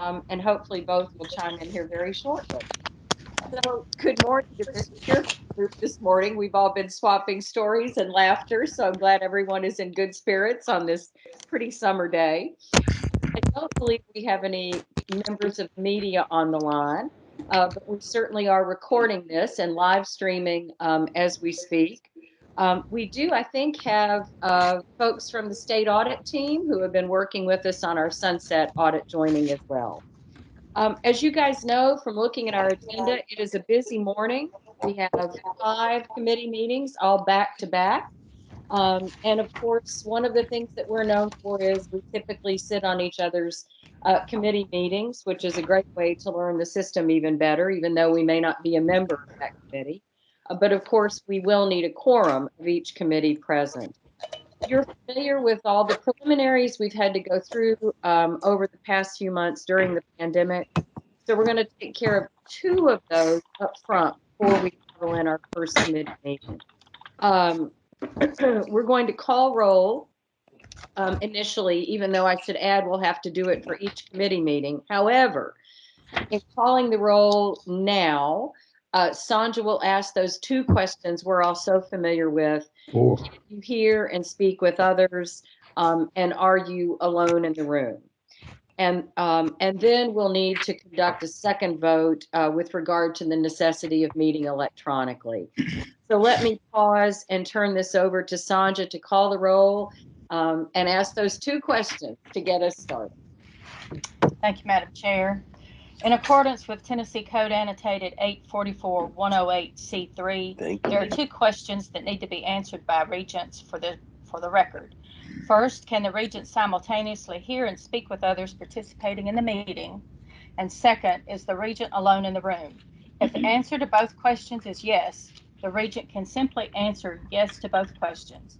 and hopefully both will chime in here very shortly. So, good morning to this cheerful group this morning. We've all been swapping stories and laughter, so I'm glad everyone is in good spirits on this pretty summer day. I don't believe we have any members of media on the line, but we certainly are recording this and live streaming as we speak. We do, I think, have folks from the state audit team who have been working with us on our sunset audit joining as well. As you guys know from looking at our agenda, it is a busy morning. We have 5 committee meetings all back to back. And of course, one of the things that we're known for is we typically sit on each other's committee meetings, which is a great way to learn the system even better, even though we may not be a member of that committee. But of course, we will need a quorum of each committee present. You're familiar with all the preliminaries we've had to go through over the past few months during the pandemic. So we're going to take care of 2 of those up front before we go in our first committee meeting. We're going to call roll initially, even though I should add we'll have to do it for each committee meeting. However, in calling the roll now, Sandra will ask those 2 questions we're all so familiar with. Can you hear and speak with others? And are you alone in the room? And then we'll need to conduct a second vote with regard to the necessity of meeting electronically. So let me pause and turn this over to Sandra to call the roll and ask those 2 questions to get us started. Thank you, Madam Chair. In accordance with Tennessee Code Annotated 844-108C3, there are 2 questions that need to be answered by regents for the record. First, can the regent simultaneously hear and speak with others participating in the meeting? And second, is the regent alone in the room? If the answer to both questions is yes, the regent can simply answer yes to both questions.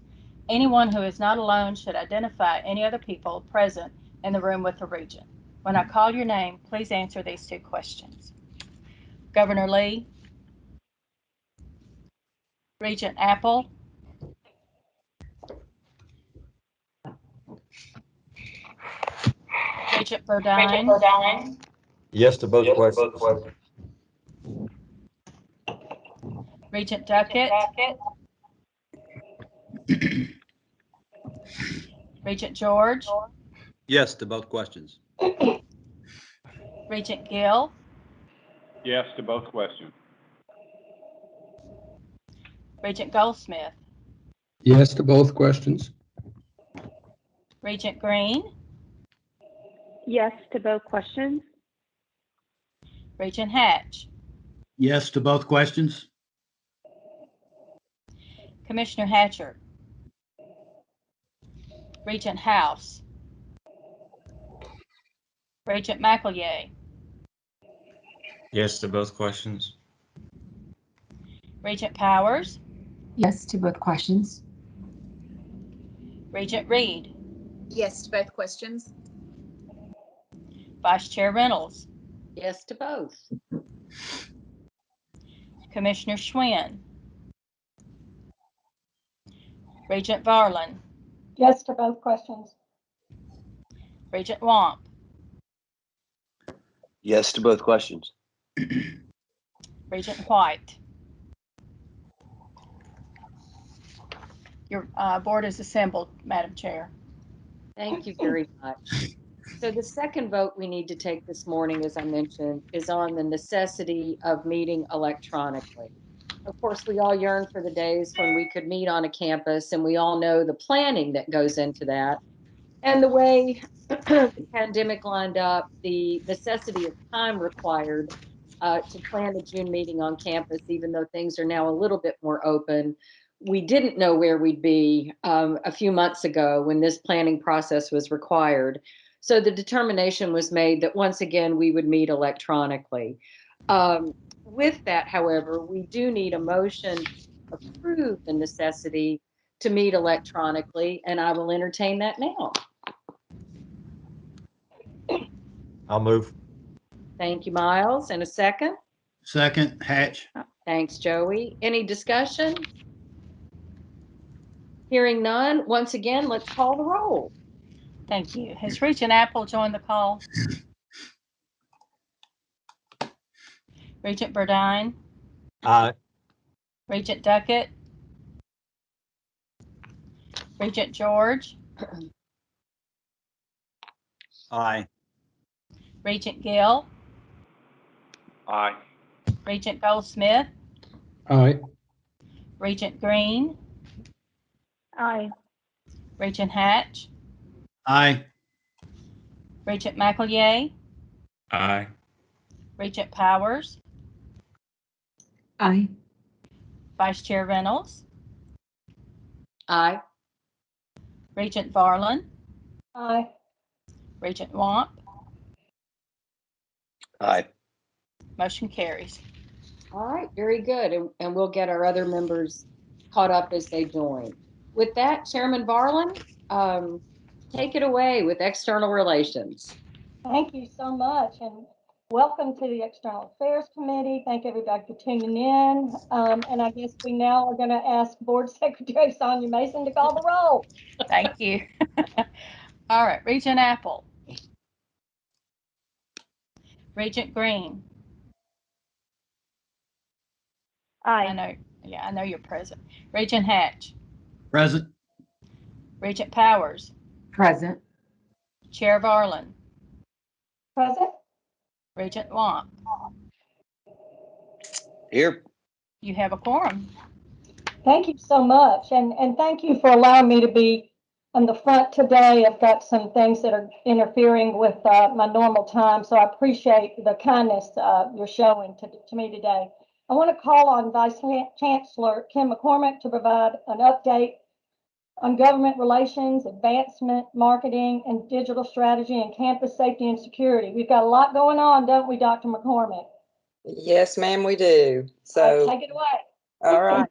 Anyone who is not alone should identify any other people present in the room with the regent. When I call your name, please answer these 2 questions. Governor Lee, Regent Apple, Regent Bodine, Yes to both questions. Regent Duckett, Regent George, Yes to both questions. Regent Gill, Yes to both questions. Regent Goldsmith, Yes to both questions. Regent Green, Yes to both questions. Regent Hatch, Yes to both questions. Commissioner Hatcher, Regent House, Regent McEllier, Yes to both questions. Regent Powers, Yes to both questions. Regent Reed, Yes to both questions. Vice Chair Reynolds, Yes to both. Commissioner Schwinn, Regent Varlin, Yes to both questions. Regent Womp, Yes to both questions. Regent White. Your board is assembled, Madam Chair. Thank you very much. So the second vote we need to take this morning, as I mentioned, is on the necessity of meeting electronically. Of course, we all yearn for the days when we could meet on a campus, and we all know the planning that goes into that. And the way the pandemic lined up, the necessity of time required to plan a June meeting on campus, even though things are now a little bit more open. We didn't know where we'd be a few months ago when this planning process was required. So the determination was made that once again we would meet electronically. With that, however, we do need a motion to approve the necessity to meet electronically, and I will entertain that now. I'll move. Thank you, Miles. And a second? Second, Hatch. Thanks, Joey. Any discussion? Hearing none, once again, let's call the roll. Thank you. Has Regent Apple joined the call? Regent Burdine, Aye. Regent Duckett, Regent George, Aye. Regent Gill, Aye. Regent Goldsmith, Aye. Regent Green, Aye. Regent Hatch, Aye. Regent McEllier, Aye. Regent Powers, Aye. Vice Chair Reynolds, Aye. Regent Varlin, Aye. Regent Wamp. Aye. Motion carries. All right, very good. And we'll get our other members caught up as they join. With that, Chairman Varlin, take it away with external relations. Thank you so much, and welcome to the External Affairs Committee. Thank everybody for tuning in. And I guess we now are going to ask Board Secretary Sonia Mason to call the roll. Thank you. All right, Regent Apple, Regent Green. Aye. I know you're present. Regent Hatch, Present. Regent Powers, Present. Chair Varlin, Present? Regent Wamp. Here. You have a quorum. Thank you so much, and thank you for allowing me to be on the front today. I've got some things that are interfering with my normal time, so I appreciate the kindness you're showing to me today. I want to call on Vice Chancellor Kim McCormick to provide an update on government relations, advancement, marketing, and digital strategy, and campus safety and security. We've got a lot going on, don't we, Dr. McCormick? Yes, ma'am, we do. So, Take it away. all right.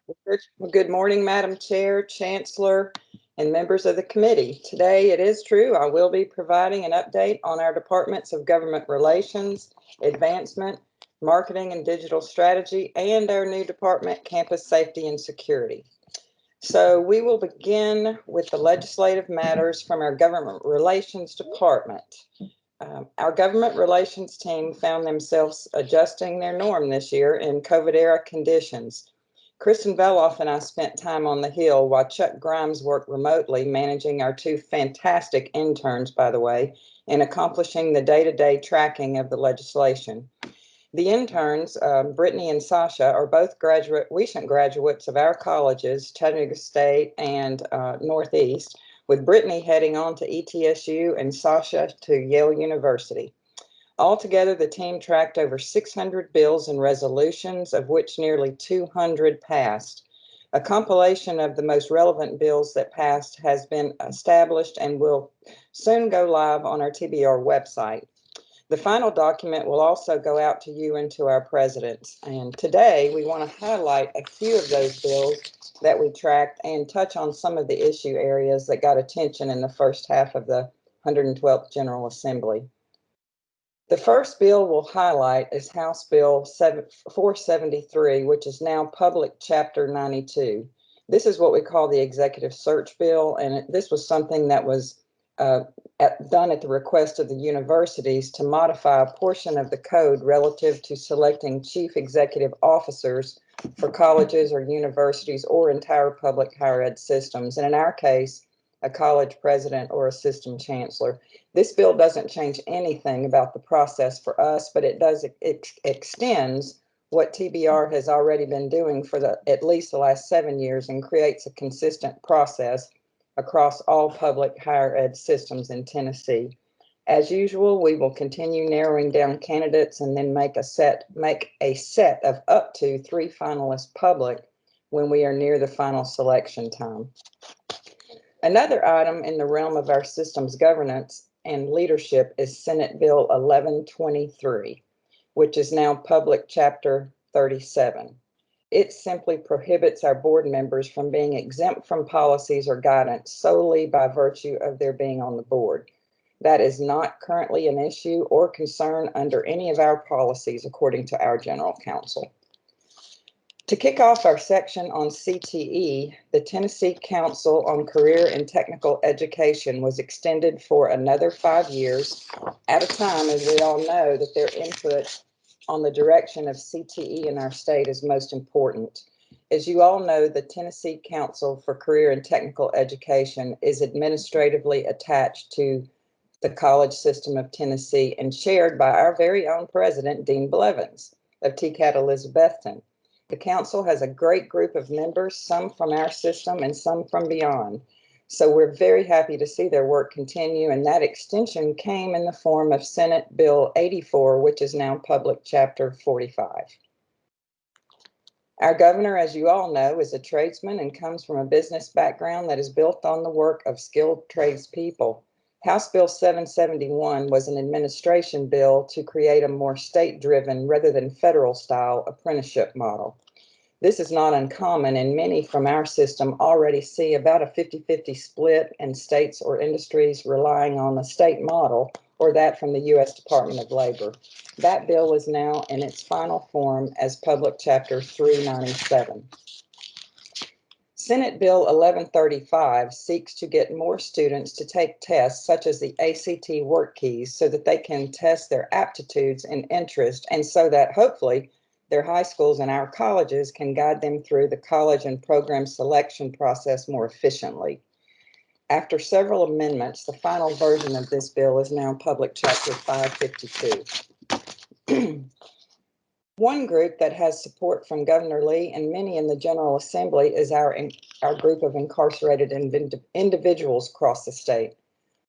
Well, good morning, Madam Chair, Chancellor, and members of the committee. Today, it is true, I will be providing an update on our departments of government relations, advancement, marketing, and digital strategy, and our new department, campus safety and security. So we will begin with the legislative matters from our government relations department. Our government relations team found themselves adjusting their norm this year in COVID-era conditions. Kristen Veloff and I spent time on the Hill while Chuck Grimes worked remotely, managing our two fantastic interns, by the way, and accomplishing the day-to-day tracking of the legislation. The interns, Brittany and Sasha, are both recent graduates of our colleges, Chattanooga State and Northeast, with Brittany heading on to ETSU and Sasha to Yale University. Altogether, the team tracked over 600 bills and resolutions, of which nearly 200 passed. A compilation of the most relevant bills that passed has been established and will soon go live on our TBR website. The final document will also go out to you and to our presidents. And today, we want to highlight a few of those bills that we tracked and touch on some of the issue areas that got attention in the first half of the 112th General Assembly. The first bill we'll highlight is House Bill 473, which is now Public Chapter 92. This is what we call the Executive Search Bill, and this was something that was done at the request of the universities to modify a portion of the code relative to selecting chief executive officers for colleges or universities or entire public higher ed systems, and in our case, a college president or assistant chancellor. This bill doesn't change anything about the process for us, but it extends what TBR has already been doing for at least the last 7 years and creates a consistent process across all public higher ed systems in Tennessee. As usual, we will continue narrowing down candidates and then make a set of up to 3 finalists public when we are near the final selection time. Another item in the realm of our systems governance and leadership is Senate Bill 1123, which is now Public Chapter 37. It simply prohibits our board members from being exempt from policies or guidance solely by virtue of their being on the board. That is not currently an issue or concern under any of our policies, according to our general counsel. To kick off our section on CTE, the Tennessee Council on Career and Technical Education was extended for another 5 years at a time, as we all know that their input on the direction of CTE in our state is most important. As you all know, the Tennessee Council for Career and Technical Education is administratively attached to the college system of Tennessee and chaired by our very own president, Dean Blevins of TCAT Elizabethton. The council has a great group of members, some from our system and some from beyond. So we're very happy to see their work continue, and that extension came in the form of Senate Bill 84, which is now Public Chapter 45. Our governor, as you all know, is a tradesman and comes from a business background that is built on the work of skilled tradespeople. House Bill 771 was an administration bill to create a more state-driven rather than federal-style apprenticeship model. This is not uncommon, and many from our system already see about a 50-50 split in states or industries relying on the state model or that from the U.S. Department of Labor. That bill is now in its final form as Public Chapter 397. Senate Bill 1135 seeks to get more students to take tests such as the ACT Work Keys so that they can test their aptitudes and interest, and so that hopefully their high schools and our colleges can guide them through the college and program selection process more efficiently. After several amendments, the final version of this bill is now Public Chapter 552. One group that has support from Governor Lee and many in the General Assembly is our group of incarcerated individuals across the state.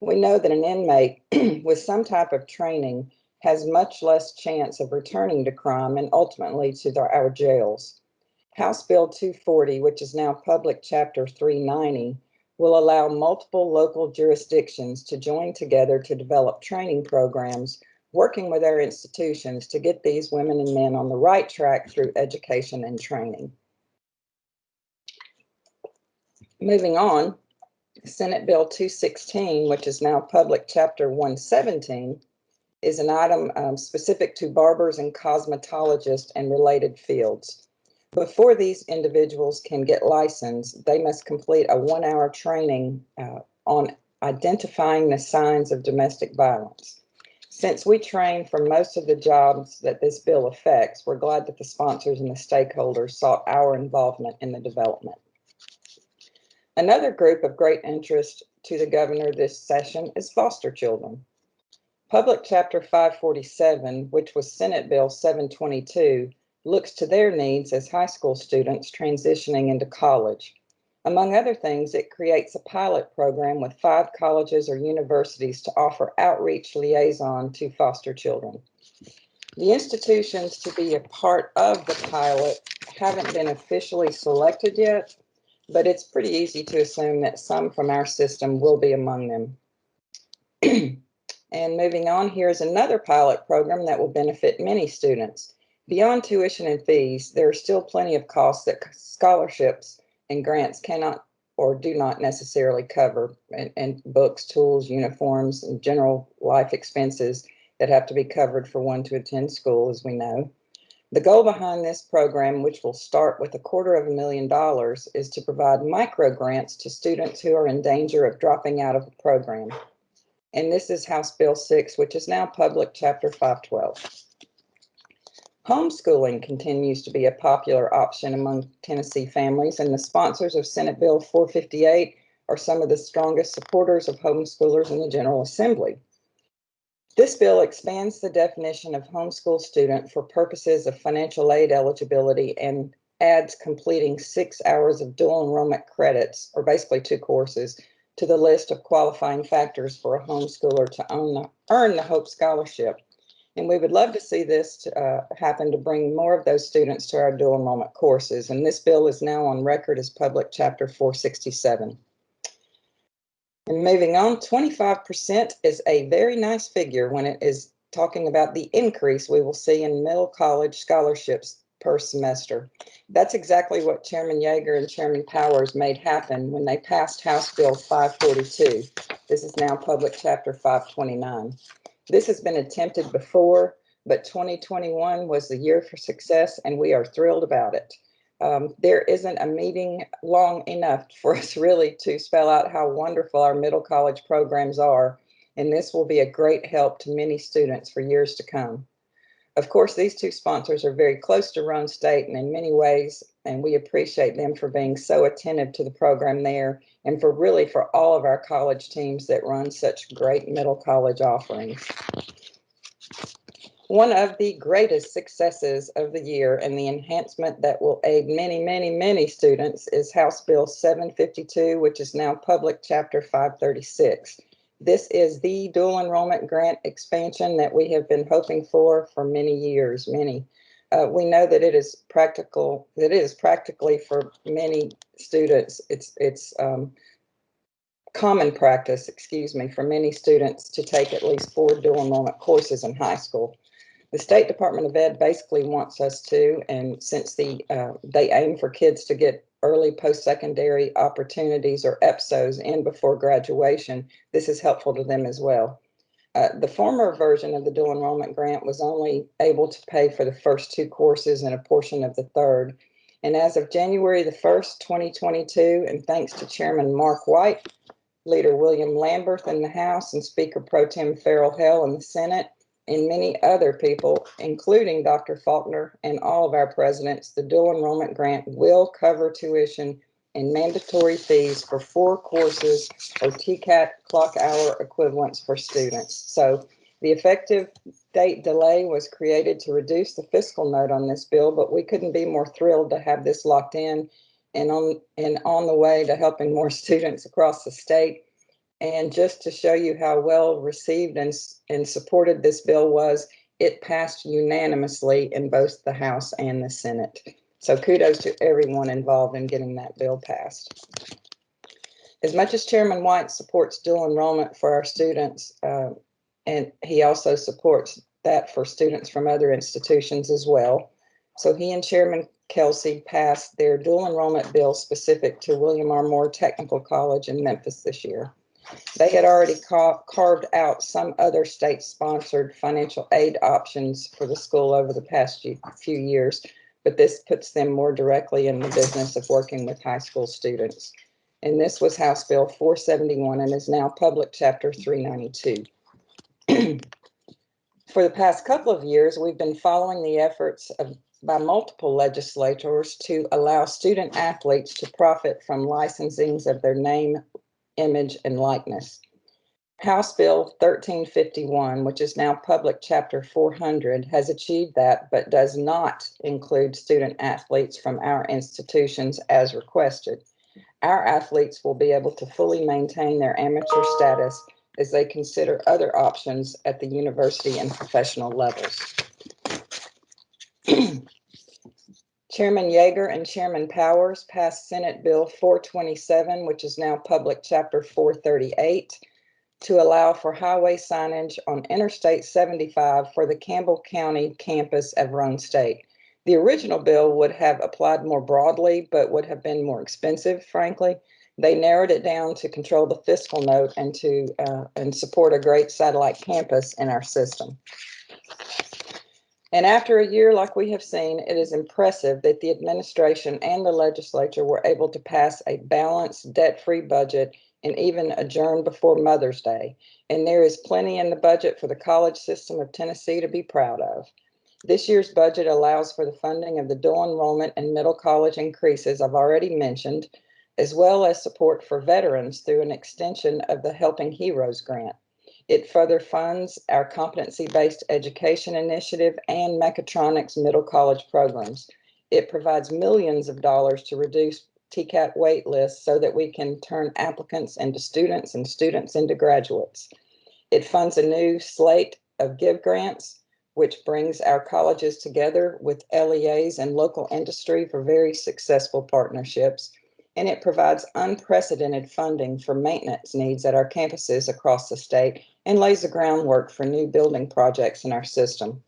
We know that an inmate with some type of training has much less chance of returning to crime and ultimately to our jails. House Bill 240, which is now Public Chapter 390, will allow multiple local jurisdictions to join together to develop training programs, working with our institutions to get these women and men on the right track through education and training. Moving on, Senate Bill 216, which is now Public Chapter 117, is an item specific to barbers and cosmetologists and related fields. Before these individuals can get licensed, they must complete a 1-hour training on identifying the signs of domestic violence. Since we train for most of the jobs that this bill affects, we're glad that the sponsors and the stakeholders sought our involvement in the development. Another group of great interest to the governor this session is foster children. Public Chapter 547, which was Senate Bill 722, looks to their needs as high school students transitioning into college. Among other things, it creates a pilot program with 5 colleges or universities to offer outreach liaison to foster children. The institutions to be a part of the pilot haven't been officially selected yet, but it's pretty easy to assume that some from our system will be among them. And moving on, here's another pilot program that will benefit many students. Beyond tuition and fees, there are still plenty of costs that scholarships and grants cannot or do not necessarily cover, and books, tools, uniforms, and general life expenses that have to be covered for one to attend school, as we know. The goal behind this program, which will start with $250,000, is to provide micro grants to students who are in danger of dropping out of the program. And this is House Bill 6, which is now Public Chapter 512. Homeschooling continues to be a popular option among Tennessee families, and the sponsors of Senate Bill 458 are some of the strongest supporters of homeschoolers in the General Assembly. This bill expands the definition of homeschool student for purposes of financial aid eligibility and adds completing 6 hours of dual enrollment credits, or basically 2 courses, to the list of qualifying factors for a homeschooler to earn the Hope Scholarship. And we would love to see this happen to bring more of those students to our dual enrollment courses. And this bill is now on record as Public Chapter 467. And moving on, 25% is a very nice figure when it is talking about the increase we will see in middle college scholarships per semester. That's exactly what Chairman Yeager and Chairman Powers made happen when they passed House Bill 542. This is now Public Chapter 529. This has been attempted before, but 2021 was the year for success, and we are thrilled about it. There isn't a meeting long enough for us really to spell out how wonderful our middle college programs are, and this will be a great help to many students for years to come. Of course, these two sponsors are very close to Roane State and in many ways, and we appreciate them for being so attentive to the program there and for all of our college teams that run such great middle college offerings. One of the greatest successes of the year and the enhancement that will aid many, many, many students is House Bill 752, which is now Public Chapter 536. This is the dual enrollment grant expansion that we have been hoping for many years, we know that it is practically for many students. It's common practice, for many students to take at least 4 dual enrollment courses in high school. The State Department of Ed basically wants us to, and since they aim for kids to get early post-secondary opportunities or EPSOs in before graduation, this is helpful to them as well. The former version of the dual enrollment grant was only able to pay for the first 2 courses and a portion of the third. And as of January the 1st, 2022, and thanks to Chairman Mark White, Leader William Lamberth in the House, and Speaker Pro Tem Farrell Hell in the Senate, and many other people, including Dr. Faulkner and all of our presidents, the dual enrollment grant will cover tuition and mandatory fees for 4 courses or TCAT clock hour equivalents for students. So the effective date delay was created to reduce the fiscal note on this bill, but we couldn't be more thrilled to have this locked in and on the way to helping more students across the state. And just to show you how well received and supported this bill was, it passed unanimously in both the House and the Senate. So kudos to everyone involved in getting that bill passed. As much as Chairman White supports dual enrollment for our students, and he also supports that for students from other institutions as well. So he and Chairman Kelsey passed their dual enrollment bill specific to William R. Moore Technical College in Memphis this year. They had already carved out some other state-sponsored financial aid options for the school over the past few years, but this puts them more directly in the business of working with high school students. And this was House Bill 471 and is now Public Chapter 392. For the past couple of years, we've been following the efforts by multiple legislators to allow student athletes to profit from licensings of their name, image, and likeness. House Bill 1351, which is now Public Chapter 400, has achieved that, but does not include student athletes from our institutions as requested. Our athletes will be able to fully maintain their amateur status as they consider other options at the university and professional levels. Chairman Yeager and Chairman Powers passed Senate Bill 427, which is now Public Chapter 438, to allow for highway signage on Interstate 75 for the Campbell County campus of Roane State. The original bill would have applied more broadly, but would have been more expensive, frankly. They narrowed it down to control the fiscal note and to support a great satellite campus in our system. And after a year like we have seen, it is impressive that the administration and the legislature were able to pass a balanced, debt-free budget and even adjourn before Mother's Day. And there is plenty in the budget for the college system of Tennessee to be proud of. This year's budget allows for the funding of the dual enrollment and middle college increases I've already mentioned, as well as support for veterans through an extension of the Helping Heroes grant. It further funds our competency-based education initiative and mechatronics middle college programs. It provides millions of dollars to reduce TCAT wait lists so that we can turn applicants into students and students into graduates. It funds a new slate of GIVE grants, which brings our colleges together with LEAs and local industry for very successful partnerships. And it provides unprecedented funding for maintenance needs at our campuses across the state and lays the groundwork for new building projects in our system.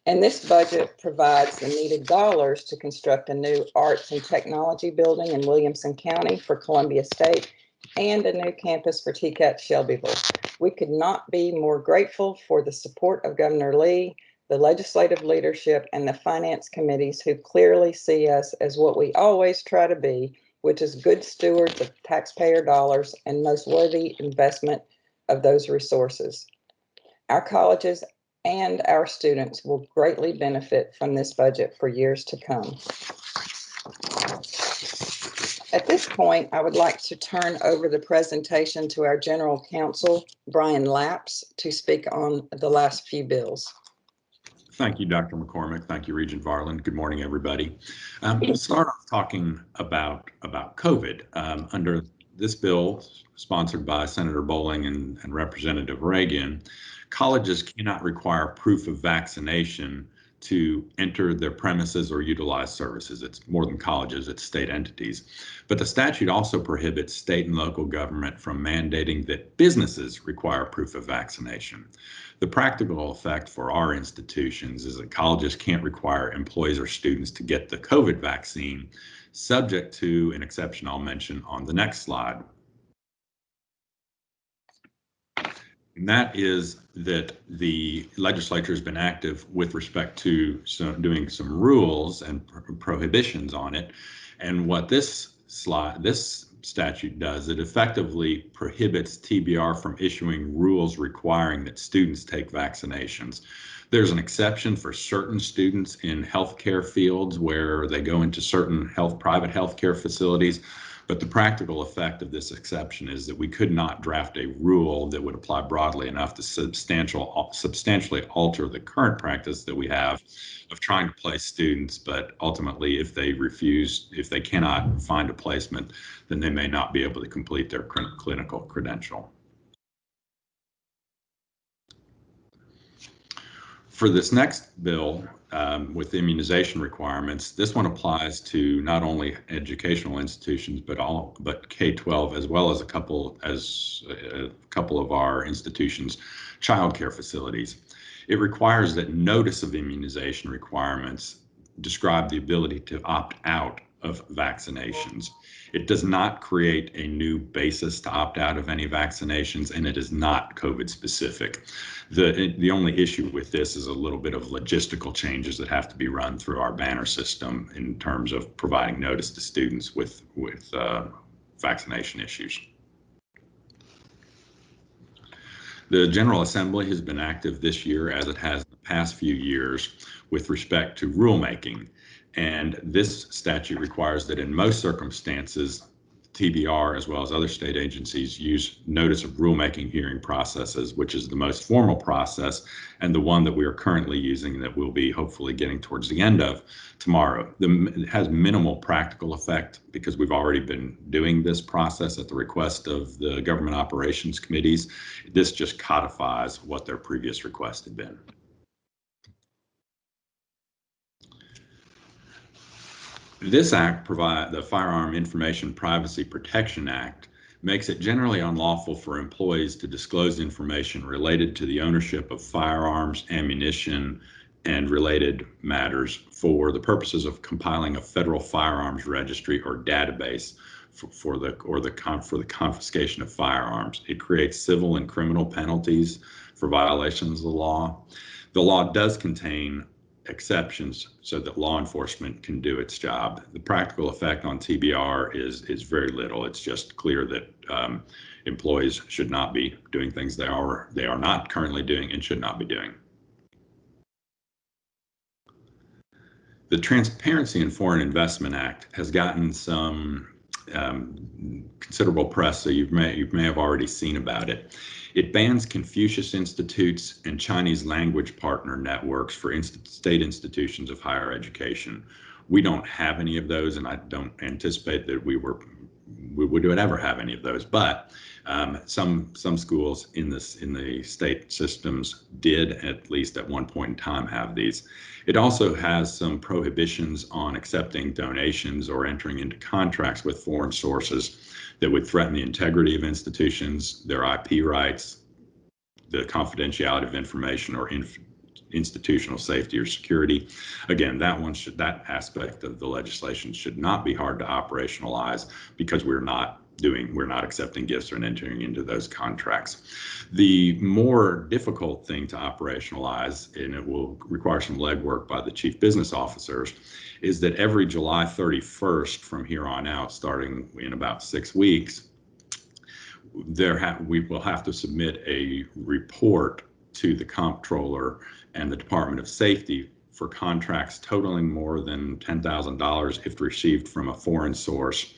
And this budget provides the needed dollars to construct a new arts and technology building in Williamson County for Columbia State and a new campus for TCAT Shelbyville. We could not be more grateful for the support of Governor Lee, the legislative leadership, and the finance committees who clearly see us as what we always try to be, which is good stewards of taxpayer dollars and most worthy investment of those resources. Our colleges and our students will greatly benefit from this budget for years to come. At this point, I would like to turn over the presentation to our General Counsel, Brian Lapps, to speak on the last few bills. Thank you, Dr. McCormick. Thank you, Regent Varland. Good morning, everybody. We'll start off talking about COVID. Under this bill, sponsored by Senator Bowling and Representative Reagan, colleges cannot require proof of vaccination to enter their premises or utilize services. It's more than colleges, it's state entities. But the statute also prohibits state and local government from mandating that businesses require proof of vaccination. The practical effect for our institutions is that colleges can't require employees or students to get the COVID vaccine, subject to an exception I'll mention on the next slide. And that is that the legislature has been active with respect to doing some rules and prohibitions on it. And what this statute does, it effectively prohibits TBR from issuing rules requiring that students take vaccinations. There's an exception for certain students in healthcare fields where they go into certain private healthcare facilities. But the practical effect of this exception is that we could not draft a rule that would apply broadly enough to substantially alter the current practice that we have of trying to place students, but ultimately if they cannot find a placement, then they may not be able to complete their clinical credential. For this next bill, with immunization requirements, this one applies to not only educational institutions, but K-12, as well as a couple of our institutions' childcare facilities. It requires that notice of immunization requirements describe the ability to opt out of vaccinations. It does not create a new basis to opt out of any vaccinations, and it is not COVID specific. The only issue with this is a little bit of logistical changes that have to be run through our banner system in terms of providing notice to students with vaccination issues. The General Assembly has been active this year, as it has the past few years, with respect to rulemaking. And this statute requires that in most circumstances, TBR, as well as other state agencies, use notice of rulemaking hearing processes, which is the most formal process and the one that we are currently using that we'll be hopefully getting towards the end of tomorrow. It has minimal practical effect because we've already been doing this process at the request of the government operations committees. This just codifies what their previous request had been. This act, the Firearm Information Privacy Protection Act, makes it generally unlawful for employees to disclose information related to the ownership of firearms, ammunition, and related matters for the purposes of compiling a federal firearms registry or database for the confiscation of firearms. It creates civil and criminal penalties for violations of the law. The law does contain exceptions so that law enforcement can do its job. The practical effect on TBR is very little. It's just clear that employees should not be doing things they are not currently doing and should not be doing. The Transparency in Foreign Investment Act has gotten some considerable press, so you may have already seen about it. It bans Confucius Institutes and Chinese language partner networks for state institutions of higher education. We don't have any of those, and I don't anticipate that we would ever have any of those. But some schools in the state systems did, at least at one point in time, have these. It also has some prohibitions on accepting donations or entering into contracts with foreign sources that would threaten the integrity of institutions, their IP rights, the confidentiality of information, or institutional safety or security. Again, that aspect of the legislation should not be hard to operationalize because we're not accepting gifts or entering into those contracts. The more difficult thing to operationalize, and it will require some legwork by the chief business officers, is that every July 31st from here on out, starting in about 6 weeks, we will have to submit a report to the comptroller and the Department of Safety for contracts totaling more than $10,000 if received from a foreign source,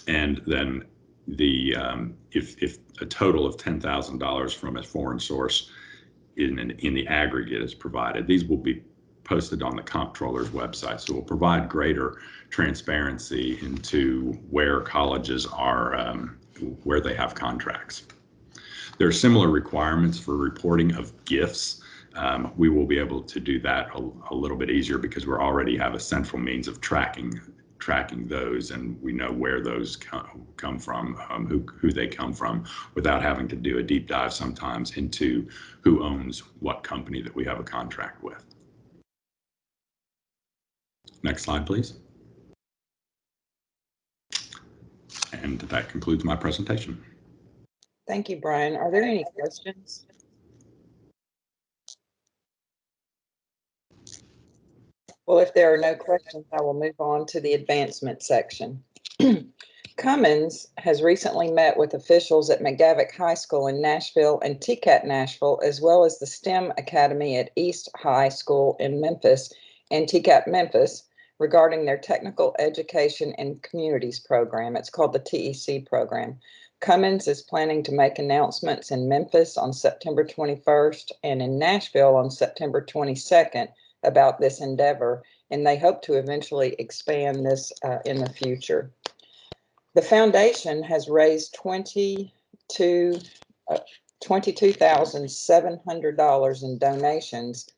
and then the if a total of $10,000 from a foreign source in the aggregate is provided. These will be posted on the comptroller's website, so we'll provide greater transparency into where colleges are, where they have contracts. There are similar requirements for reporting of gifts. We will be able to do that a little bit easier because we already have a central means of tracking those, and we know where those come from, who they come from, without having to do a deep dive sometimes into who owns what company that we have a contract with. Next slide, please. And that concludes my presentation. Thank you, Brian. Are there any questions? Well, if there are no questions, I will move on to the advancement section. Cummins has recently met with officials at McGavock High School in Nashville and TCAT Nashville, as well as the STEM Academy at East High School in Memphis and TCAT Memphis, regarding their Technical Education and Communities program. It's called the TEC program. Cummins is planning to make announcements in Memphis on September 21st and in Nashville on September 22nd about this endeavor, and they hope to eventually expand this in the future. The foundation has raised $22,700 in donations,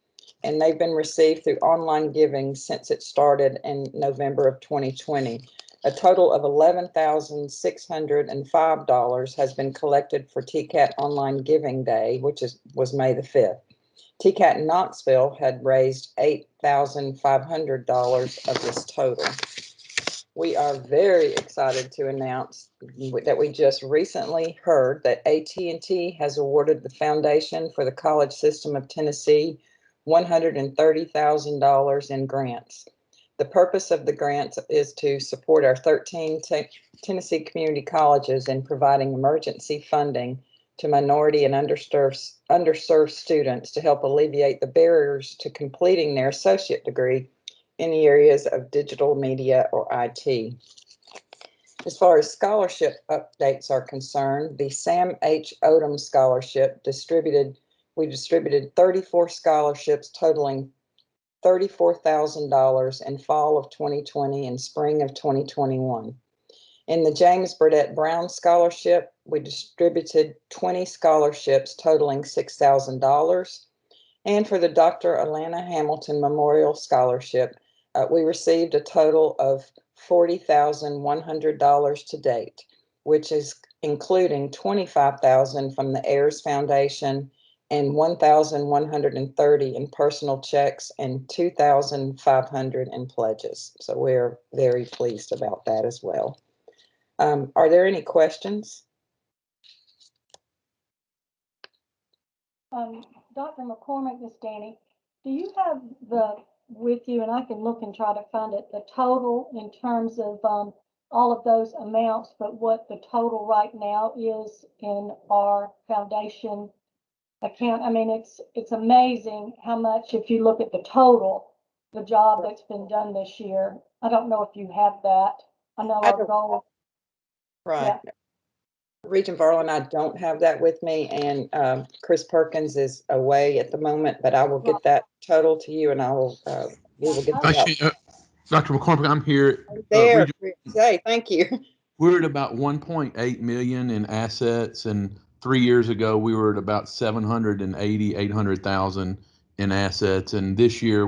and they've been received through online giving since it started in November of 2020. A total of $11,605 has been collected for TCAT Online Giving Day, which was May the 5th. TCAT Knoxville had raised $8,500 of this total. We are very excited to announce that we just recently heard that AT&T has awarded the Foundation for the College System of Tennessee $130,000 in grants. The purpose of the grants is to support our 13 Tennessee community colleges in providing emergency funding to minority and underserved students to help alleviate the barriers to completing their associate degree in the areas of digital media or IT. As far as scholarship updates are concerned, the Sam H. Odom Scholarship we distributed 34 scholarships totaling $34,000 in fall of 2020 and spring of 2021. In the James Burdett Brown Scholarship, we distributed 20 scholarships totaling $6,000. And for the Dr. Alana Hamilton Memorial Scholarship, we received a total of $40,100 to date, which is including $25,000 from the Ayers Foundation and $1,130 in personal checks and $2,500 in pledges. So we're very pleased about that as well. Are there any questions? Dr. McCormick, this is Danny. Do you have with you, and I can look and try to find it, the total in terms of all of those amounts, but what the total right now is in our foundation account? I mean, it's amazing how much, if you look at the total, the job that's been done this year. I don't know if you have that. I know our goal. Right. Yeah. Regent Varlin, I don't have that with me, and Chris Perkins is away at the moment, but I will get that total to you, and I will we will get that. Dr. McCormick, I'm here. There, thank you. We're at about 1.8 million in assets, and 3 years ago we were at about 800,000 in assets, and this year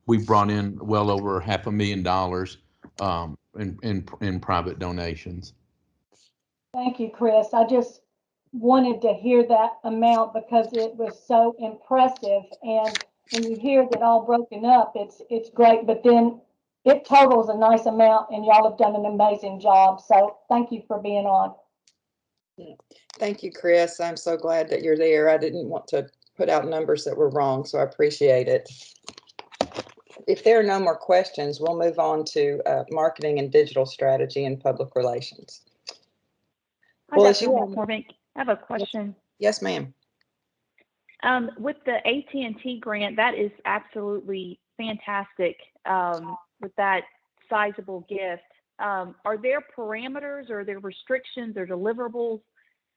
we brought in well over $500,000 in private donations. Thank you, Chris. I just wanted to hear that amount because it was so impressive. And when you hear that all broken up, it's great. But then it totals a nice amount, and y'all have done an amazing job. So thank you for being on. Thank you, Chris. I'm so glad that you're there. I didn't want to put out numbers that were wrong, so I appreciate it. If there are no more questions, we'll move on to marketing and digital strategy and public relations. Well, Dr. McCormick, I have a question. Yes, ma'am. With the AT&T grant, that is absolutely fantastic. With that sizable gift, are there parameters or are there restrictions or deliverables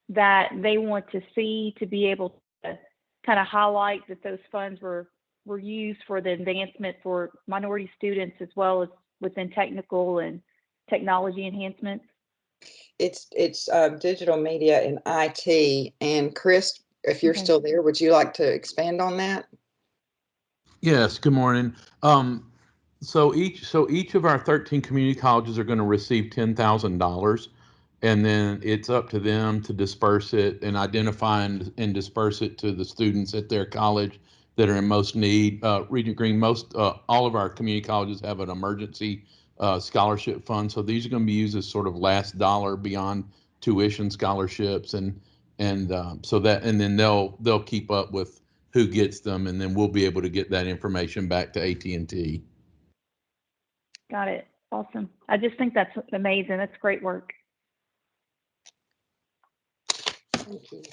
that they want to see to be able to kind of highlight that those funds were used for the advancement for minority students as well as within technical and technology enhancements? It's digital media and IT. And Chris, if you're still there, would you like to expand on that? Yes, good morning. So each of our 13 community colleges are going to receive $10,000, and then it's up to them to disperse it and identify and disperse it to the students at their college that are in most need. Regent Green, all of our community colleges have an emergency scholarship fund, so these are going to be used as sort of last dollar beyond tuition scholarships, and then they'll keep up with who gets them, and then we'll be able to get that information back to AT&T. Got it. Awesome. I just think that's amazing. That's great work. Thank you.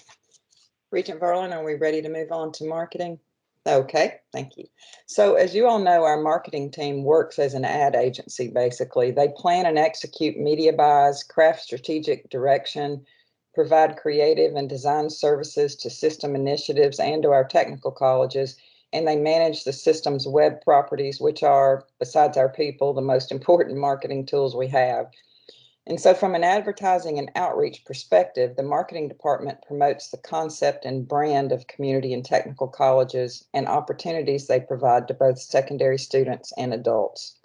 Regent Verlin, are we ready to move on to marketing? Okay, thank you. So as you all know, our marketing team works as an ad agency, basically. They plan and execute media buys, craft strategic direction, provide creative and design services to system initiatives and to our technical colleges, and they manage the system's web properties, which are, besides our people, the most important marketing tools we have. And so from an advertising and outreach perspective, the marketing department promotes the concept and brand of community and technical colleges and opportunities they provide to both secondary students and adults.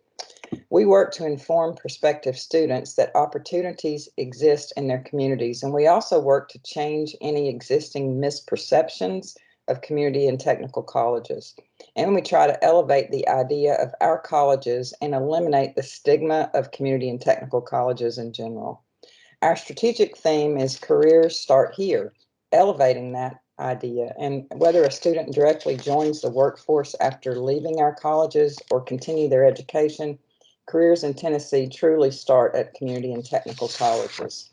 We work to inform prospective students that opportunities exist in their communities, and we also work to change any existing misperceptions of community and technical colleges. And we try to elevate the idea of our colleges and eliminate the stigma of community and technical colleges in general. Our strategic theme is Careers Start Here, elevating that idea. And whether a student directly joins the workforce after leaving our colleges or continue their education, careers in Tennessee truly start at community and technical colleges.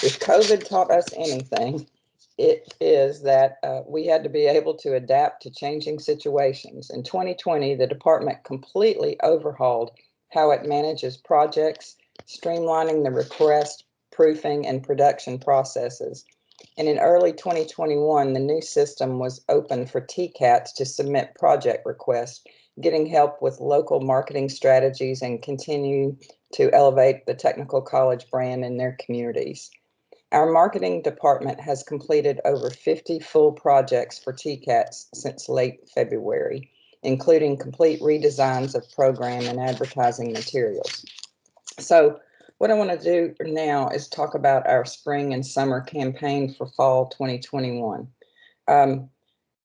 If COVID taught us anything, it is that we had to be able to adapt to changing situations. In 2020, the department completely overhauled how it manages projects, streamlining the request, proofing, and production processes. And in early 2021, the new system was open for TCATs to submit project requests, getting help with local marketing strategies and continue to elevate the technical college brand in their communities. Our marketing department has completed over 50 full projects for TCATs since late February, including complete redesigns of program and advertising materials. So what I want to do now is talk about our spring and summer campaign for fall 2021.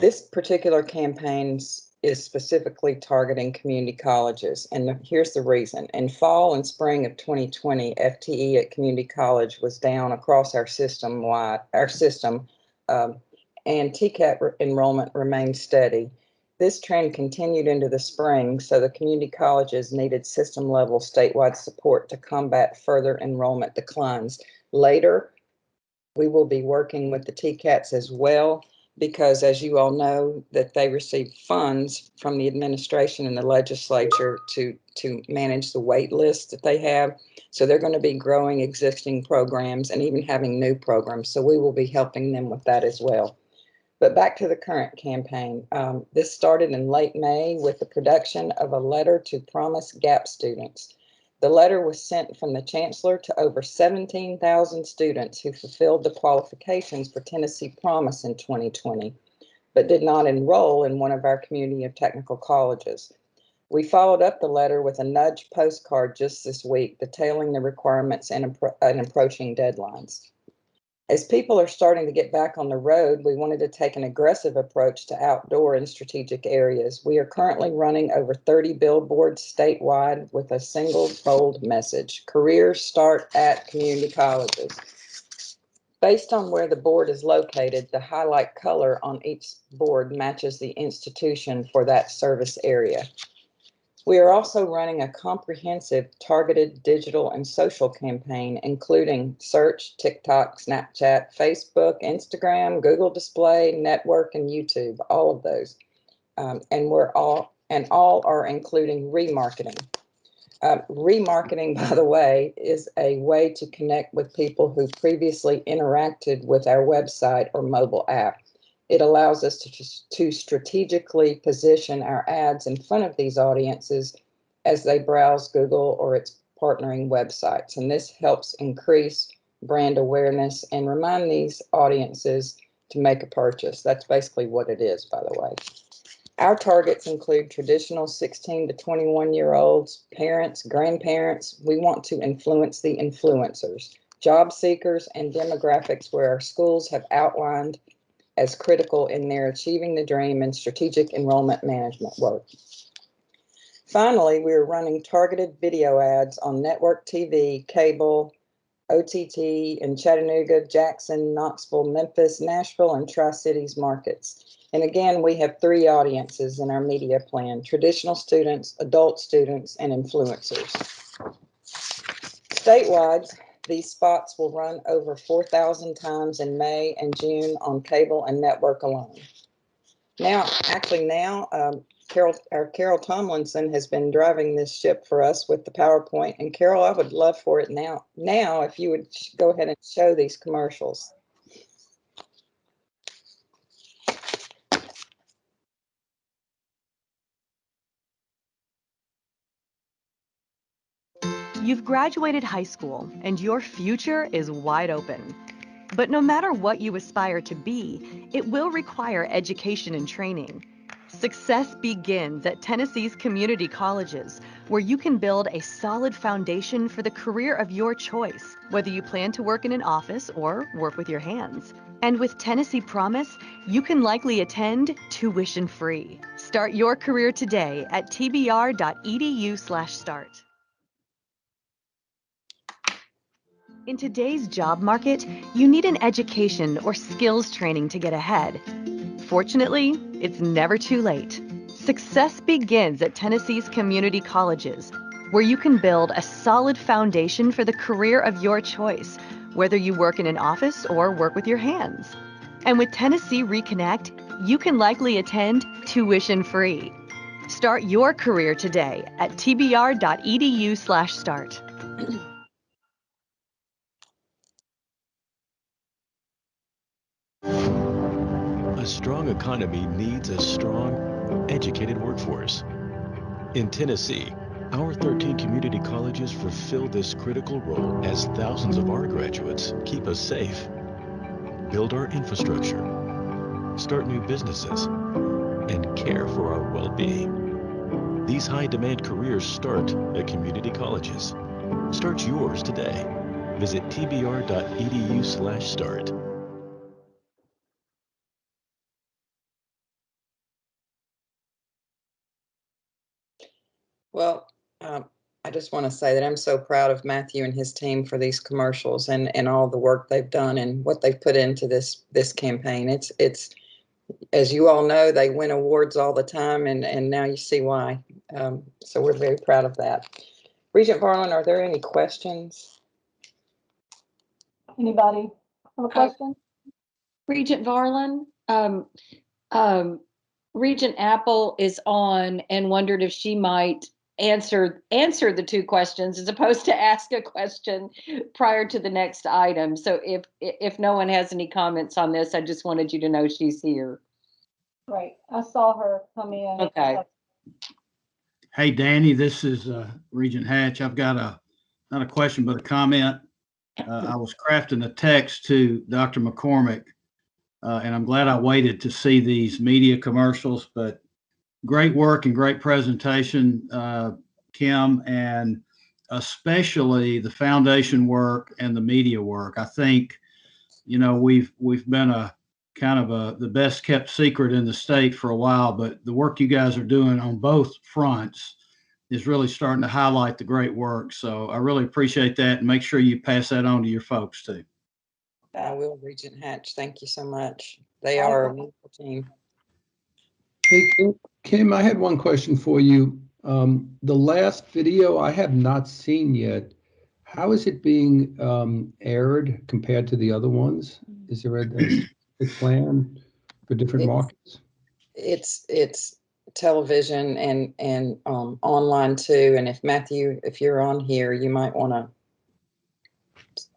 This particular campaign is specifically targeting community colleges, and here's the reason. In fall and spring of 2020, FTE at community college was down across our system, and TCAT enrollment remained steady. This trend continued into the spring, so the community colleges needed system-level statewide support to combat further enrollment declines. Later, we will be working with the TCATs as well, because as you all know, that they receive funds from the administration and the legislature to manage the wait list that they have. So they're going to be growing existing programs and even having new programs. So we will be helping them with that as well. But back to the current campaign. This started in late May with the production of a letter to Promise Gap students. The letter was sent from the chancellor to over 17,000 students who fulfilled the qualifications for Tennessee Promise in 2020, but did not enroll in one of our community of technical colleges. We followed up the letter with a nudge postcard just this week, detailing the requirements and approaching deadlines. As people are starting to get back on the road, we wanted to take an aggressive approach to outdoor and strategic areas. We are currently running over 30 billboards statewide with a single bold message: careers start at community colleges. Based on where the board is located, the highlight color on each board matches the institution for that service area. We are also running a comprehensive targeted digital and social campaign, including search, TikTok, Snapchat, Facebook, Instagram, Google Display, Network, and YouTube, all of those. And all are including remarketing. Remarketing, by the way, is a way to connect with people who previously interacted with our website or mobile app. It allows us to strategically position our ads in front of these audiences as they browse Google or its partnering websites. And this helps increase brand awareness and remind these audiences to make a purchase. That's basically what it is, by the way. Our targets include traditional 16 to 21-year-olds, parents, grandparents. We want to influence the influencers, job seekers, and demographics where our schools have outlined as critical in their achieving the dream and strategic enrollment management work. Finally, we are running targeted video ads on network TV, cable, OTT in Chattanooga, Jackson, Knoxville, Memphis, Nashville, and Tri-Cities markets. And again, we have 3 audiences in our media plan: traditional students, adult students, and influencers. Statewide, these spots will run over 4,000 times in May and June on cable and network alone. Now, Carol Tomlinson has been driving this ship for us with the PowerPoint. And Carol, I would love for it now if you would go ahead and show these commercials. You've graduated high school and your future is wide open. But no matter what you aspire to be, it will require education and training. Success begins at Tennessee's community colleges, where you can build a solid foundation for the career of your choice, whether you plan to work in an office or work with your hands. And with Tennessee Promise, you can likely attend tuition-free. Start your career today at tbr.edu/start. In today's job market, you need an education or skills training to get ahead. Fortunately, it's never too late. Success begins at Tennessee's community colleges, where you can build a solid foundation for the career of your choice, whether you work in an office or work with your hands. And with Tennessee Reconnect, you can likely attend tuition-free. Start your career today at tbr.edu/start. A strong economy needs a strong, educated workforce. In Tennessee, our 13 community colleges fulfill this critical role as thousands of our graduates keep us safe, build our infrastructure, start new businesses, and care for our well-being. These high-demand careers start at community colleges. Start yours today. Visit tbr.edu/start. Well, I just want to say that I'm so proud of Matthew and his team for these commercials and all the work they've done and what they've put into this campaign. It's as you all know, they win awards all the time, and now you see why. So we're very proud of that. Regent Varlin, are there any questions? Anybody have a question? Regent Varlin, Regent Apple is on and wondered if she might answer the 2 questions as opposed to ask a question prior to the next item. So if no one has any comments on this, I just wanted you to know she's here. Great. I saw her come in. Okay. Hey, Danny, this is Regent Hatch. I've got not a question, but a comment. I was crafting a text to Dr. McCormick, and I'm glad I waited to see these media commercials, but great work and great presentation, Kim, and especially the foundation work and the media work. I think, we've been the best kept secret in the state for a while, but the work you guys are doing on both fronts is really starting to highlight the great work. So I really appreciate that, and make sure you pass that on to your folks too. I will, Regent Hatch. Thank you so much. They are a wonderful team. Hey, Kim, I had one question for you. The last video I have not seen yet. How is it being aired compared to the other ones? Is there a specific plan for different markets? It's television and online too. And if Matthew, if you're on here, you might want to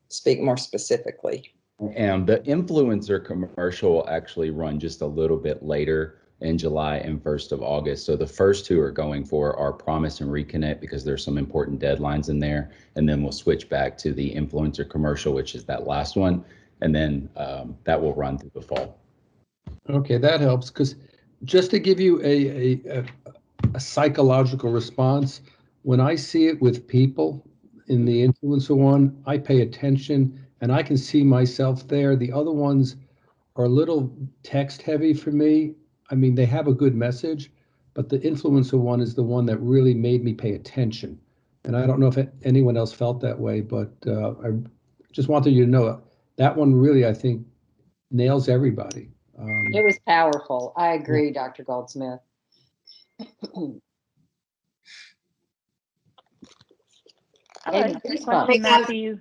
speak more specifically. And the influencer commercial will actually run just a little bit later in July and 1st of August. So the first two are going for our Promise and Reconnect because there's some important deadlines in there. And then we'll switch back to the influencer commercial, which is that last one. And then that will run through the fall. Okay, that helps, because just to give you a psychological response, when I see it with people in the influencer one, I pay attention and I can see myself there. The other ones are a little text heavy for me. I mean, they have a good message, but the influencer one is the one that really made me pay attention. And I don't know if anyone else felt that way, but I just wanted you to know that one really, I think, nails everybody. It was powerful. I agree, Dr. Goldsmith. Matthew.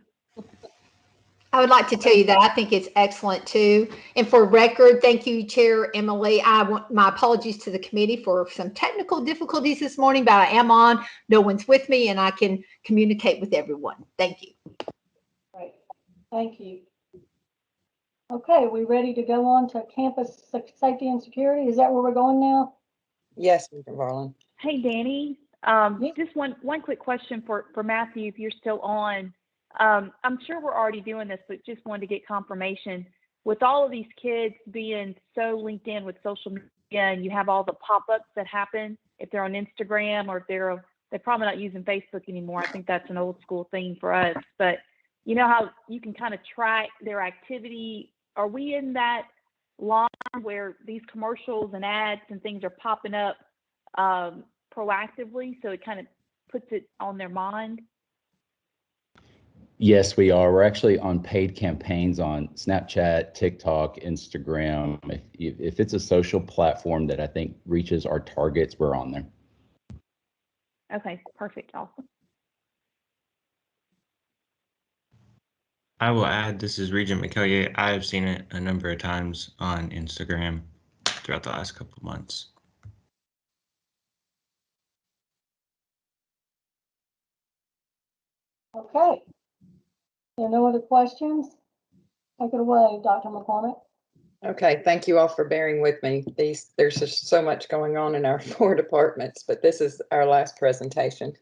I would like to tell you that I think it's excellent too. And for record, thank you, Chair Emily. I want my apologies to the committee for some technical difficulties this morning, but I am on. No one's with me, and I can communicate with everyone. Thank you. Right. Thank you. Okay, we ready to go on to campus safety and security? Is that where we're going now? Yes, Mr. Varlin. Hey, Danny. Just one quick question for Matthew, if you're still on. I'm sure we're already doing this, but just wanted to get confirmation. With all of these kids being so linked in with social media, and you have all the pop-ups that happen if they're on Instagram, or if they're probably not using Facebook anymore. I think that's an old school thing for us. But you know how you can kind of track their activity. Are we in that line where these commercials and ads and things are popping up proactively, so it kind of puts it on their mind? Yes, we are. We're actually on paid campaigns on Snapchat, TikTok, Instagram. If it's a social platform that I think reaches our targets, we're on there. Okay, perfect. Awesome. I will add, this is Regent McKellier. I have seen it a number of times on Instagram throughout the last couple of months. Okay. There are no other questions? Take it away, Dr. McCormick. Okay, thank you all for bearing with me. There's just so much going on in our 4 departments, but this is our last presentation.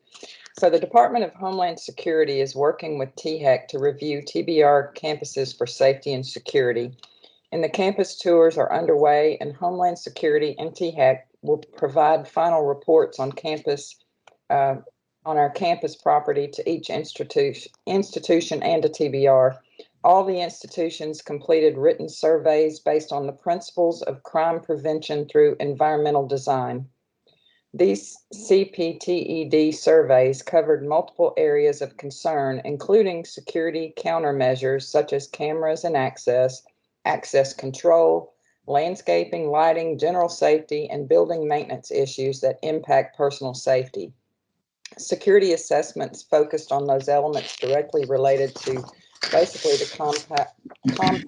So the Department of Homeland Security is working with THEC to review TBR campuses for safety and security. And the campus tours are underway, and Homeland Security and THEC will provide final reports on campus, on our campus property to each institution and a TBR. All the institutions completed written surveys based on the principles of crime prevention through environmental design. These CPTED surveys covered multiple areas of concern, including security countermeasures such as cameras and access control, landscaping, lighting, general safety, and building maintenance issues that impact personal safety. Security assessments focused on those elements directly related to basically the combating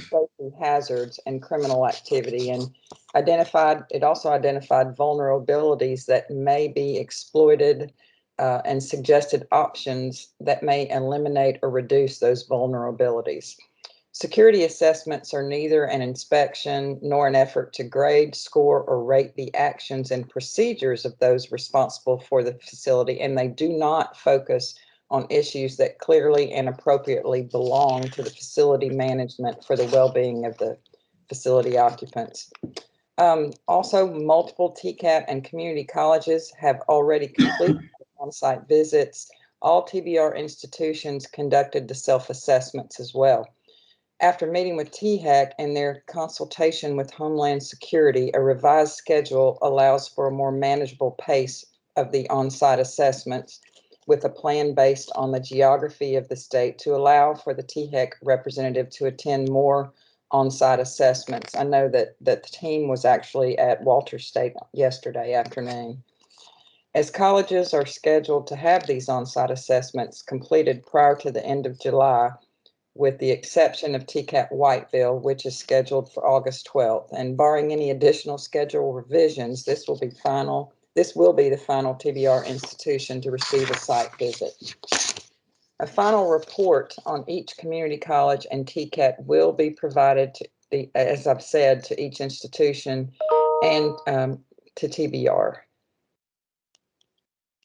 safety hazards and criminal activity, and it also identified vulnerabilities that may be exploited and suggested options that may eliminate or reduce those vulnerabilities. Security assessments are neither an inspection nor an effort to grade, score, or rate the actions and procedures of those responsible for the facility, and they do not focus on issues that clearly and appropriately belong to the facility management for the well-being of the facility occupants. Also, multiple TCAP and community colleges have already completed on-site visits. All TBR institutions conducted the self-assessments as well. After meeting with THEC and their consultation with Homeland Security, a revised schedule allows for a more manageable pace of the on-site assessments, with a plan based on the geography of the state to allow for the THEC representative to attend more on-site assessments. I know that the team was actually at Walter State yesterday afternoon. As colleges are scheduled to have these on-site assessments completed prior to the end of July, with the exception of TCAP Whiteville, which is scheduled for August 12th. And barring any additional schedule revisions, this will be the final TBR institution to receive a site visit. A final report on each community college and TCAP will be provided as I've said, to each institution and to TBR.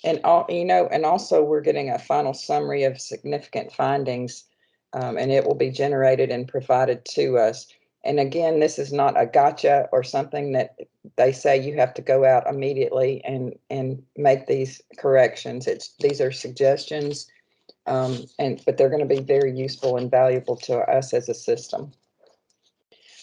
And also we're getting a final summary of significant findings, and it will be generated and provided to us. And again, this is not a gotcha or something that they say you have to go out immediately and make these corrections. These are suggestions, but they're going to be very useful and valuable to us as a system.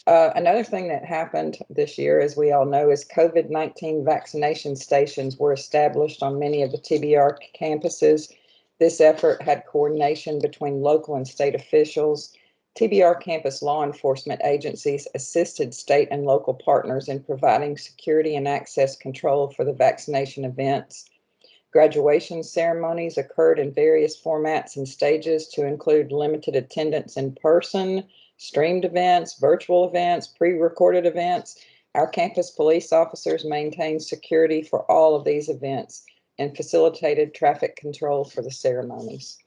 Another thing that happened this year, as we all know, is COVID-19 vaccination stations were established on many of the TBR campuses. This effort had coordination between local and state officials. TBR campus law enforcement agencies assisted state and local partners in providing security and access control for the vaccination events. Graduation ceremonies occurred in various formats and stages to include limited attendance in person, streamed events, virtual events, pre-recorded events. Our campus police officers maintained security for all of these events and facilitated traffic control for the ceremonies.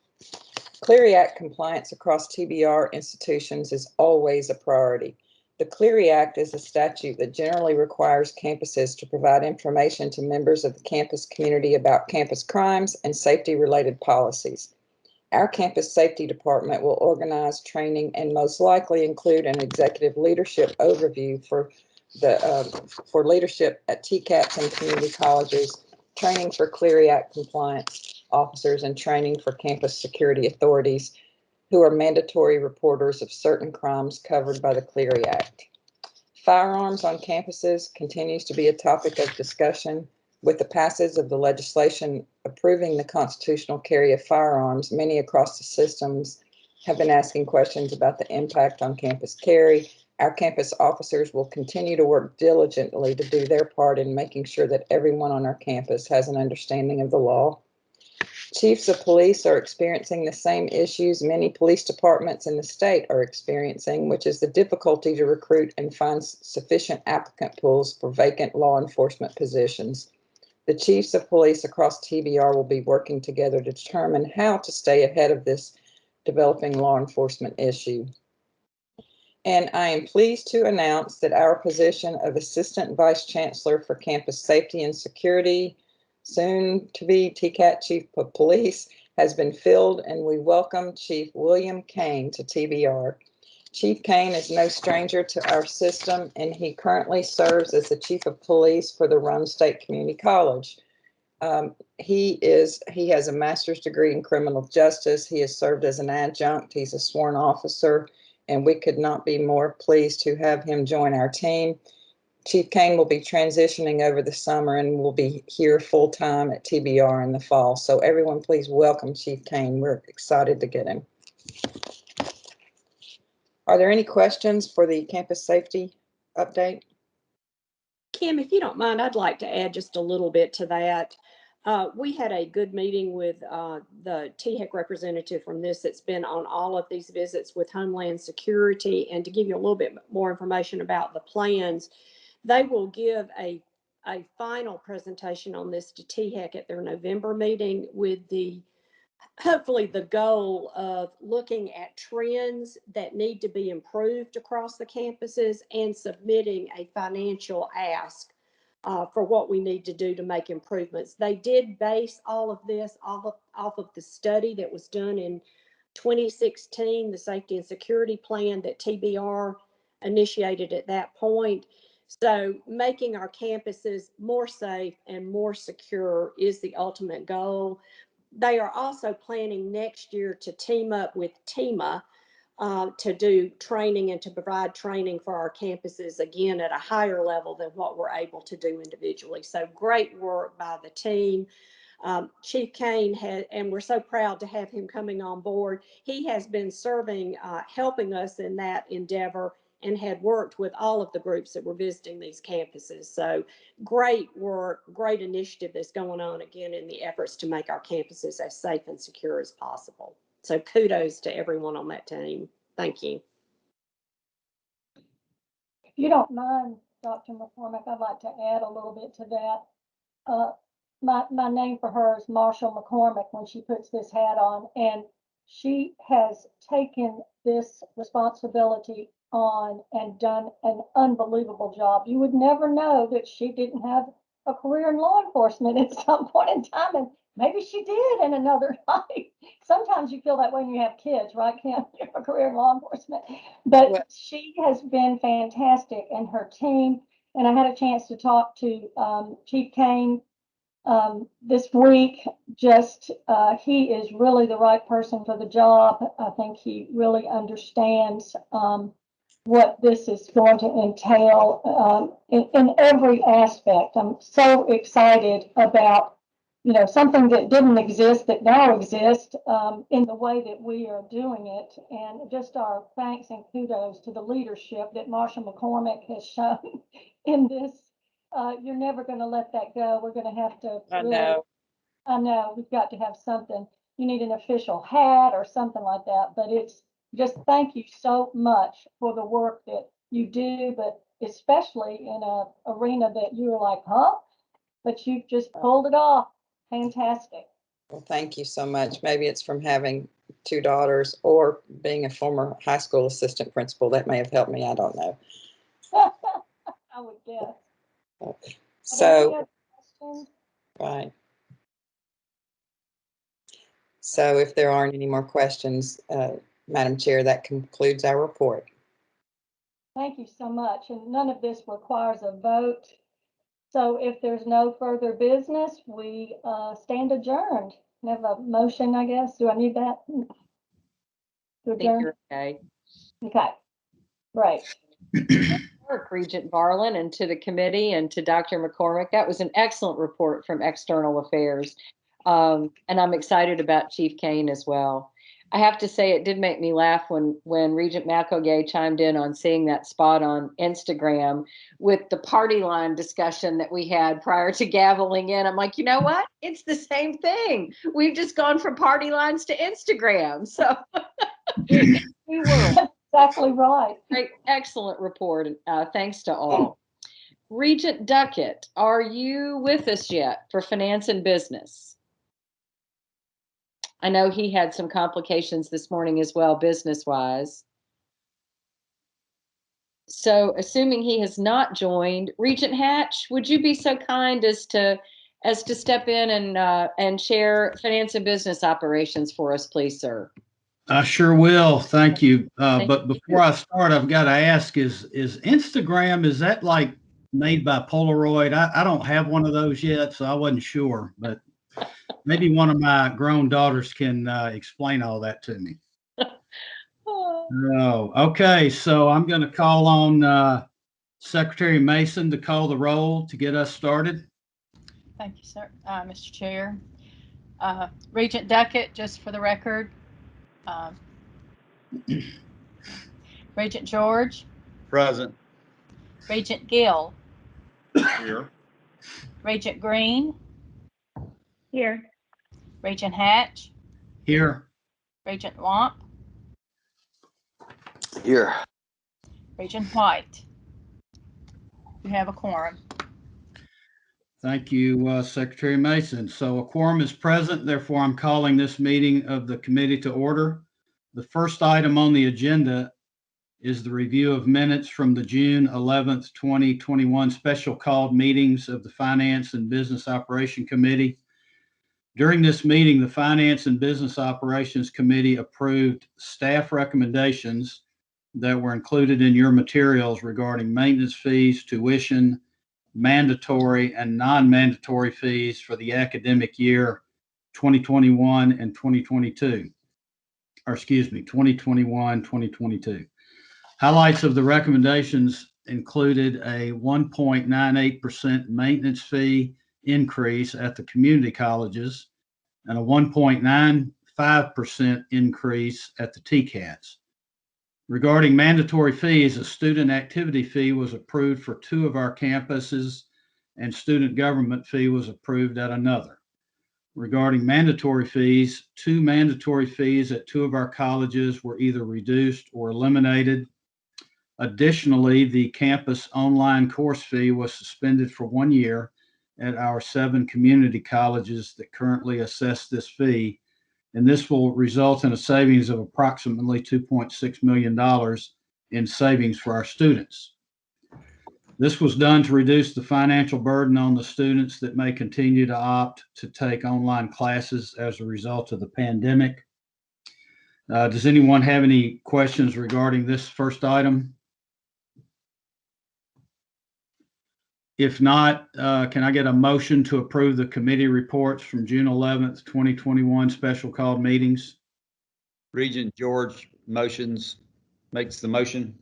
Clery Act compliance across TBR institutions is always a priority. The Clery Act is a statute that generally requires campuses to provide information to members of the campus community about campus crimes and safety-related policies. Our campus safety department will organize training and most likely include an executive leadership overview for leadership at TCAPs and community colleges, training for Clery Act compliance officers, and training for campus security authorities who are mandatory reporters of certain crimes covered by the Clery Act. Firearms on campuses continues to be a topic of discussion. With the passage of the legislation approving the constitutional carry of firearms, many across the systems have been asking questions about the impact on campus carry. Our campus officers will continue to work diligently to do their part in making sure that everyone on our campus has an understanding of the law. Chiefs of police are experiencing the same issues many police departments in the state are experiencing, which is the difficulty to recruit and find sufficient applicant pools for vacant law enforcement positions. The chiefs of police across TBR will be working together to determine how to stay ahead of this developing law enforcement issue. And I am pleased to announce that our position of Assistant Vice Chancellor for Campus Safety and Security, soon to be TCAT Chief of Police, has been filled, and we welcome Chief William Kane to TBR. Chief Kane is no stranger to our system, and he currently serves as the Chief of Police for the Rome State Community College. He has a master's degree in criminal justice. He has served as an adjunct. He's a sworn officer, and we could not be more pleased to have him join our team. Chief Kane will be transitioning over the summer and will be here full-time at TBR in the fall. So everyone, please welcome Chief Kane. We're excited to get him. Are there any questions for the campus safety update? Kim, if you don't mind, I'd like to add just a little bit to that. We had a good meeting with the THEC representative from this that's been on all of these visits with Homeland Security. And to give you a little bit more information about the plans, they will give a final presentation on this to THEC at their November meeting with hopefully the goal of looking at trends that need to be improved across the campuses and submitting a financial ask for what we need to do to make improvements. They did base all of this off of the study that was done in 2016, the safety and security plan that TBR initiated at that point. So making our campuses more safe and more secure is the ultimate goal. They are also planning next year to team up with TEMA to do training and to provide training for our campuses, again, at a higher level than what we're able to do individually. So great work by the team. Chief Kane and we're so proud to have him coming on board. He has been serving, helping us in that endeavor. and had worked with all of the groups that were visiting these campuses. So great work, great initiative that's going on again in the efforts to make our campuses as safe and secure as possible. So kudos to everyone on that team. Thank you. If you don't mind, Dr. McCormick, I'd like to add a little bit to that. My name for her is Marshall McCormick when she puts this hat on, and she has taken this responsibility on and done an unbelievable job. You would never know that she didn't have a career in law enforcement at some point in time, and maybe she did in another life. Sometimes you feel that way when you have kids, right, Kim? You have a career in law enforcement. But she has been fantastic, and her team, and I had a chance to talk to Chief Kane this week. He is really the right person for the job. I think he really understands what this is going to entail in every aspect. I'm so excited about, something that didn't exist that now exists in the way that we are doing it. And just our thanks and kudos to the leadership that Marshall McCormick has shown in this. You're never going to let that go. We're going to have to. I know. I know. We've got to have something. You need an official hat or something like that. But it's just thank you so much for the work that you do, but especially in a arena that you're like, huh? But you just pulled it off. Fantastic. Well, thank you so much. Maybe it's from having 2 daughters or being a former high school assistant principal. That may have helped me. I don't know. I would guess. So, right. So if there aren't any more questions, Madam Chair, that concludes our report. Thank you so much. And none of this requires a vote. So if there's no further business, we stand adjourned. We have a motion, I guess. Do I need that? To I think adjourn? you're okay. Okay. Right. Work, Regent Barlin, and to the committee and to Dr. McCormick. That was an excellent report from External Affairs. And I'm excited about Chief Kane as well. I have to say it did make me laugh when Regent McElgay chimed in on seeing that spot on Instagram with the party line discussion that we had prior to gaveling in. I'm like, you know what? It's the same thing. We've just gone from party lines to Instagram. So we were. Exactly right. Great, excellent report. Thanks to all. Regent Duckett, are you with us yet for finance and business? I know he had some complications this morning as well, business-wise. So assuming he has not joined, Regent Hatch, would you be so kind as to step in and share finance and business operations for us, please, sir? I sure will. Thank you. But before I start, I've got to ask, is Instagram, is that like made by Polaroid? I don't have one of those yet, so I wasn't sure, but maybe one of my grown daughters can explain all that to me. Oh, okay. So I'm going to call on Secretary Mason to call the roll to get us started. Thank you, sir. Mr. Chair. Regent Duckett, just for the record. Regent George. Present. Regent Gill. Here. Regent Green. Here. Regent Hatch. Here. Regent Lomp. Here. Regent White. You have a quorum. Thank you, Secretary Mason. So a quorum is present, therefore I'm calling this meeting of the committee to order. The first item on the agenda is the review of minutes from the June 11th, 2021 special called meetings of the Finance and Business Operation Committee. During this meeting, the Finance and Business Operations Committee approved staff recommendations that were included in your materials regarding maintenance fees, tuition, mandatory and non-mandatory fees for the academic year 2021 and 2022, or excuse me, 2021, 2022. Highlights of the recommendations included a 1.98% maintenance fee increase at the community colleges and a 1.95% increase at the TCATs. Regarding mandatory fees, a student activity fee was approved for 2 of our campuses and student government fee was approved at another. Regarding mandatory fees, 2 mandatory fees at 2 of our colleges were either reduced or eliminated. Additionally, the campus online course fee was suspended for 1 year at our 7 community colleges that currently assess this fee, and this will result in a savings of approximately $2.6 million in savings for our students. This was done to reduce the financial burden on the students that may continue to opt to take online classes as a result of the pandemic. Does anyone have any questions regarding this first item? If not, can I get a motion to approve the committee reports from June 11th, 2021 special called meetings? Regent George makes the motion.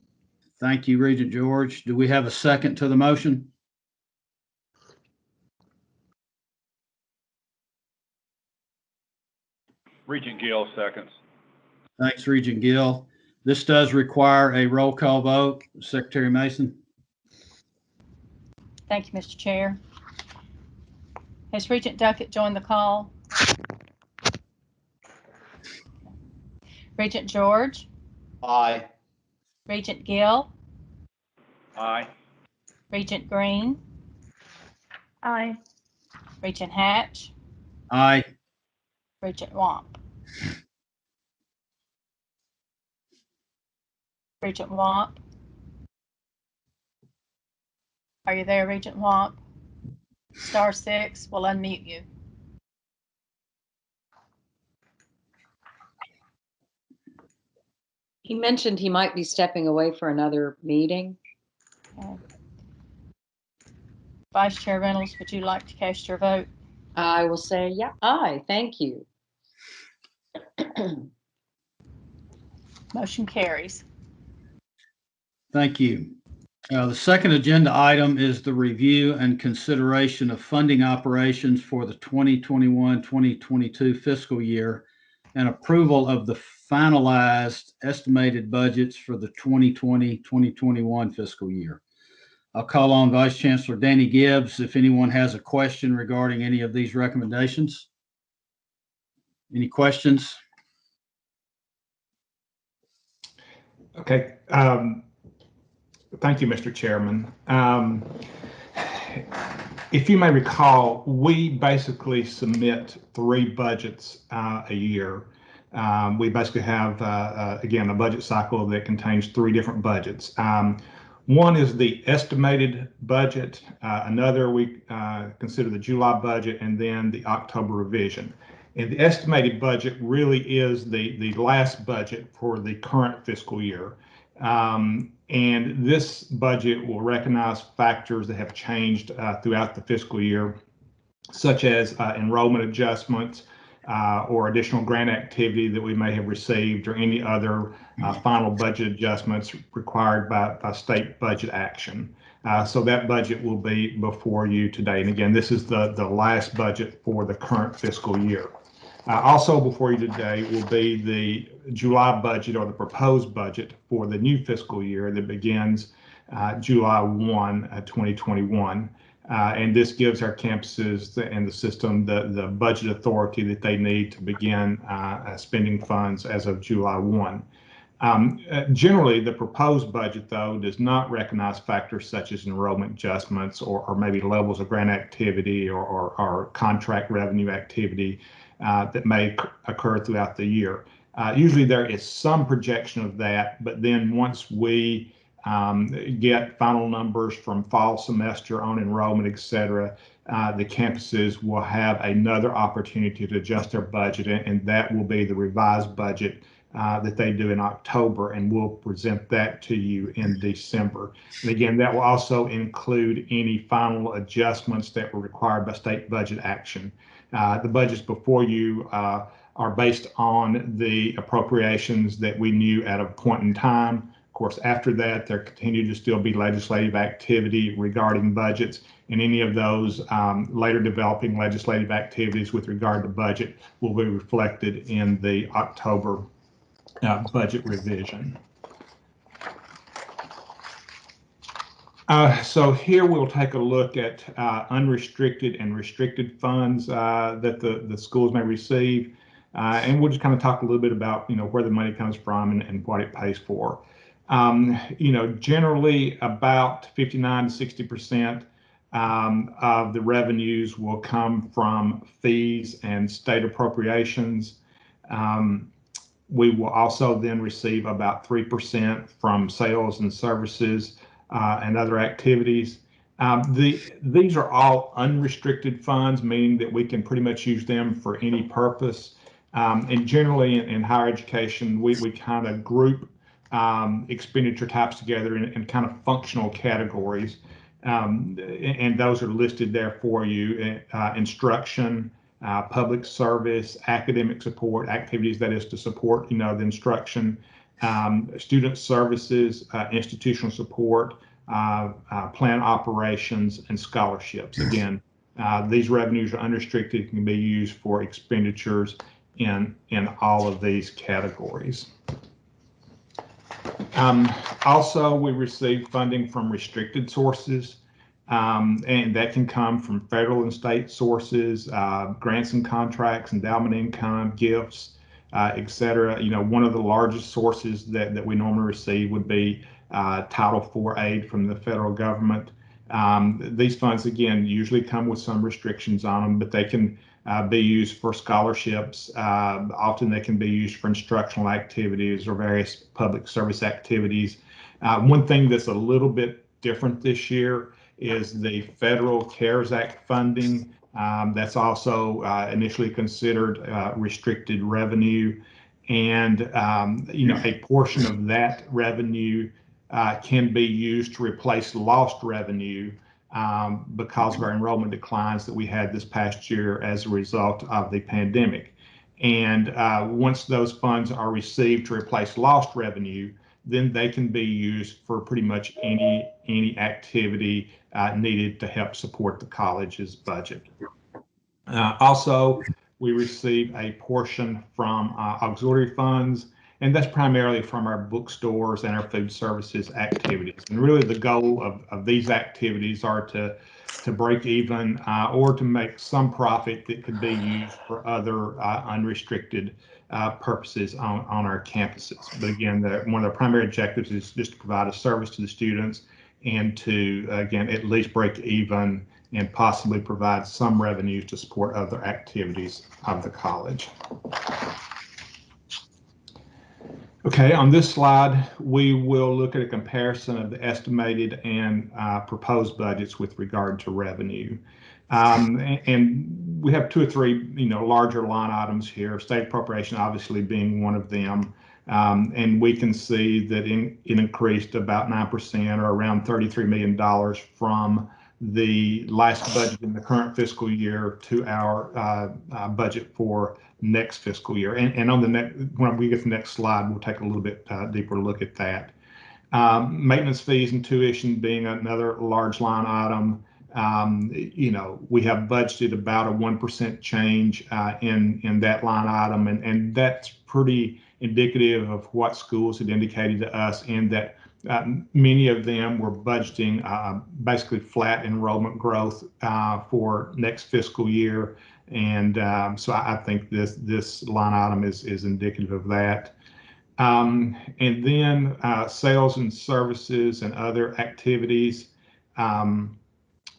Thank you, Regent George. Do we have a second to the motion? Regent Gill seconds. Thanks, Regent Gill. This does require a roll call vote. Secretary Mason. Thank you, Mr. Chair. Has Regent Duckett joined the call? Regent George? Aye. Regent Gill? Aye. Regent Green? Aye. Regent Hatch? Aye. Regent Womp? Regent Womp? Are you there, Regent Womp? *6 will unmute you. He mentioned he might be stepping away for another meeting. Okay. Vice Chair Reynolds, would you like to cast your vote? I will say, yeah, aye, thank you. Motion carries. Thank you. The second agenda item is the review and consideration of funding operations for the 2021-2022 fiscal year and approval of the finalized estimated budgets for the 2020-2021 fiscal year. I'll call on Vice Chancellor Danny Gibbs if anyone has a question regarding any of these recommendations. Any questions? Okay. Thank you, Mr. Chairman. If you may recall, we basically submit 3 budgets a year. We basically have, again, a budget cycle that contains 3 different budgets. One is the estimated budget, another we consider the July budget, and then the October revision. And the estimated budget really is the last budget for the current fiscal year. And this budget will recognize factors that have changed throughout the fiscal year, such as enrollment adjustments or additional grant activity that we may have received, or any other final budget adjustments required by state budget action. So that budget will be before you today. And again, this is the last budget for the current fiscal year. Also before you today will be the July budget, or the proposed budget for the new fiscal year that begins July 1, 2021. And this gives our campuses and the system the budget authority that they need to begin spending funds as of July 1. Generally, the proposed budget, though, does not recognize factors such as enrollment adjustments or maybe levels of grant activity or contract revenue activity that may occur throughout the year. Usually there is some projection of that, but then once we get final numbers from fall semester on enrollment, et cetera, the campuses will have another opportunity to adjust their budget, and that will be the revised budget that they do in October, and we'll present that to you in December. And again, that will also include any final adjustments that were required by state budget action. The budgets before you are based on the appropriations that we knew at a point in time. Of course, after that, there continue to still be legislative activity regarding budgets, and any of those later developing legislative activities with regard to budget will be reflected in the October budget revision. So here we'll take a look at unrestricted and restricted funds that the schools may receive. And we'll just kind of talk a little bit about, where the money comes from and what it pays for. Generally about 59 to 60% of the revenues will come from fees and state appropriations. We will also then receive about 3% from sales and services and other activities. These are all unrestricted funds, meaning that we can pretty much use them for any purpose. And generally in higher education, we kind of group expenditure types together in kind of functional categories. And those are listed there for you: instruction, public service, academic support, activities that is to support, the instruction, student services, institutional support, plan operations, and scholarships. Again, these revenues are unrestricted, can be used for expenditures in all of these categories. Also, we receive funding from restricted sources, and that can come from federal and state sources, grants and contracts, endowment income, gifts, etc. One of the largest sources that we normally receive would be Title IV aid from the federal government. These funds, again, usually come with some restrictions on them, but they can be used for scholarships. Often they can be used for instructional activities or various public service activities. One thing that's a little bit different this year is the federal CARES Act funding. That's also initially considered restricted revenue. And, a portion of that revenue can be used to replace lost revenue because of our enrollment declines that we had this past year as a result of the pandemic. And once those funds are received to replace lost revenue, then they can be used for pretty much any activity needed to help support the college's budget. Also, we receive a portion from auxiliary funds, and that's primarily from our bookstores and our food services activities. And really the goal of these activities are to break even or to make some profit that could be used for other unrestricted purposes on our campuses. But again, one of the primary objectives is just to provide a service to the students and to, again, at least break even and possibly provide some revenue to support other activities of the college. Okay, on this slide, we will look at a comparison of the estimated and proposed budgets with regard to revenue. And we have two or three, larger line items here, state appropriation obviously being one of them. And we can see that it increased about 9% or around $33 million from the last budget in the current fiscal year to our budget for next fiscal year. And on the next, when we get to the next slide, we'll take a little bit deeper look at that. Maintenance fees and tuition being another large line item. We have budgeted about a 1% change in that line item, and that's pretty indicative of what schools had indicated to us, and that many of them were budgeting basically flat enrollment growth for next fiscal year. And so I think this line item is indicative of that. And then sales and services and other activities,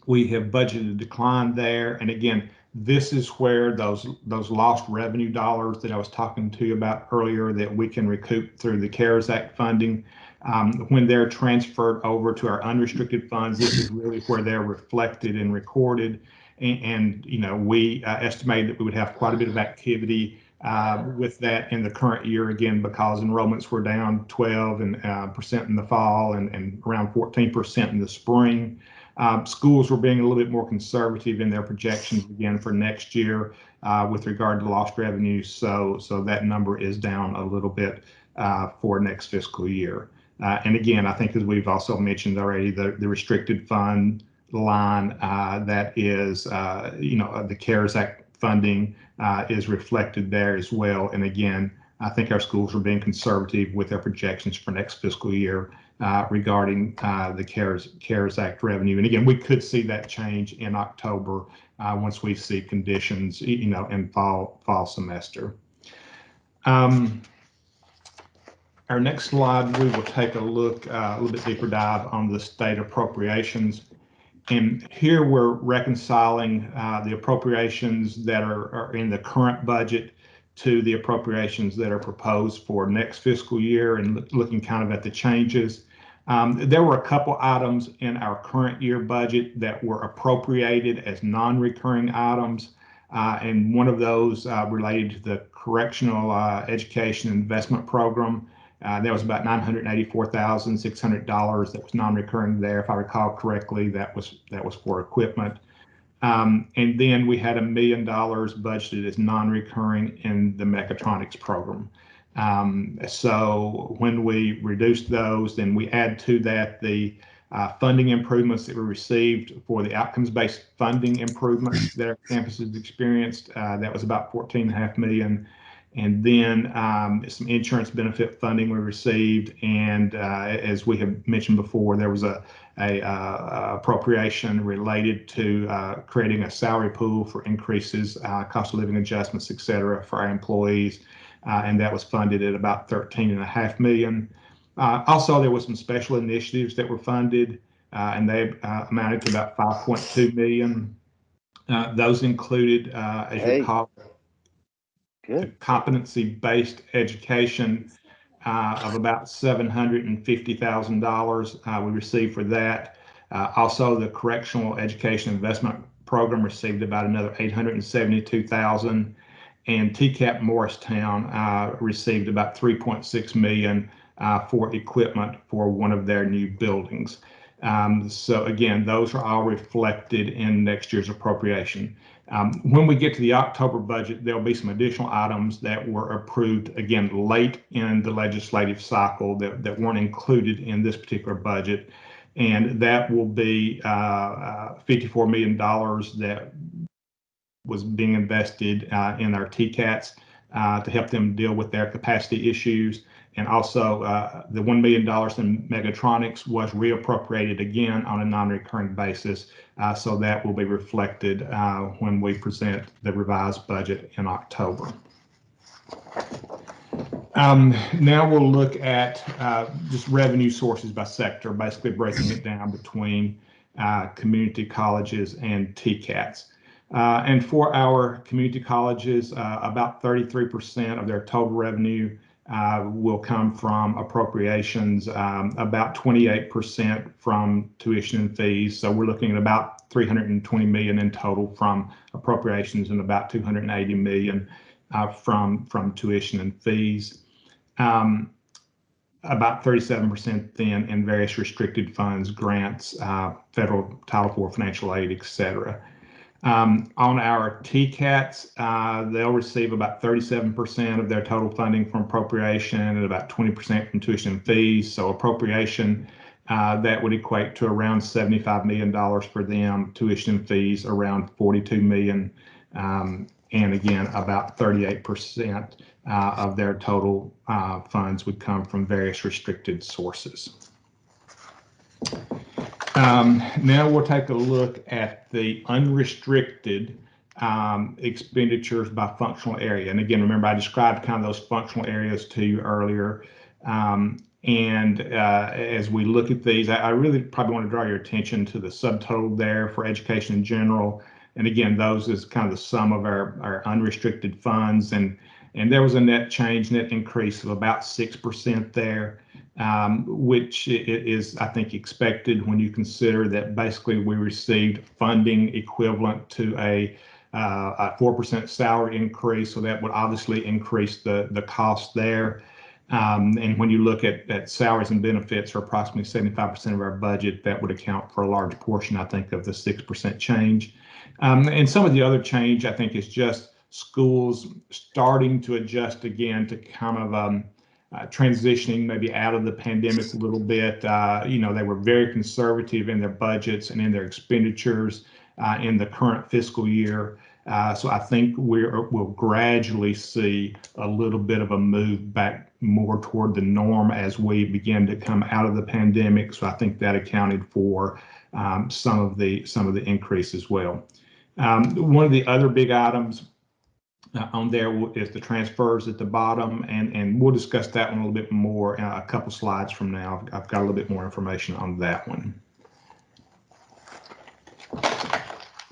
we have budgeted a decline there. And again, this is where those lost revenue dollars that I was talking to you about earlier that we can recoup through the CARES Act funding, when they're transferred over to our unrestricted funds, this is really where they're reflected and recorded. And we estimate that we would have quite a bit of activity with that in the current year, again, because enrollments were down 12% in the fall and around 14% in the spring. Schools were being a little bit more conservative in their projections again for next year with regard to lost revenue. So that number is down a little bit for next fiscal year. And again, I think as we've also mentioned already, the restricted fund line that is, the CARES Act funding is reflected there as well. And again, I think our schools are being conservative with their projections for next fiscal year regarding the CARES Act revenue. And again, we could see that change in October once we see conditions, in fall semester. Our next slide, we will take a look, a little bit deeper dive on the state appropriations. And here we're reconciling the appropriations that are in the current budget to the appropriations that are proposed for next fiscal year, and looking kind of at the changes. There were a couple items in our current year budget that were appropriated as non-recurring items. And one of those related to the Correctional Education Investment Program. There was about $984,600 that was non-recurring there. If I recall correctly, that was for equipment. And then we had $1 million budgeted as non-recurring in the mechatronics program. So when we reduced those, then we add to that the funding improvements that we received for the outcomes-based funding improvements that our campuses experienced. That was about $14.5 million. And then some insurance benefit funding we received. And as we have mentioned before, there was a appropriation related to creating a salary pool for increases, cost of living adjustments, et cetera, for our employees. And that was funded at about $13.5 million. Also, there was some special initiatives that were funded, and they amounted to about $5.2 million. Those included, as you recall, competency-based education of about $750,000 we received for that. Also, the Correctional Education Investment Program received about another $872,000, and TCAP Morristown received about $3.6 million for equipment for one of their new buildings. So again, those are all reflected in next year's appropriation. When we get to the October budget, there'll be some additional items that were approved, again, late in the legislative cycle that weren't included in this particular budget. And that will be $54 million that was being invested in our TCATs to help them deal with their capacity issues. And also the $1 million in Megatronics was reappropriated again on a non-recurring basis. So that will be reflected when we present the revised budget in October. Now we'll look at just revenue sources by sector, basically breaking it down between community colleges and TCATs. And for our community colleges, about 33% of their total revenue will come from appropriations, about 28% from tuition and fees. So we're looking at about $320 million in total from appropriations and about $280 million from tuition and fees. About 37% then in various restricted funds, grants, federal Title IV financial aid, et cetera. On our TCATs, they'll receive about 37% of their total funding from appropriation and about 20% from tuition and fees. So appropriation, that would equate to around $75 million for them, tuition and fees around $42 million, and again, about 38% of their total funds would come from various restricted sources. Now we'll take a look at the unrestricted expenditures by functional area. And again, remember I described kind of those functional areas to you earlier. As we look at these, I really probably want to draw your attention to the subtotal there for education in general. And again, those is kind of the sum of our unrestricted funds. And there was a net increase of about 6% there. Which is, I think, expected when you consider that basically we received funding equivalent to a 4% salary increase. So that would obviously increase the cost there. And when you look at salaries and benefits are approximately 75% of our budget, that would account for a large portion, I think, of the 6% change. And some of the other change, I think, is just schools starting to adjust again to kind of transitioning maybe out of the pandemic a little bit. They were very conservative in their budgets and in their expenditures in the current fiscal year. So I think we'll gradually see a little bit of a move back more toward the norm as we begin to come out of the pandemic. So I think that accounted for some of the increase as well. One of the other big items on there is the transfers at the bottom, and we'll discuss that one a little bit more a couple slides from now. I've got a little bit more information on that one.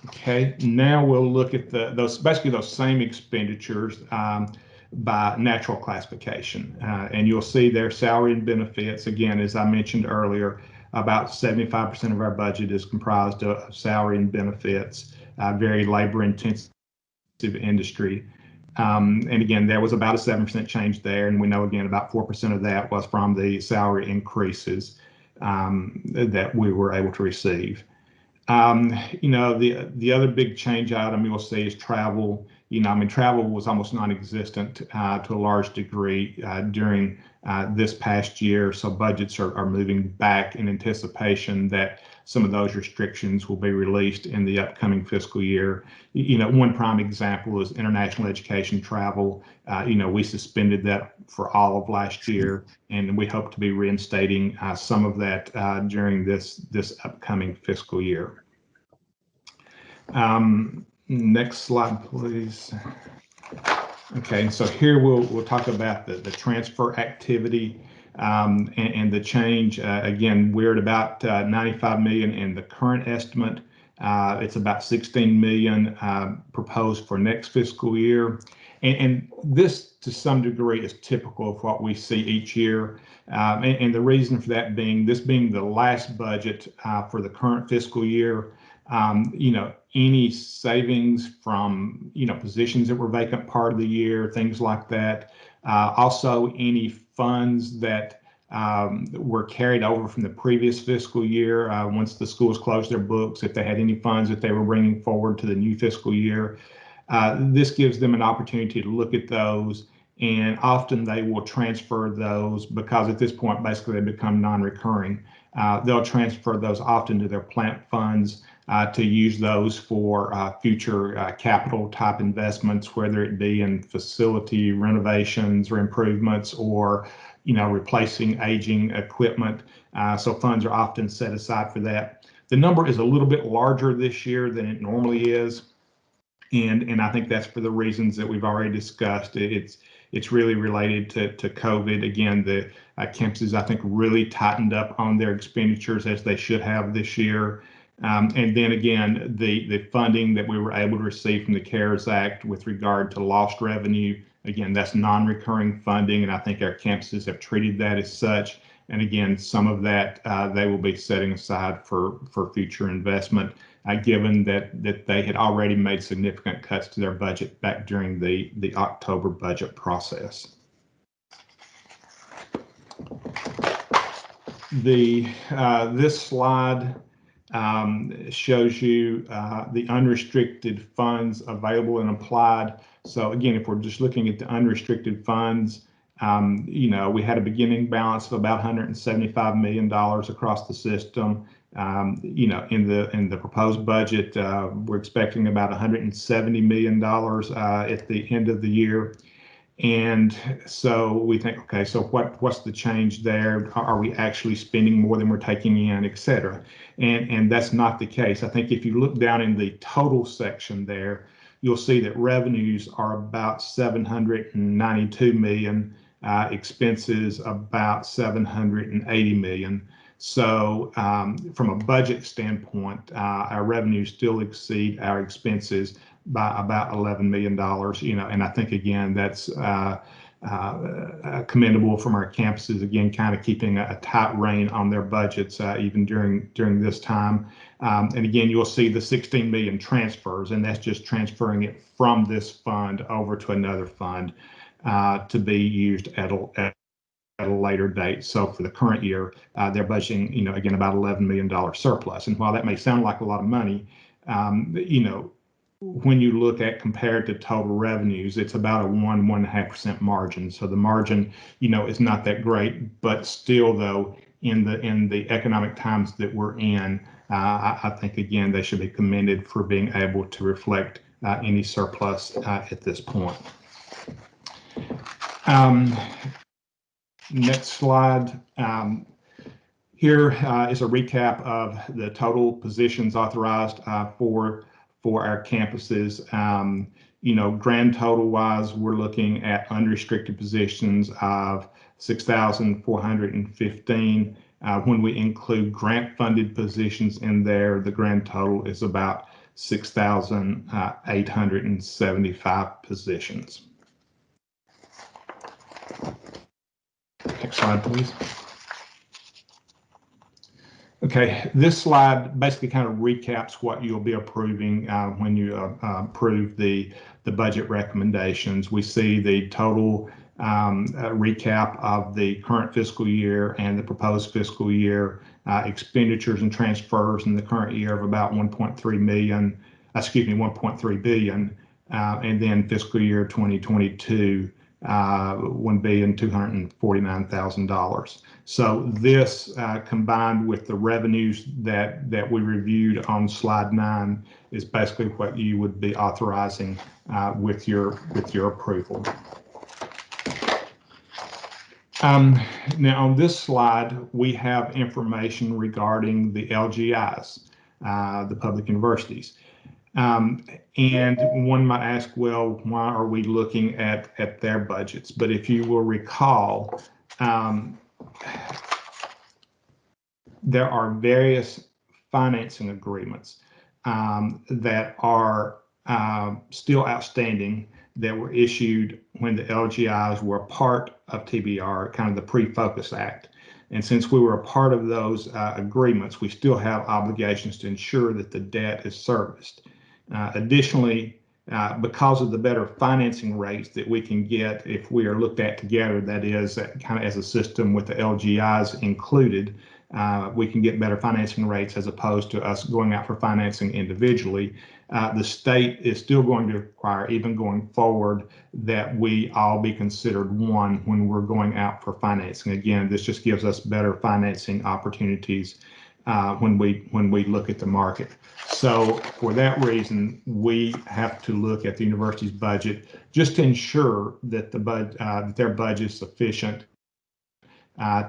Okay, now we'll look at those same expenditures by natural classification, and you'll see their salary and benefits. Again, as I mentioned earlier, about 75% of our budget is comprised of salary and benefits, very labor-intensive industry. And again, there was about a 7% change there, and we know again about 4% of that was from the salary increases that we were able to receive. You know, the other big change item you'll see is travel. You know, I mean, travel was almost non-existent to a large degree during this past year. So budgets are moving back in anticipation that some of those restrictions will be released in the upcoming fiscal year. You know, one prime example is international education travel. You know, we suspended that for all of last year, and we hope to be reinstating some of that during this upcoming fiscal year. Next slide, please. Okay, so here we'll talk about the transfer activity and the change. Again, we're at about 95 million in the current estimate. It's about 16 million proposed for next fiscal year. And this, to some degree, is typical of what we see each year. And the reason for that being, this being the last budget for the current fiscal year, you know, any savings from, you know, positions that were vacant part of the year, things like that. Also, any funds that were carried over from the previous fiscal year, once the schools closed their books, if they had any funds that they were bringing forward to the new fiscal year, this gives them an opportunity to look at those, and often they will transfer those because at this point, basically, they become non-recurring. They'll transfer those often to their plant funds to use those for future capital type investments, whether it be in facility renovations or improvements, or, you know, replacing aging equipment. So funds are often set aside for that. The number is a little bit larger this year than it normally is. And I think that's for the reasons that we've already discussed. It's really related to COVID. Again, the campuses, I think, really tightened up on their expenditures as they should have this year. And then again, the funding that we were able to receive from the CARES Act with regard to lost revenue, again, that's non-recurring funding, and I think our campuses have treated that as such. And again, some of that they will be setting aside for future investment, given that they had already made significant cuts to their budget back during the October budget process. This slide shows you the unrestricted funds available and applied. So again, if we're just looking at the unrestricted funds, you know, we had a beginning balance of about $175 million across the system. You know, in the proposed budget, we're expecting about $170 million at the end of the year. And so we think, okay, so what's the change there? Are we actually spending more than we're taking in, et cetera? And that's not the case. I think if you look down in the total section there, you'll see that revenues are about 792 million, expenses about 780 million. So from a budget standpoint, our revenues still exceed our expenses by about $11 million, you know, and I think, again, that's commendable from our campuses, again, kind of keeping a tight rein on their budgets even during this time. And again, you'll see the 16 million transfers, and that's just transferring it from this fund over to another fund to be used at a later date. So for the current year, they're budgeting, you know, again, about $11 million surplus. And while that may sound like a lot of money, you know, when you look at compared to total revenues, it's about a 1.5% margin. So the margin, you know, is not that great, but still, though, in the economic times that we're in, I think, again, they should be commended for being able to reflect any surplus at this point. Next slide. Here is a recap of the total positions authorized for our campuses. Grand total wise, we're looking at unrestricted positions of 6,415. When we include grant funded positions in there, the grand total is about 6,875 positions. Next slide, please. Okay, this slide basically kind of recaps what you'll be approving when you approve the budget recommendations. We see the total recap of the current fiscal year and the proposed fiscal year expenditures and transfers in the current year of about 1.3 billion, and then fiscal year 2022, $1,249,000. So this combined with the revenues that we reviewed on slide 9 is basically what you would be authorizing with your approval. Now on this slide, we have information regarding the LGIs, the public universities. And one might ask, well, why are we looking at their budgets? But if you will recall, there are various financing agreements that are still outstanding that were issued when the LGIs were a part of TBR, kind of the Pre-Focus Act. And since we were a part of those agreements, we still have obligations to ensure that the debt is serviced. Additionally, because of the better financing rates that we can get if we are looked at together, that is kind of as a system with the LGIs included, we can get better financing rates as opposed to us going out for financing individually. The state is still going to require, even going forward, that we all be considered one when we're going out for financing. Again, this just gives us better financing opportunities when we look at the market. So for that reason, we have to look at the university's budget just to ensure that their budget is sufficient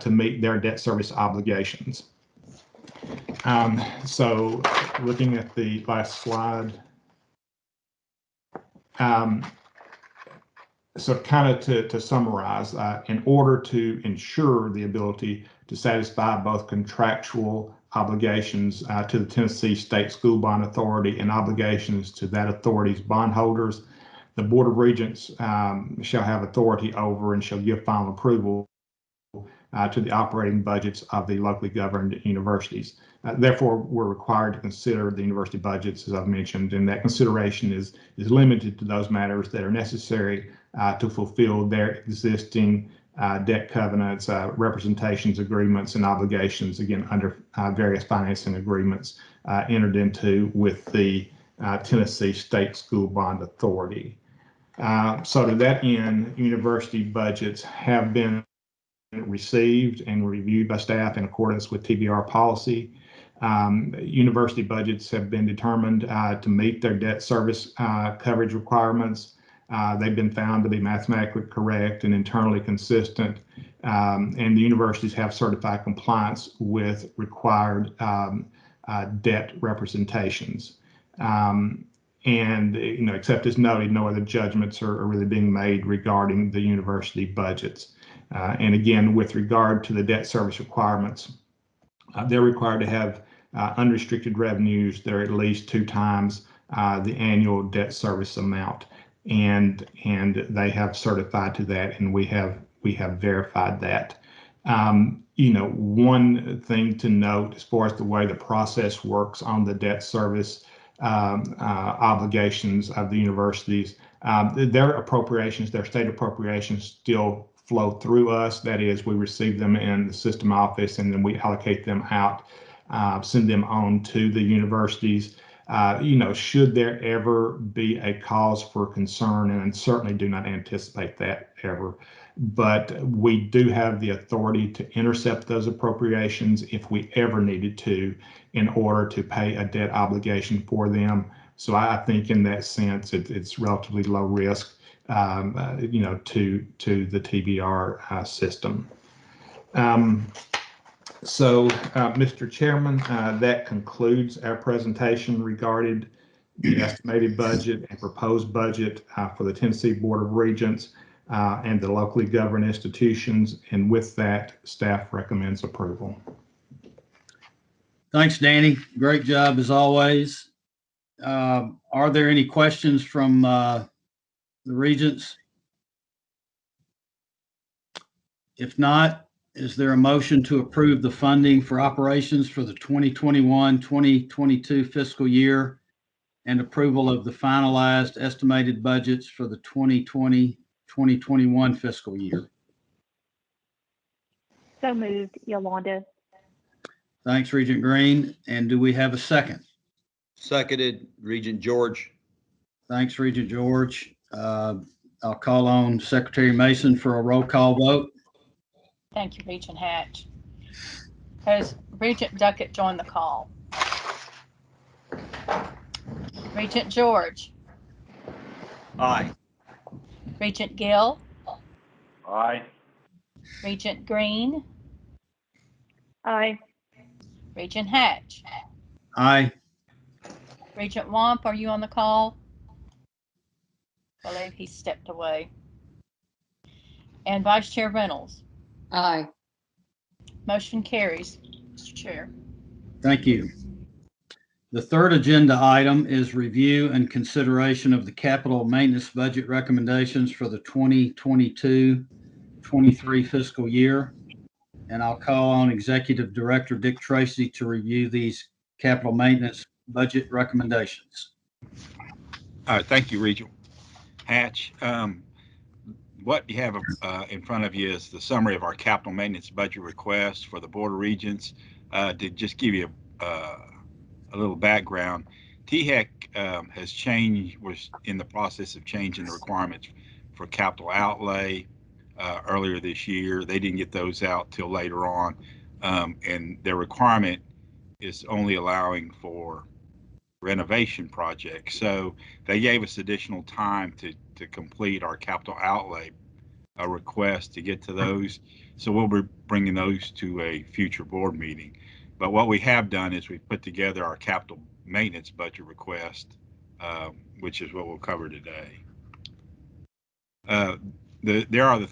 to meet their debt service obligations. So looking at the last slide. So kind of to summarize, in order to ensure the ability to satisfy both contractual obligations to the Tennessee State School Bond Authority and obligations to that authority's bondholders, the Board of Regents shall have authority over and shall give final approval to the operating budgets of the locally governed universities. Therefore, we're required to consider the university budgets, as I've mentioned, and that consideration is limited to those matters that are necessary to fulfill their existing debt covenants, representations, agreements, and obligations, again, under various financing agreements entered into with the Tennessee State School Bond Authority. So to that end, university budgets have been received and reviewed by staff in accordance with TBR policy. University budgets have been determined to meet their debt service coverage requirements. They've been found to be mathematically correct and internally consistent, and the universities have certified compliance with required debt representations. And except as noted, no other judgments are really being made regarding the university budgets. And again, with regard to the debt service requirements, they're required to have unrestricted revenues that are at least 2 times the annual debt service amount. And they have certified to that, and we have verified that. One thing to note as far as the way the process works on the debt service obligations of the universities, their appropriations, their state appropriations still flow through us. That is, we receive them in the system office and then we allocate them out, send them on to the universities. Should there ever be a cause for concern, and I certainly do not anticipate that ever, but we do have the authority to intercept those appropriations if we ever needed to in order to pay a debt obligation for them. So I think in that sense, it's relatively low risk, you know, to the TBR system. Mr. Chairman, that concludes our presentation regarding the estimated budget and proposed budget for the Tennessee Board of Regents and the locally governed institutions. And with that, staff recommends approval. Thanks, Danny. Great job as always. Are there any questions from the regents? If not, is there a motion to approve the funding for operations for the 2021-2022 fiscal year and approval of the finalized estimated budgets for the 2020-2021 fiscal year? So moved, Yolanda. Thanks, Regent Green. And do we have a second? Seconded, Regent George. Thanks, Regent George. I'll call on Secretary Mason for a roll call vote. Thank you, Regent Hatch. Has Regent Duckett joined the call? Regent George? Aye. Regent Gill? Aye. Regent Green? Aye. Regent Hatch? Aye. Regent Wamp, are you on the call? I believe he stepped away. And Vice Chair Reynolds? Aye. Motion carries, Mr. Chair. Thank you. The third agenda item is review and consideration of the capital maintenance budget recommendations for the 2022-23 fiscal year. And I'll call on Executive Director Dick Tracy to review these capital maintenance budget recommendations. All right, thank you, Regent Hatch. What you have in front of you is the summary of our capital maintenance budget request for the Board of Regents. To just give you a little background, THEC has changed, was in the process of changing the requirements for capital outlay earlier this year. They didn't get those out till later on, and their requirement is only allowing for renovation projects. So they gave us additional time to complete our capital outlay request to get to those. So we'll be bringing those to a future board meeting. But what we have done is we've put together our capital maintenance budget request, which is what we'll cover today. There are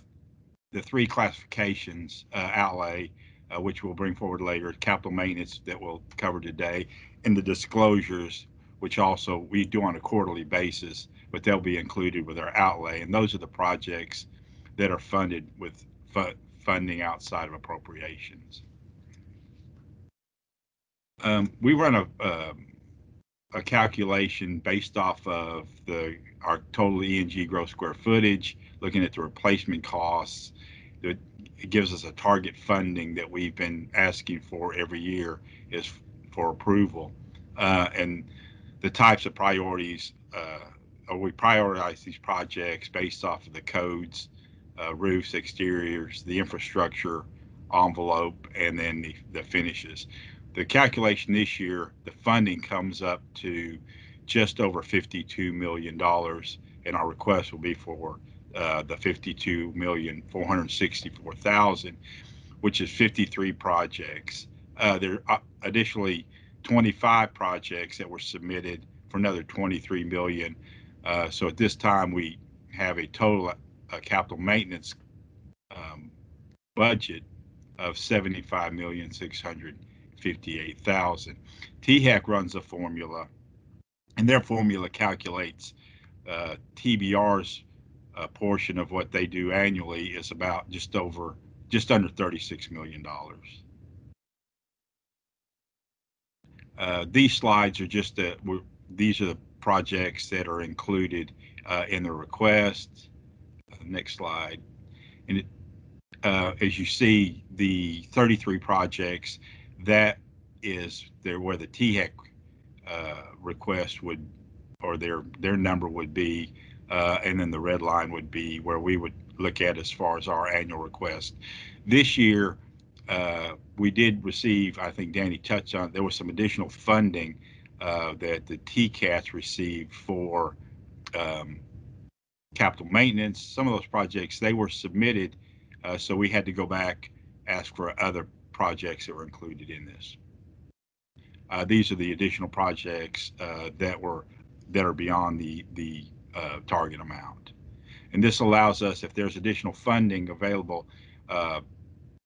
the three classifications outlay, which we'll bring forward later, capital maintenance that we'll cover today, and the disclosures, which also we do on a quarterly basis, but they'll be included with our outlay. And those are the projects that are funded with funding outside of appropriations. We run a calculation based off of our total E&G gross square footage, looking at the replacement costs. It gives us a target funding that we've been asking for every year is for approval. And the types of priorities, we prioritize these projects based off of the codes, roofs, exteriors, the infrastructure envelope, and then the finishes. The calculation this year, the funding comes up to just over $52 million, and our request will be for the $52,464,000, which is 53 projects. There are additionally 25 projects that were submitted for another $23 million. So at this time, we have a total capital maintenance budget of $75,658,000. THEC runs a formula, and their formula calculates TBR's portion of what they do annually is about just under $36 million. These slides are just these are the projects that are included in the request. Next slide. And as you see, the 33 projects, that is where the THEC request would, or their number would be, and then the red line would be where we would look at as far as our annual request. This year, we did receive, I think Danny touched on, there was some additional funding that the TCATs received for capital maintenance. Some of those projects, they were submitted, so we had to go back, ask for other projects that were included in this. These are the additional projects that are beyond the target amount. And this allows us, if there's additional funding available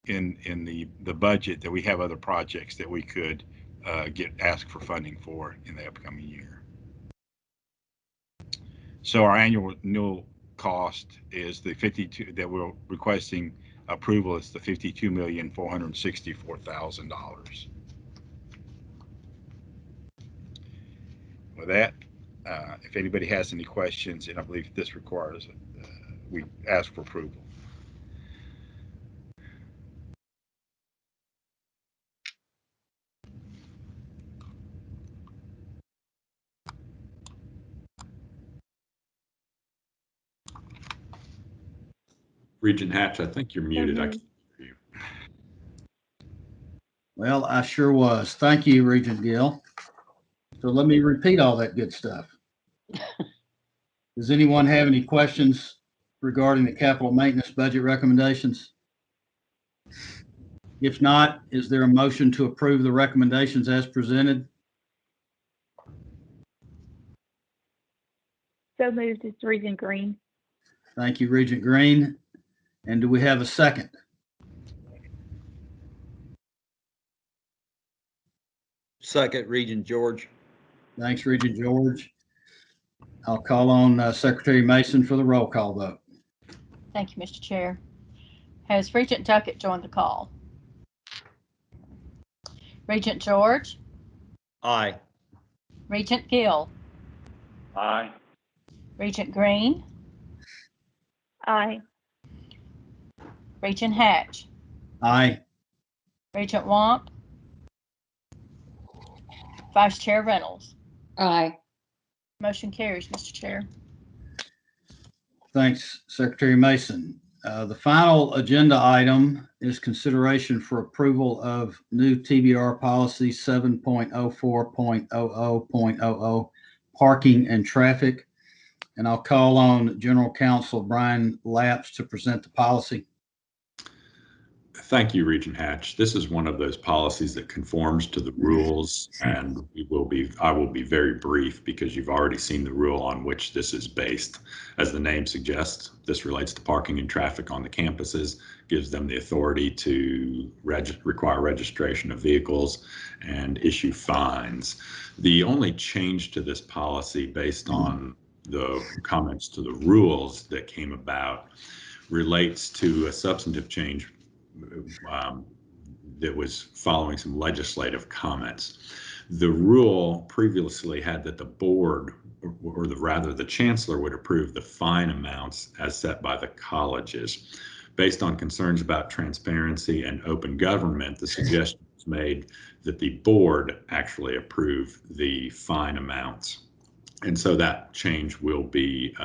in the budget, that we have other projects that we could ask for funding for in the upcoming year. So our annual renewal cost is the 52 that we're requesting approval is the $52,464,000. With that, if anybody has any questions, and I believe this requires we ask for approval. Regent Hatch, I think you're muted. I can't hear you. Well, I sure was. Thank you, Regent Gill. So let me repeat all that good stuff. Does anyone have any questions regarding the capital maintenance budget recommendations? If not, is there a motion to approve the recommendations as presented? So moved. It's Regent Green. Thank you, Regent Green. And do we have a second? Second, Regent George. Thanks, Regent George. I'll call on Secretary Mason for the roll call vote. Thank you, Mr. Chair. Has Regent Duckett joined the call? Regent George? Aye. Regent Gill? Aye. Regent Green? Aye. Regent Hatch? Aye. Regent Wamp? Vice Chair Reynolds? Aye. Motion carries, Mr. Chair. Thanks, Secretary Mason. The final agenda item is consideration for approval of new TBR policy 7.04.00.00 parking and traffic. And I'll call on General Counsel Brian Lapps to present the policy. Thank you, Regent Hatch. This is one of those policies that conforms to the rules, and I will be very brief because you've already seen the rule on which this is based. As the name suggests, this relates to parking and traffic on the campuses, gives them the authority to require registration of vehicles and issue fines. The only change to this policy based on the comments to the rules that came about relates to a substantive change that was following some legislative comments. The rule previously had that the board, or rather the chancellor, would approve the fine amounts as set by the colleges. Based on concerns about transparency and open government, the suggestion was made that the board actually approve the fine amounts. And so that change will be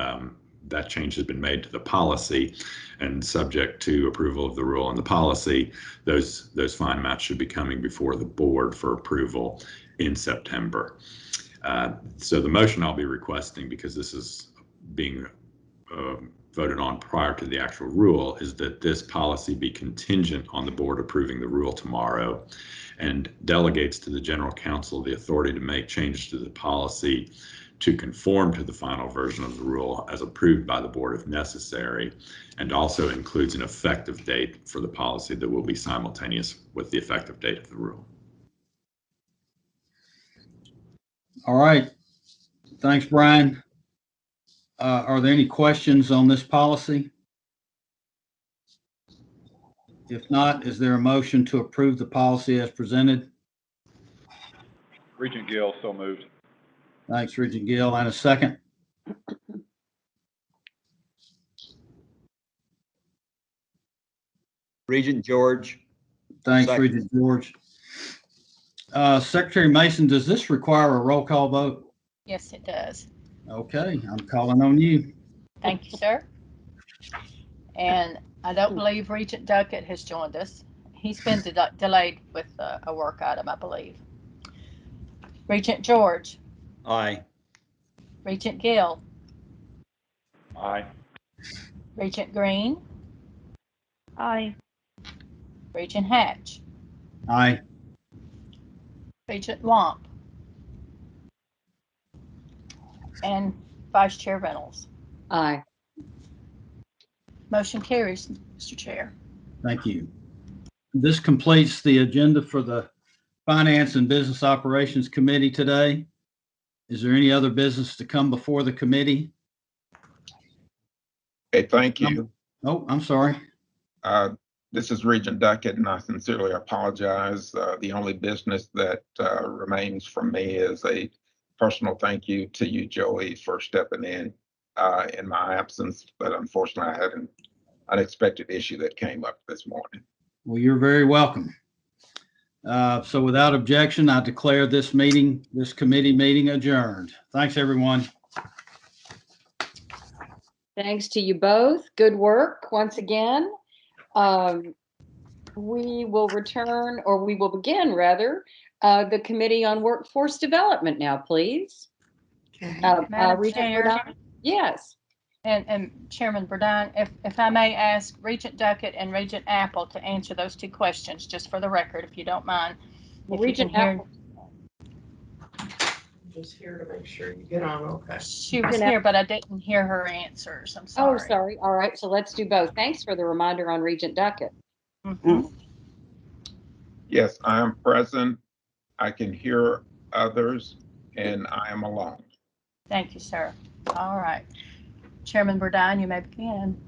that change has been made to the policy, and subject to approval of the rule and the policy, those fine amounts should be coming before the board for approval in September. So the motion I'll be requesting, because this is being voted on prior to the actual rule, is that this policy be contingent on the board approving the rule tomorrow, and delegates to the general counsel the authority to make changes to the policy to conform to the final version of the rule as approved by the board if necessary, and also includes an effective date for the policy that will be simultaneous with the effective date of the rule. All right. Thanks, Brian. Are there any questions on this policy? If not, is there a motion to approve the policy as presented? Regent Gill, so moved. Thanks, Regent Gill. And a second? Regent George. Thanks, Second. Regent George. Secretary Mason, does this require a roll call vote? Yes, it does. Okay, I'm calling on you. Thank you, sir. And I don't believe Regent Duckett has joined us. He's been delayed with a work item, I believe. Regent George, Aye. Regent Gill, Aye. Regent Green, Aye. Regent Hatch, Aye. Regent Womp, and Vice Chair Reynolds. Aye. Motion carries, Mr. Chair. Thank you. This completes the agenda for the Finance and Business Operations Committee today. Is there any other business to come before the committee? Hey, thank you. Oh, I'm sorry. This is Regent Duckett, and I sincerely apologize. The only business that remains from me is a personal thank you to you, Joey, for stepping in my absence. But unfortunately, I had an unexpected issue that came up this morning. Well, you're very welcome. So without objection, I declare this committee meeting adjourned. Thanks, everyone. Thanks to you both. Good work once again. We will begin rather, the Committee on Workforce Development now, please. Madam Regent Chair. Burdine? Yes. And Chairman Burdine, if I may ask Regent Duckett and Regent Apple to answer those two questions, just for the record, if you don't mind. Well, If you can Regent hear. Apple. Just here to make sure you get on okay. She was here, but I didn't hear her answers. I'm sorry. Oh, sorry. All right, so let's do both. Thanks for the reminder on Regent Duckett. Yes, I am present. I can hear others, and I am alone. Thank you, sir. All right. Chairman Burdine, you may begin.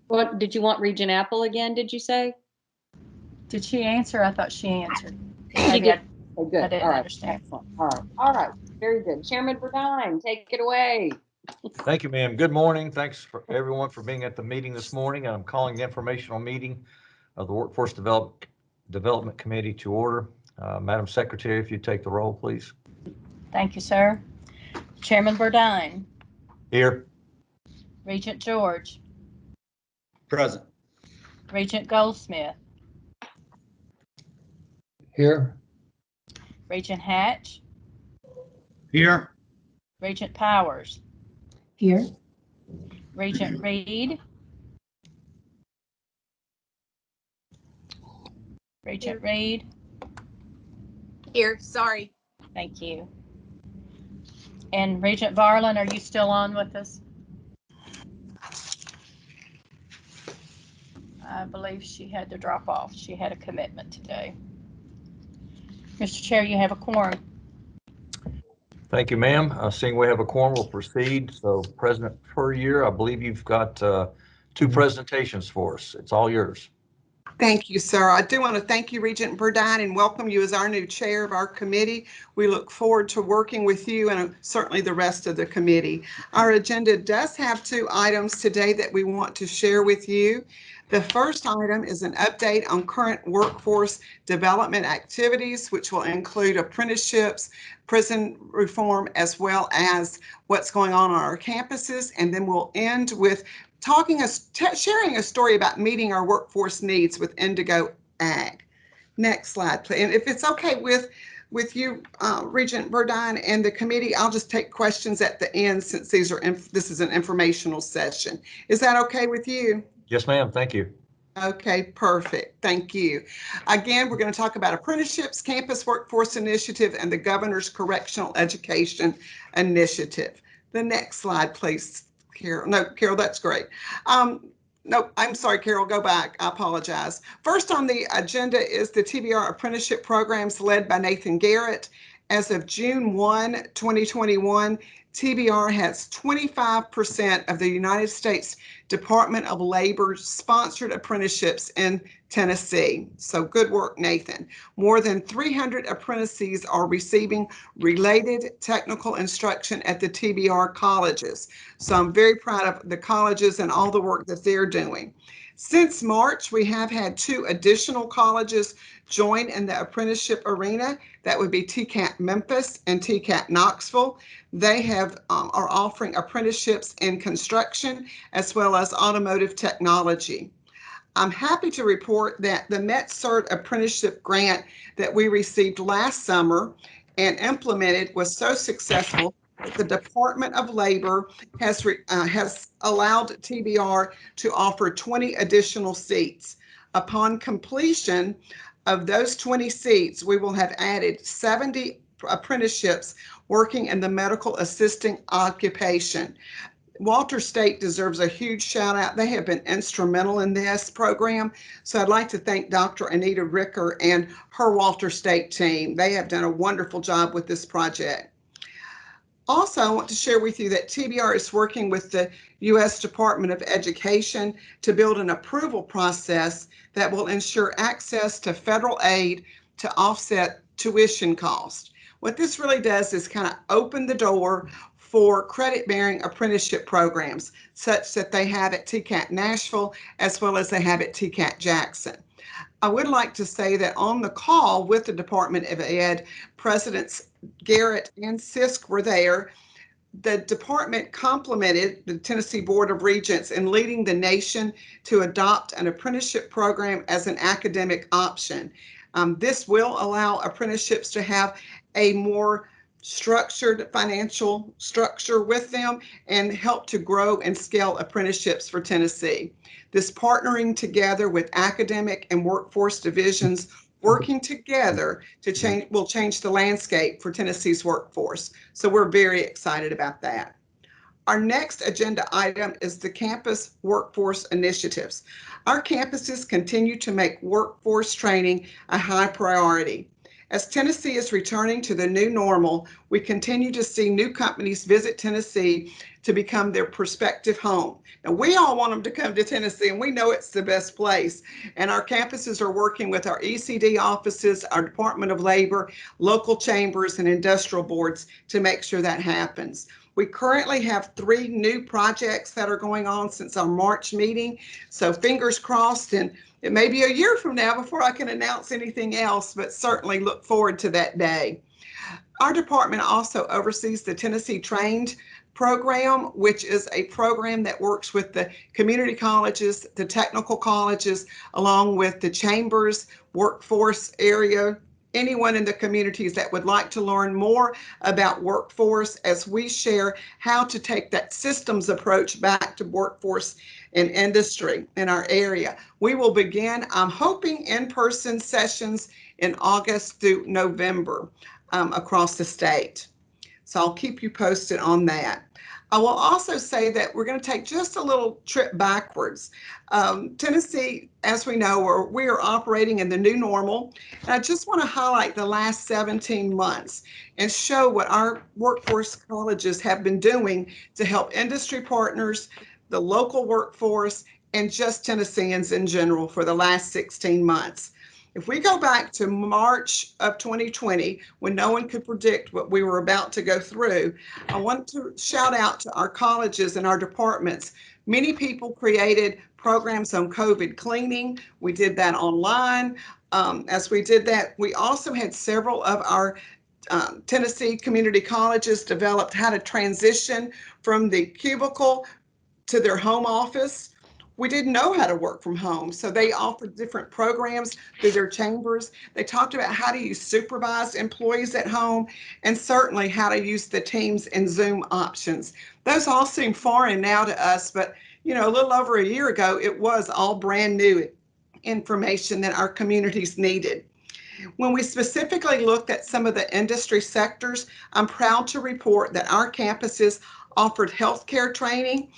What did you want, Regent Apple again, did you say? Did she answer? I thought she answered. She Maybe did. Oh, good. I didn't All right. understand. Excellent. All right. Very good. Chairman Burdine, take it away. Thank you, ma'am. Good morning. Thanks for everyone for being at the meeting this morning. I'm calling the informational meeting of the Workforce Development Committee to order. Madam Secretary, if you take the roll, please. Thank you, sir. Chairman Burdine. Here. Regent George. Present. Regent Goldsmith. Here. Regent Hatch. Here. Regent Powers. Here. Regent Reed. Regent Reed. Here, sorry. Thank you. And Regent Varlin, are you still on with us? I believe she had to drop off. She had a commitment today. Mr. Chair, you have a quorum. Thank you, ma'am. Seeing we have a quorum, we'll proceed. So President Puryear, I believe you've got two presentations for us. It's all yours. Thank you, sir. I do want to thank you, Regent Burdine, and welcome you as our new chair of our committee. We look forward to working with you and certainly the rest of the committee. Our agenda does have two items today that we want to share with you. The first item is an update on current workforce development activities, which will include apprenticeships, prison reform, as well as what's going on our campuses. And then we'll end with sharing a story about meeting our workforce needs with Indigo Ag. Next slide, please. And if it's okay with you, Regent Burdine and the committee, I'll just take questions at the end since this is an informational session. Is that okay with you? Yes, ma'am. Thank you. Okay, perfect. Thank you. Again, we're going to talk about apprenticeships, campus workforce initiative, and the governor's correctional education initiative. The next slide, please. Carol. No, Carol, that's great. No, I'm sorry, Carol, go back. I apologize. First on the agenda is the TBR apprenticeship programs led by Nathan Garrett. As of June 1, 2021, TBR has 25% of the United States Department of Labor sponsored apprenticeships in Tennessee. So good work, Nathan. More than 300 apprentices are receiving related technical instruction at the TBR colleges. So I'm very proud of the colleges and all the work that they're doing. Since March, we have had 2 additional colleges join in the apprenticeship arena. That would be TCAP Memphis and TCAP Knoxville. They are offering apprenticeships in construction as well as automotive technology. I'm happy to report that the MetCert apprenticeship grant that we received last summer and implemented was so successful that the Department of Labor has allowed TBR to offer 20 additional seats. Upon completion of those 20 seats, we will have added 70 apprenticeships working in the medical assisting occupation. Walters State deserves a huge shout out. They have been instrumental in this program. So I'd like to thank Dr. Anita Ricker and her Walters State team. They have done a wonderful job with this project. Also, I want to share with you that TBR is working with the U.S. Department of Education to build an approval process that will ensure access to federal aid to offset tuition costs. What this really does is kind of open the door for credit-bearing apprenticeship programs, such that they have at TCAT Nashville, as well as they have at TCAT Jackson. I would like to say that on the call with the Department of Ed, Presidents Garrett and Sisk were there. The department complimented the Tennessee Board of Regents in leading the nation to adopt an apprenticeship program as an academic option. This will allow apprenticeships to have a more structured financial structure with them and help to grow and scale apprenticeships for Tennessee. This partnering together with academic and workforce divisions working together to will change the landscape for Tennessee's workforce. So we're very excited about that. Our next agenda item is the campus workforce initiatives. Our campuses continue to make workforce training a high priority. As Tennessee is returning to the new normal, we continue to see new companies visit Tennessee to become their prospective home. Now, we all want them to come to Tennessee, and we know it's the best place. And our campuses are working with our ECD offices, our Department of Labor, local chambers, and industrial boards to make sure that happens. We currently have 3 new projects that are going on since our March meeting. So fingers crossed, and it may be a year from now before I can announce anything else, but certainly look forward to that day. Our department also oversees the Tennessee Trained program, which is a program that works with the community colleges, the technical colleges, along with the chambers, workforce area, anyone in the communities that would like to learn more about workforce as we share how to take that systems approach back to workforce and industry in our area. We will begin, I'm hoping, in-person sessions in August through November across the state. So I'll keep you posted on that. I will also say that we're going to take just a little trip backwards. Tennessee, as we know, we are operating in the new normal. And I just want to highlight the last 17 months and show what our workforce colleges have been doing to help industry partners, the local workforce, and just Tennesseans in general for the last 16 months. If we go back to March of 2020, when no one could predict what we were about to go through, I want to shout out to our colleges and our departments. Many people created programs on COVID cleaning. We did that online. As we did that, we also had several of our Tennessee community colleges developed how to transition from the cubicle to their home office. We didn't know how to work from home, so they offered different programs through their chambers. They talked about how to use supervised employees at home, and certainly how to use the Teams and Zoom options. Those all seem foreign now to us, but a little over a year ago, it was all brand new information that our communities needed. When we specifically looked at some of the industry sectors, I'm proud to report that our campuses offered healthcare training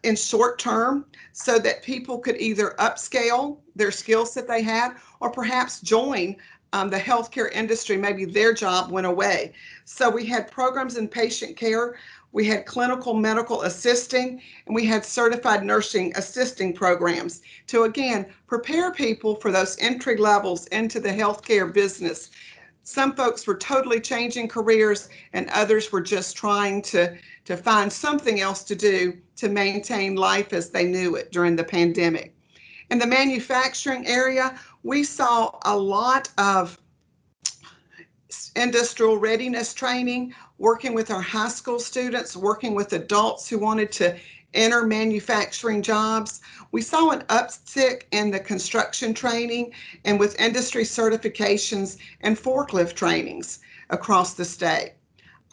in short term so that people could either upscale their skills that they had or perhaps join the healthcare industry. Maybe their job went away. So we had programs in patient care, we had clinical medical assisting, and we had certified nursing assisting programs to, again, prepare people for those entry levels into the healthcare business. Some folks were totally changing careers, and others were just trying to find something else to do to maintain life as they knew it during the pandemic. In the manufacturing area, we saw a lot of industrial readiness training, working with our high school students, working with adults who wanted to enter manufacturing jobs. We saw an uptick in the construction training and with industry certifications and forklift trainings. across the state.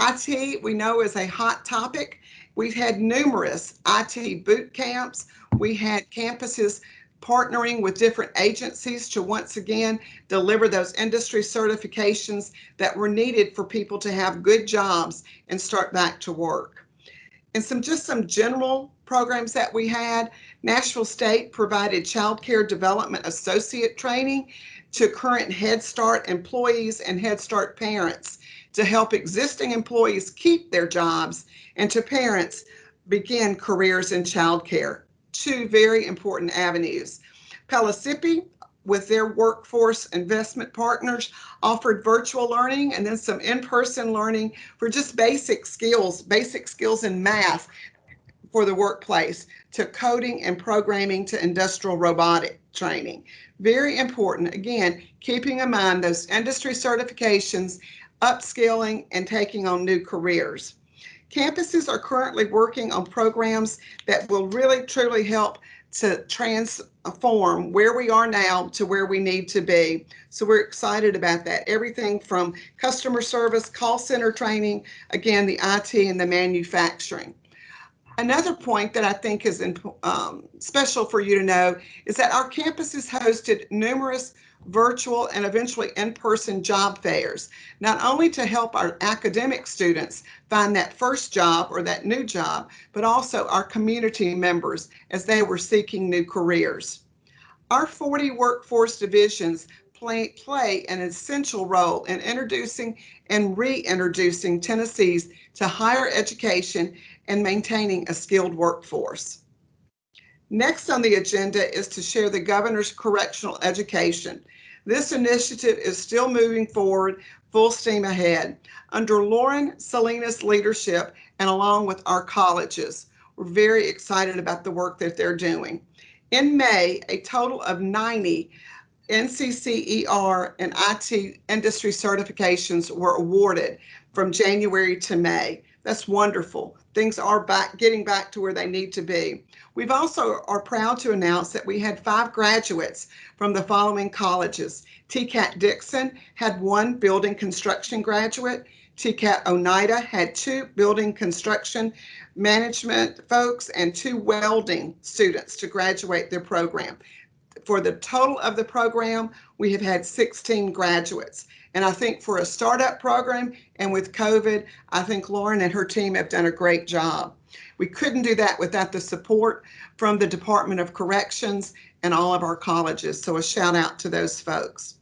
IT, we know, is a hot topic. We've had numerous IT boot camps. We had campuses partnering with different agencies to once again deliver those industry certifications that were needed for people to have good jobs and start back to work. And just some general programs that we had. Nashville State provided Child Care Development Associate training to current Head Start employees and Head Start parents to help existing employees keep their jobs and to parents begin careers in child care. Two very important avenues. Pellissippi, with their workforce investment partners, offered virtual learning and then some in-person learning for just basic skills in math for the workplace, to coding and programming to industrial robotic training. Very important, again, keeping in mind those industry certifications, upskilling, and taking on new careers. Campuses are currently working on programs that will really truly help to transform where we are now to where we need to be. So we're excited about that. Everything from customer service, call center training, again, the IT and the manufacturing. Another point that I think is special for you to know is that our campuses hosted numerous virtual and eventually in-person job fairs, not only to help our academic students find that first job or that new job, but also our community members as they were seeking new careers. Our 40 workforce divisions play an essential role in introducing and reintroducing Tennessee's to higher education and maintaining a skilled workforce. Next on the agenda is to share the governor's correctional education. This initiative is still moving forward, full steam ahead. Under Lauren Salinas' leadership and along with our colleges, we're very excited about the work that they're doing. In May, a total of 90 NCCER and IT industry certifications were awarded from January to May. That's wonderful. Things are getting back to where they need to be. We've also are proud to announce that we had 5 graduates from the following colleges. TCAT Dixon had 1 building construction graduate. TCAT Oneida had 2 building construction management folks and 2 welding students to graduate their program. For the total of the program, we have had 16 graduates. And I think for a startup program and with COVID, I think Lauren and her team have done a great job. We couldn't do that without the support from the Department of Corrections and all of our colleges. So a shout out to those folks.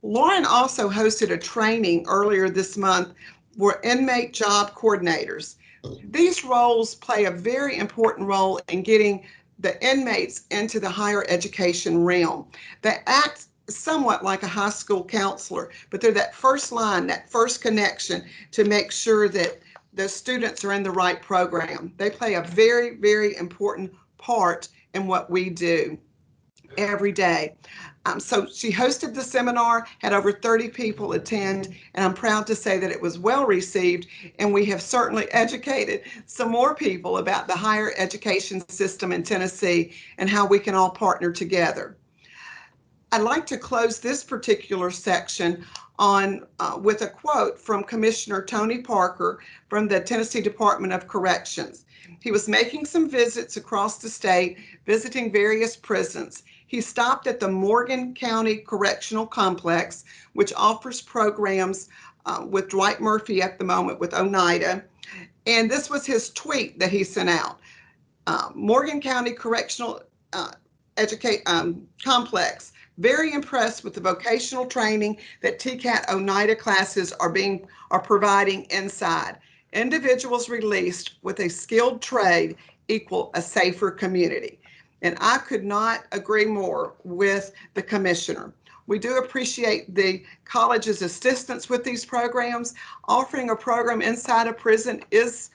Lauren also hosted a training earlier this month for inmate job coordinators. These roles play a very important role in getting the inmates into the higher education realm. They act somewhat like a high school counselor, but they're that first line, that first connection to make sure that the students are in the right program. They play a very, very important part in what we do every day. So she hosted the seminar, had over 30 people attend, and I'm proud to say that it was well received, and we have certainly educated some more people about the higher education system in Tennessee and how we can all partner together. I'd like to close this particular section on with a quote from Commissioner Tony Parker from the Tennessee Department of Corrections. He was making some visits across the state, visiting various prisons. He stopped at the Morgan County Correctional Complex, which offers programs with Dwight Murphy at the moment with Oneida. And this was his tweet that he sent out. Morgan County Correctional Complex. Very impressed with the vocational training that TCAT Oneida classes are providing inside. Individuals released with a skilled trade equal a safer community. And I could not agree more with the commissioner. We do appreciate the college's assistance with these programs. Offering a program inside a prison is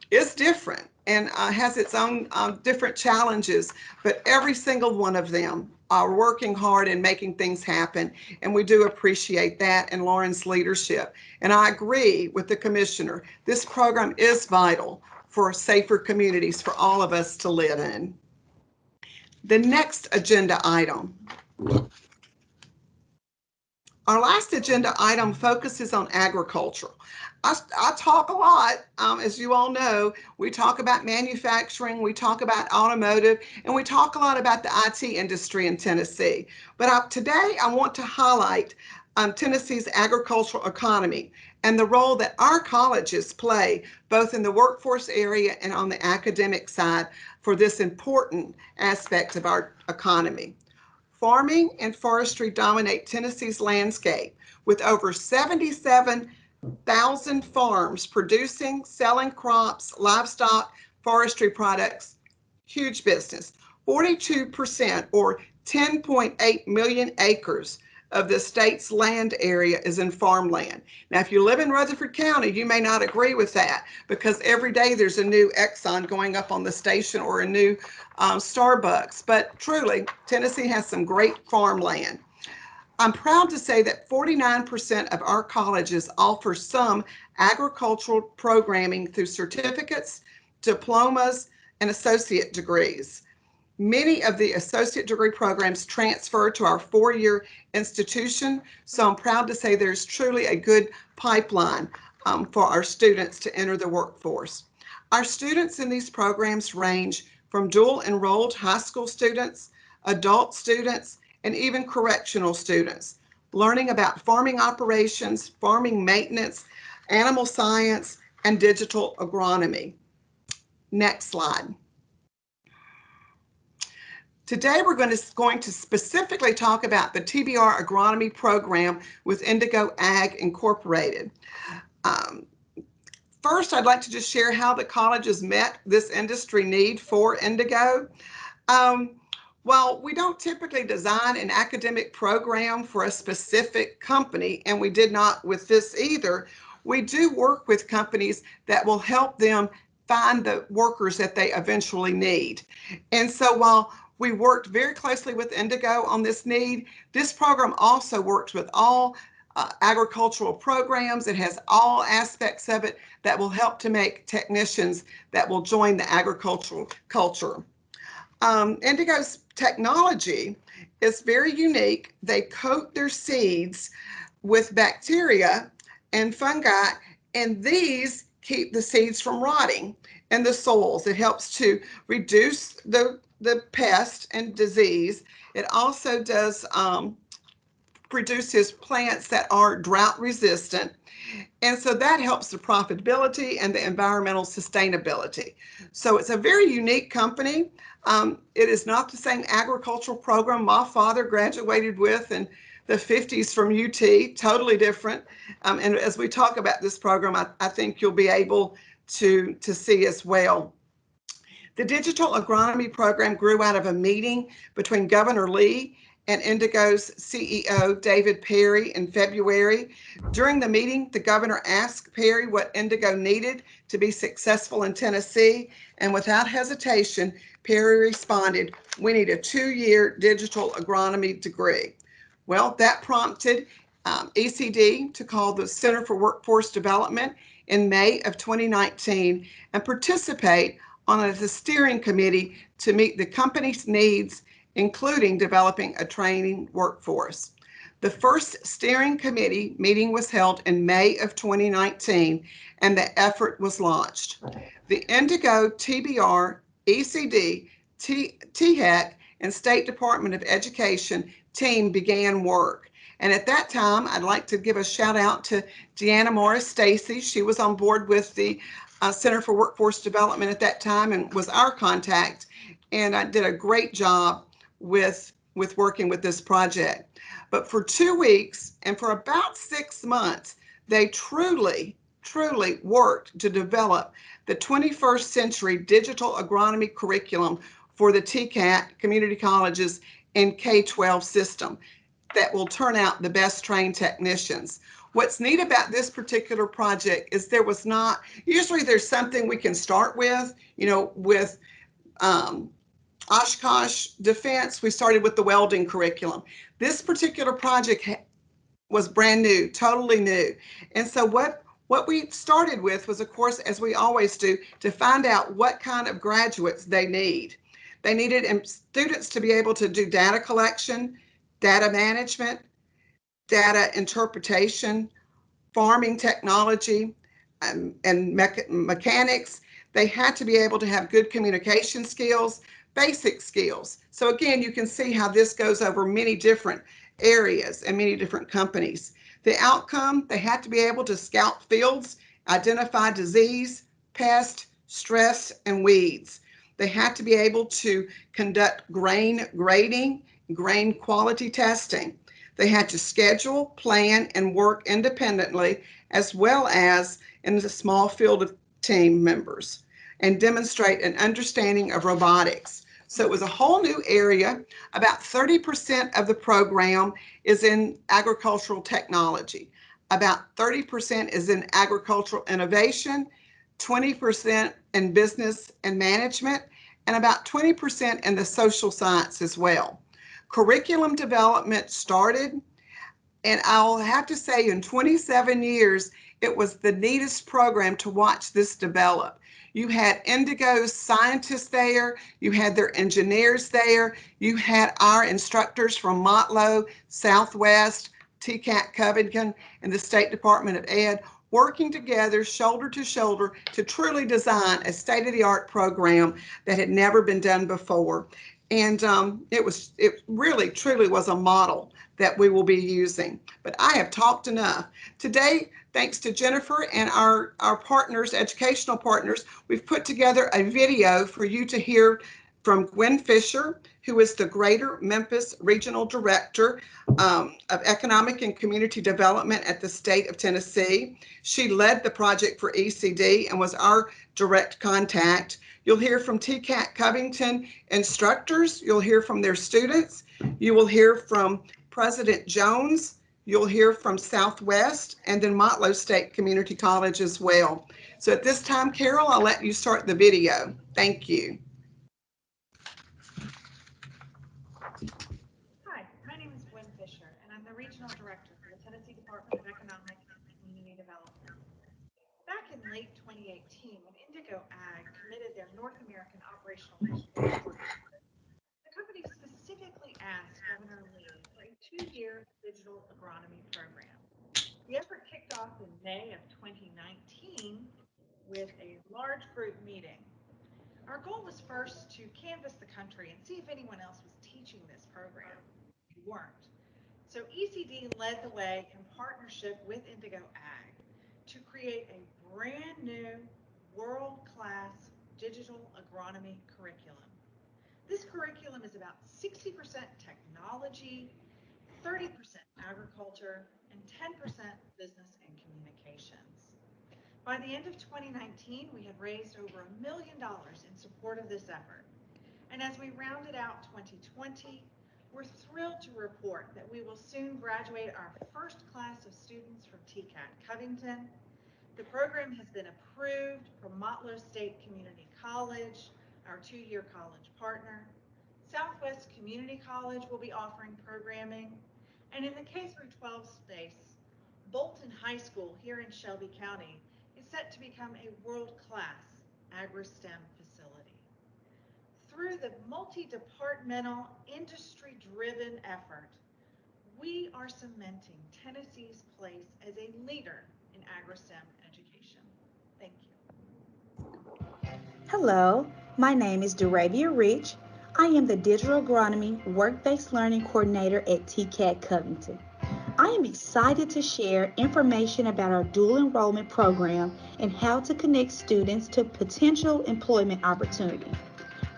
different and has its own different challenges, but every single one of them are working hard and making things happen. And we do appreciate that and Lauren's leadership. And I agree with the commissioner. This program is vital for safer communities for all of us to live in. The next agenda item Our last agenda item focuses on agriculture. I talk a lot, as you all know. We talk about manufacturing, we talk about automotive, and we talk a lot about the IT industry in Tennessee. But today I want to highlight Tennessee's agricultural economy and the role that our colleges play both in the workforce area and on the academic side for this important aspect of our economy. Farming and forestry dominate Tennessee's landscape with over 77,000 farms producing, selling crops, livestock, forestry products. Huge business. 42% or 10.8 million acres of the state's land area is in farmland. Now, if you live in Rutherford County, you may not agree with that because every day there's a new Exxon going up on the station or a new Starbucks. But truly, Tennessee has some great farmland. I'm proud to say that 49% of our colleges offer some agricultural programming through certificates, diplomas, and associate degrees. Many of the associate degree programs transfer to our four-year institution, so I'm proud to say there's truly a good pipeline for our students to enter the workforce. Our students in these programs range from dual enrolled high school students, adult students, and even correctional students, learning about farming operations, farming maintenance, animal science, and digital agronomy. Next slide. Today, we're going to specifically talk about the TBR agronomy program with Indigo Ag Incorporated. First, I'd like to just share how the colleges met this industry need for Indigo. While we don't typically design an academic program for a specific company, and we did not with this either, we do work with companies that will help them find the workers that they eventually need. And so while we worked very closely with Indigo on this need, this program also works with all agricultural programs. It has all aspects of it that will help to make technicians that will join the agricultural culture. Indigo's technology is very unique. They coat their seeds with bacteria and fungi, and these keep the seeds from rotting in the soils. It helps to reduce the pest and disease. It also does produces plants that are drought resistant. And so that helps the profitability and the environmental sustainability. So it's a very unique company. It is not the same agricultural program my father graduated with in the 50s from UT, totally different. And as we talk about this program, I think you'll be able to see as well. The digital agronomy program grew out of a meeting between Governor Lee and Indigo's CEO, David Perry, in February. During the meeting, the governor asked Perry what Indigo needed to be successful in Tennessee, and without hesitation, Perry responded, "We need a 2-year digital agronomy degree." Well, that prompted ECD to call the Center for Workforce Development in May of 2019 and participate on the steering committee to meet the company's needs, including developing a training workforce. The first steering committee meeting was held in May of 2019, and the effort was launched. The Indigo, TBR, ECD, THEC, and State Department of Education team began work. And at that time, I'd like to give a shout out to Deanna Morris Stacy. She was on board with the Center for Workforce Development at that time and was our contact. And I did a great job with working with this project. But for 2 weeks and for about 6 months, they truly worked to develop the 21st century digital agronomy curriculum for the TCAT community colleges and K-12 system that will turn out the best trained technicians. What's neat about this particular project is there was not, usually there's something we can start with, with Oshkosh Defense, we started with the welding curriculum. This particular project was brand new, totally new. And so what we started with was, of course, as we always do, to find out what kind of graduates they need. They needed students to be able to do data collection, data management, data interpretation, farming technology, and mechanics. They had to be able to have good communication skills, basic skills. So again, you can see how this goes over many different areas and many different companies. The outcome, they had to be able to scout fields, identify disease, pest, stress, and weeds. They had to be able to conduct grain grading, grain quality testing. They had to schedule, plan, and work independently, as well as in a small field of team members, and demonstrate an understanding of robotics. So it was a whole new area. About 30% of the program is in agricultural technology. About 30% is in agricultural innovation, 20% in business and management, and about 20% in the social science as well. Curriculum development started, and I'll have to say in 27 years, it was the neatest program to watch this develop. You had Indigo's scientists there, you had their engineers there, you had our instructors from Motlow, Southwest, TCAT Covington, and the State Department of Ed working together shoulder to shoulder to truly design a state-of-the-art program that had never been done before. And it really truly was a model that we will be using. But I have talked enough. Today, thanks to Jennifer and our partners, educational partners, we've put together a video for you to hear from Gwen Fisher, who is the Greater Memphis Regional Director of Economic and Community Development at the state of Tennessee. She led the project for ECD and was our direct contact. You'll hear from TCAT Covington instructors. You'll hear from their students. You will hear from President Jones. You'll hear from Southwest and then Motlow State Community College as well. So at this time, Carol, I'll let you start the video. Thank you. Hi, my name is Gwen Fisher, and I'm the Regional Director for the Tennessee Department of Economic and Community Development. Back in late 2018, when Indigo Ag committed their North American Operational Initiative, the company specifically asked Governor Lee for a 2-year digital agronomy program. The effort kicked off in May of 2019 with a large group meeting. Our goal was first to canvass the country and see if anyone else was teaching this program. We weren't. So ECD led the way in partnership with Indigo Ag to create a brand new world-class digital agronomy curriculum. This curriculum is about 60% technology, 30% agriculture, and 10% business and communications. By the end of 2019, we had raised over $1 million in support of this effort. And as we rounded out 2020, we're thrilled to report that we will soon graduate our first class of students from TCAT Covington. The program has been approved from Motlow State Community College, our 2-year college partner. Southwest Community College will be offering programming. And in the K-12 space, Bolton High School here in Shelby County is set to become a world-class agri-STEM facility. Through the multi-departmental, industry-driven effort, we are cementing Tennessee's place as a leader in agri-STEM education. Thank you. Hello, my name is Duravia Rich. I am the Digital Agronomy Work-Based Learning Coordinator at TCAT Covington. I am excited to share information about our dual enrollment program and how to connect students to potential employment opportunities.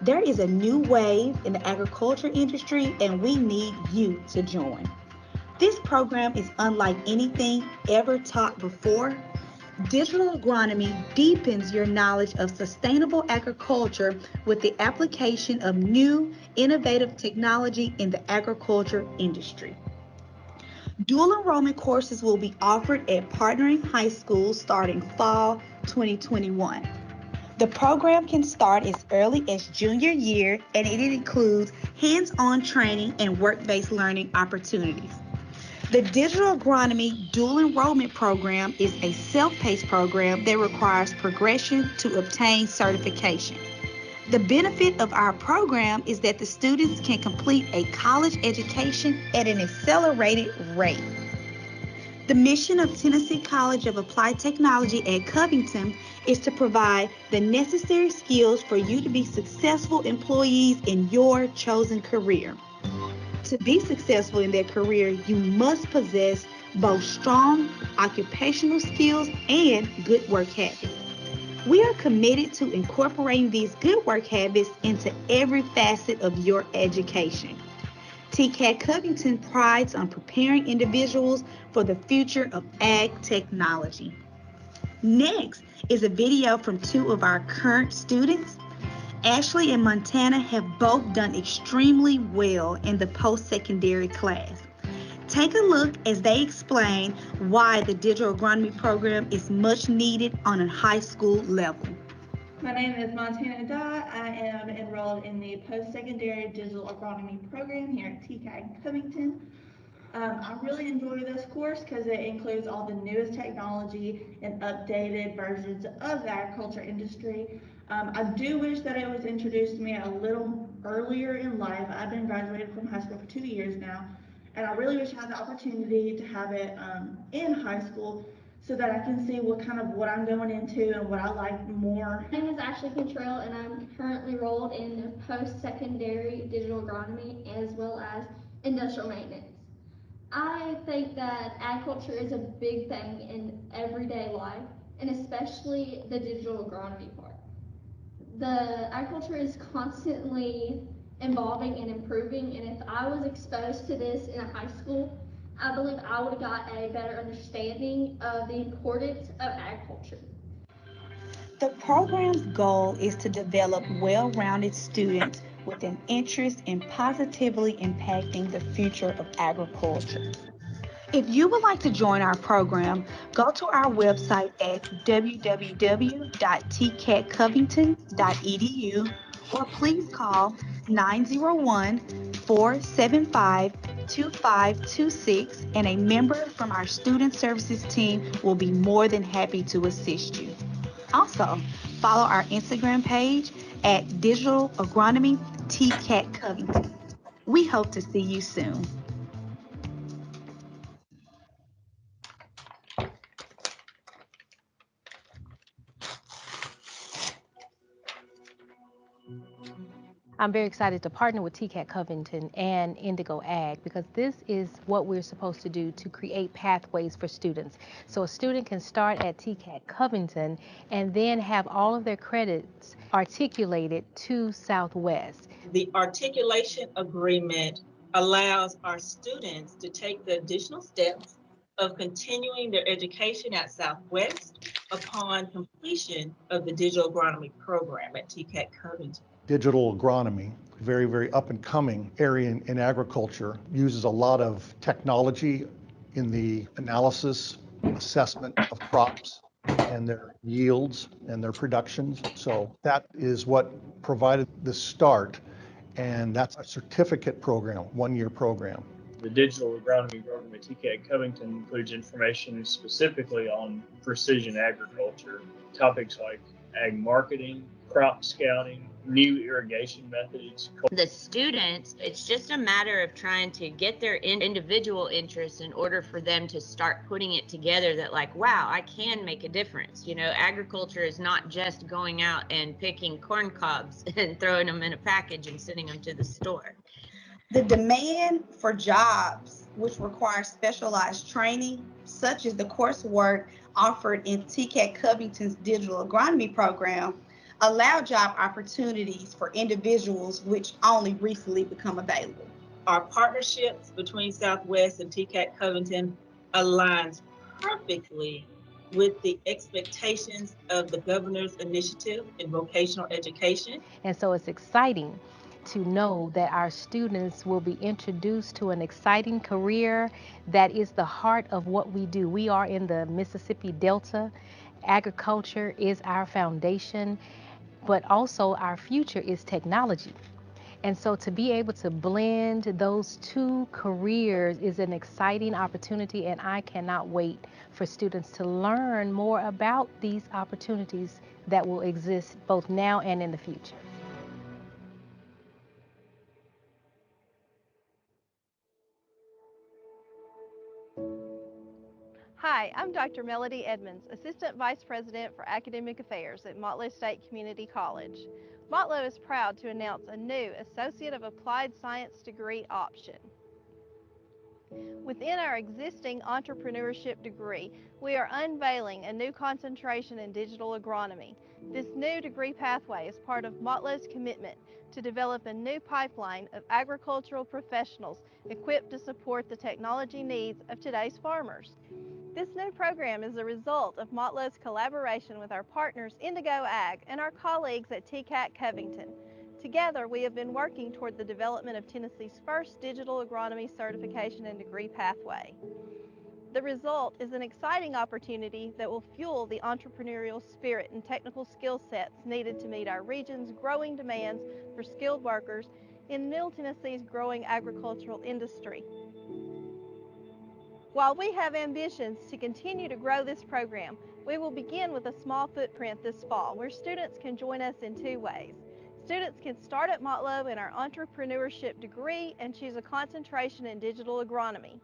There is a new wave in the agriculture industry and we need you to join. This program is unlike anything ever taught before. Digital agronomy deepens your knowledge of sustainable agriculture with the application of new, innovative technology in the agriculture industry. Dual enrollment courses will be offered at partnering high schools starting fall 2021. The program can start as early as junior year and it includes hands-on training and work-based learning opportunities. The Digital Agronomy Dual Enrollment Program is a self-paced program that requires progression to obtain certification. The benefit of our program is that the students can complete a college education at an accelerated rate. The mission of Tennessee College of Applied Technology at Covington is to provide the necessary skills for you to be successful employees in your chosen career. To be successful in their career, you must possess both strong occupational skills and good work habits. We are committed to incorporating these good work habits into every facet of your education. TCAT Covington prides on preparing individuals for the future of ag technology. Next is a video from two of our current students. Ashley and Montana have both done extremely well in the post-secondary class. Take a look as they explain why the digital agronomy program is much needed on a high school level. My name is Montana Dye. I am enrolled in the post-secondary digital agronomy program here at TCAT Covington. I really enjoy this course because it includes all the newest technology and updated versions of the agriculture industry. I do wish that it was introduced to me a little earlier in life. I've been graduated from high school for 2 years now, and I really wish I had the opportunity to have it in high school so that I can see what I'm going into and what I like more. My name is Ashley Contrell, and I'm currently enrolled in post-secondary digital agronomy as well as industrial maintenance. I think that agriculture is a big thing in everyday life, and especially the digital agronomy part. The agriculture is constantly evolving and improving, and if I was exposed to this in high school, I believe I would have got a better understanding of the importance of agriculture. The program's goal is to develop well-rounded students with an interest in positively impacting the future of agriculture. If you would like to join our program, go to our website at www.tcatcovington.edu or please call 901-475-2526 and a member from our Student Services team will be more than happy to assist you. Also, follow our Instagram page at Digital Agronomy TCAT Covington. We hope to see you soon. I'm very excited to partner with TCAT Covington and Indigo Ag because this is what we're supposed to do to create pathways for students. So a student can start at TCAT Covington and then have all of their credits articulated to Southwest. The articulation agreement allows our students to take the additional steps of continuing their education at Southwest upon completion of the digital agronomy program at TCAT Covington. Digital agronomy, very, very up and coming area in agriculture, uses a lot of technology in the analysis, assessment of crops and their yields and their productions. So that is what provided the start, and that's a certificate program, 1-year program. The digital agronomy program at TCAT Covington includes information specifically on precision agriculture, topics like ag marketing, crop scouting, new irrigation methods. The students, it's just a matter of trying to get their individual interests in order for them to start putting it together that like, wow, I can make a difference. You know, agriculture is not just going out and picking corn cobs and throwing them in a package and sending them to the store. The demand for jobs, which requires specialized training, such as the coursework offered in TCAT Covington's digital agronomy program, allow job opportunities for individuals which only recently become available. Our partnerships between Southwest and TCAT Covington aligns perfectly with the expectations of the governor's initiative in vocational education. And so it's exciting to know that our students will be introduced to an exciting career that is the heart of what we do. We are in the Mississippi Delta. Agriculture is our foundation, but also our future is technology. And so to be able to blend those two careers is an exciting opportunity, and I cannot wait for students to learn more about these opportunities that will exist both now and in the future. Hi, I'm Dr. Melody Edmonds, Assistant Vice President for Academic Affairs at Motlow State Community College. Motlow is proud to announce a new Associate of Applied Science degree option. Within our existing entrepreneurship degree, we are unveiling a new concentration in digital agronomy. This new degree pathway is part of Motlow's commitment to develop a new pipeline of agricultural professionals equipped to support the technology needs of today's farmers. This new program is a result of Motlow's collaboration with our partners Indigo Ag and our colleagues at TCAT Covington. Together, we have been working toward the development of Tennessee's first digital agronomy certification and degree pathway. The result is an exciting opportunity that will fuel the entrepreneurial spirit and technical skill sets needed to meet our region's growing demands for skilled workers in Middle Tennessee's growing agricultural industry. While we have ambitions to continue to grow this program, we will begin with a small footprint this fall where students can join us in two ways. Students can start at Motlow in our entrepreneurship degree and choose a concentration in digital agronomy.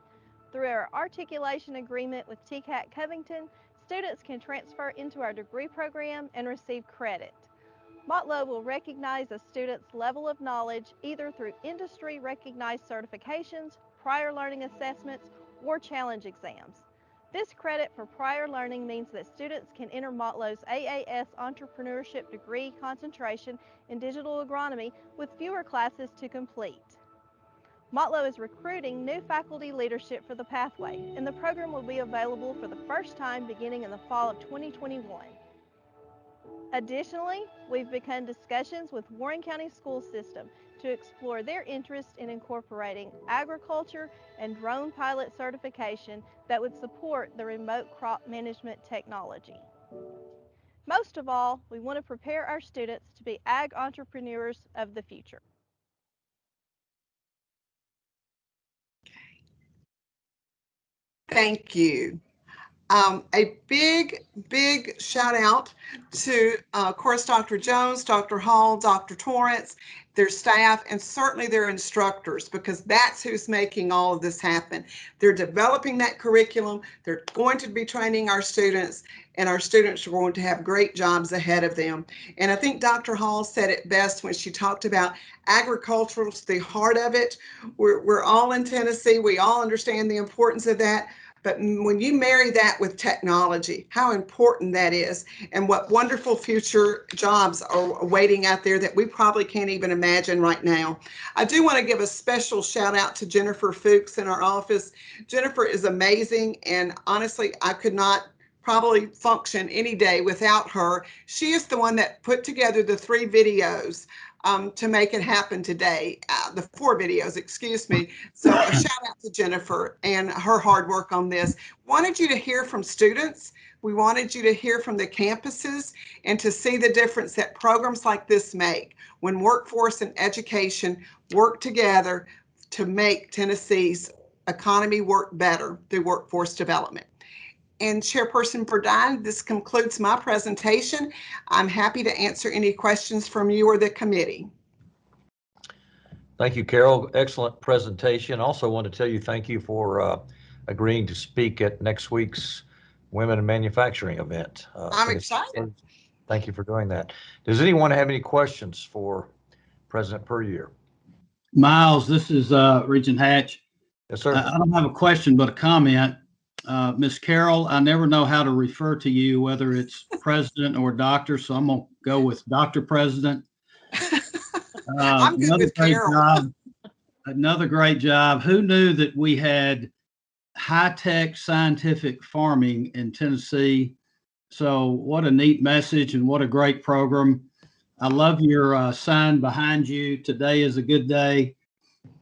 Through our articulation agreement with TCAT Covington, students can transfer into our degree program and receive credit. Motlow will recognize a student's level of knowledge either through industry-recognized certifications, prior learning assessments, or challenge exams. This credit for prior learning means that students can enter Motlow's AAS Entrepreneurship Degree concentration in digital agronomy with fewer classes to complete. Motlow is recruiting new faculty leadership for the pathway, and the program will be available for the first time beginning in the fall of 2021. Additionally, we've begun discussions with Warren County School System to explore their interest in incorporating agriculture and drone pilot certification that would support the remote crop management technology. Most of all, we want to prepare our students to be ag entrepreneurs of the future. Thank you. A big shout out to, of course, Dr. Jones, Dr. Hall, Dr. Torrance, their staff, and certainly their instructors, because that's who's making all of this happen. They're developing that curriculum. They're going to be training our students, and our students are going to have great jobs ahead of them. And I think Dr. Hall said it best when she talked about agriculture is the heart of it. We're all in Tennessee. We all understand the importance of that. But when you marry that with technology, how important that is, and what wonderful future jobs are waiting out there that we probably can't even imagine right now. I do want to give a special shout out to Jennifer Fuchs in our office. Jennifer is amazing, and honestly, I could not probably function any day without her. She is the one that put together the 3 videos to make it happen today, the 4 videos, excuse me. So a shout out to Jennifer and her hard work on this. Wanted you to hear from students. We wanted you to hear from the campuses and to see the difference that programs like this make when workforce and education work together to make Tennessee's economy work better through workforce development. And Chairperson Burdine, this concludes my presentation. I'm happy to answer any questions from you or the committee. Thank you, Carol. Excellent presentation. Also want to tell you thank you for agreeing to speak at next week's Women in Manufacturing event. I'm excited. Thank you for doing that. Does anyone have any questions for President Puryear? Miles, this is Regent Hatch. Yes, sir. I don't have a question, but a comment. Miss Carol, I never know how to refer to you, whether it's president or doctor, so I'm going to go with Dr. President. I'm good with Carol. Job. Another great job. Who knew that we had high-tech scientific farming in Tennessee? So what a neat message and what a great program. I love your sign behind you. Today is a good day.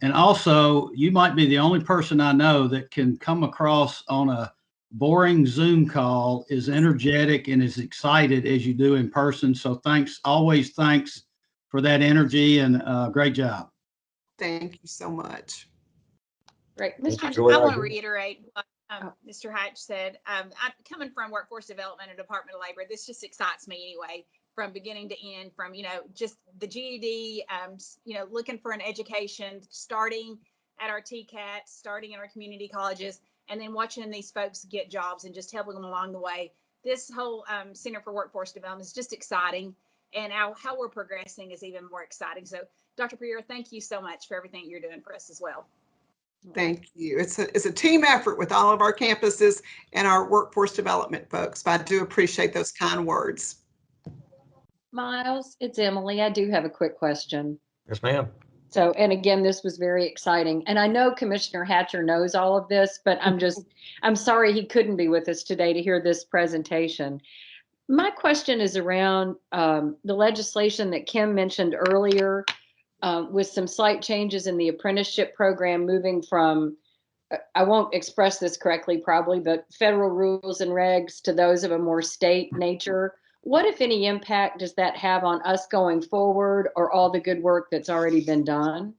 And also, you might be the only person I know that can come across on a boring Zoom call as energetic and as excited as you do in person. So thanks, always thanks for that energy, and great job. Thank you so much. Right. I want to reiterate what Mr. Hatch said. I'm coming from workforce development and Department of Labor. This just excites me anyway, from beginning to end, from, just the GED, looking for an education, starting at our TCAT, starting in our community colleges. and then watching these folks get jobs and just helping them along the way. This whole Center for Workforce Development is just exciting, and how we're progressing is even more exciting. So Dr. Pereira, thank you so much for everything you're doing for us as well. Thank you. It's a team effort with all of our campuses and our workforce development folks, but I do appreciate those kind words. Miles, it's Emily. I do have a quick question. Yes, ma'am. So, and again, this was very exciting. And I know Commissioner Hatcher knows all of this, but I'm sorry he couldn't be with us today to hear this presentation. My question is around the legislation that Kim mentioned earlier, with some slight changes in the apprenticeship program, moving from, I won't express this correctly probably, but federal rules and regs to those of a more state nature. What, if any, impact does that have on us going forward, or all the good work that's already been done?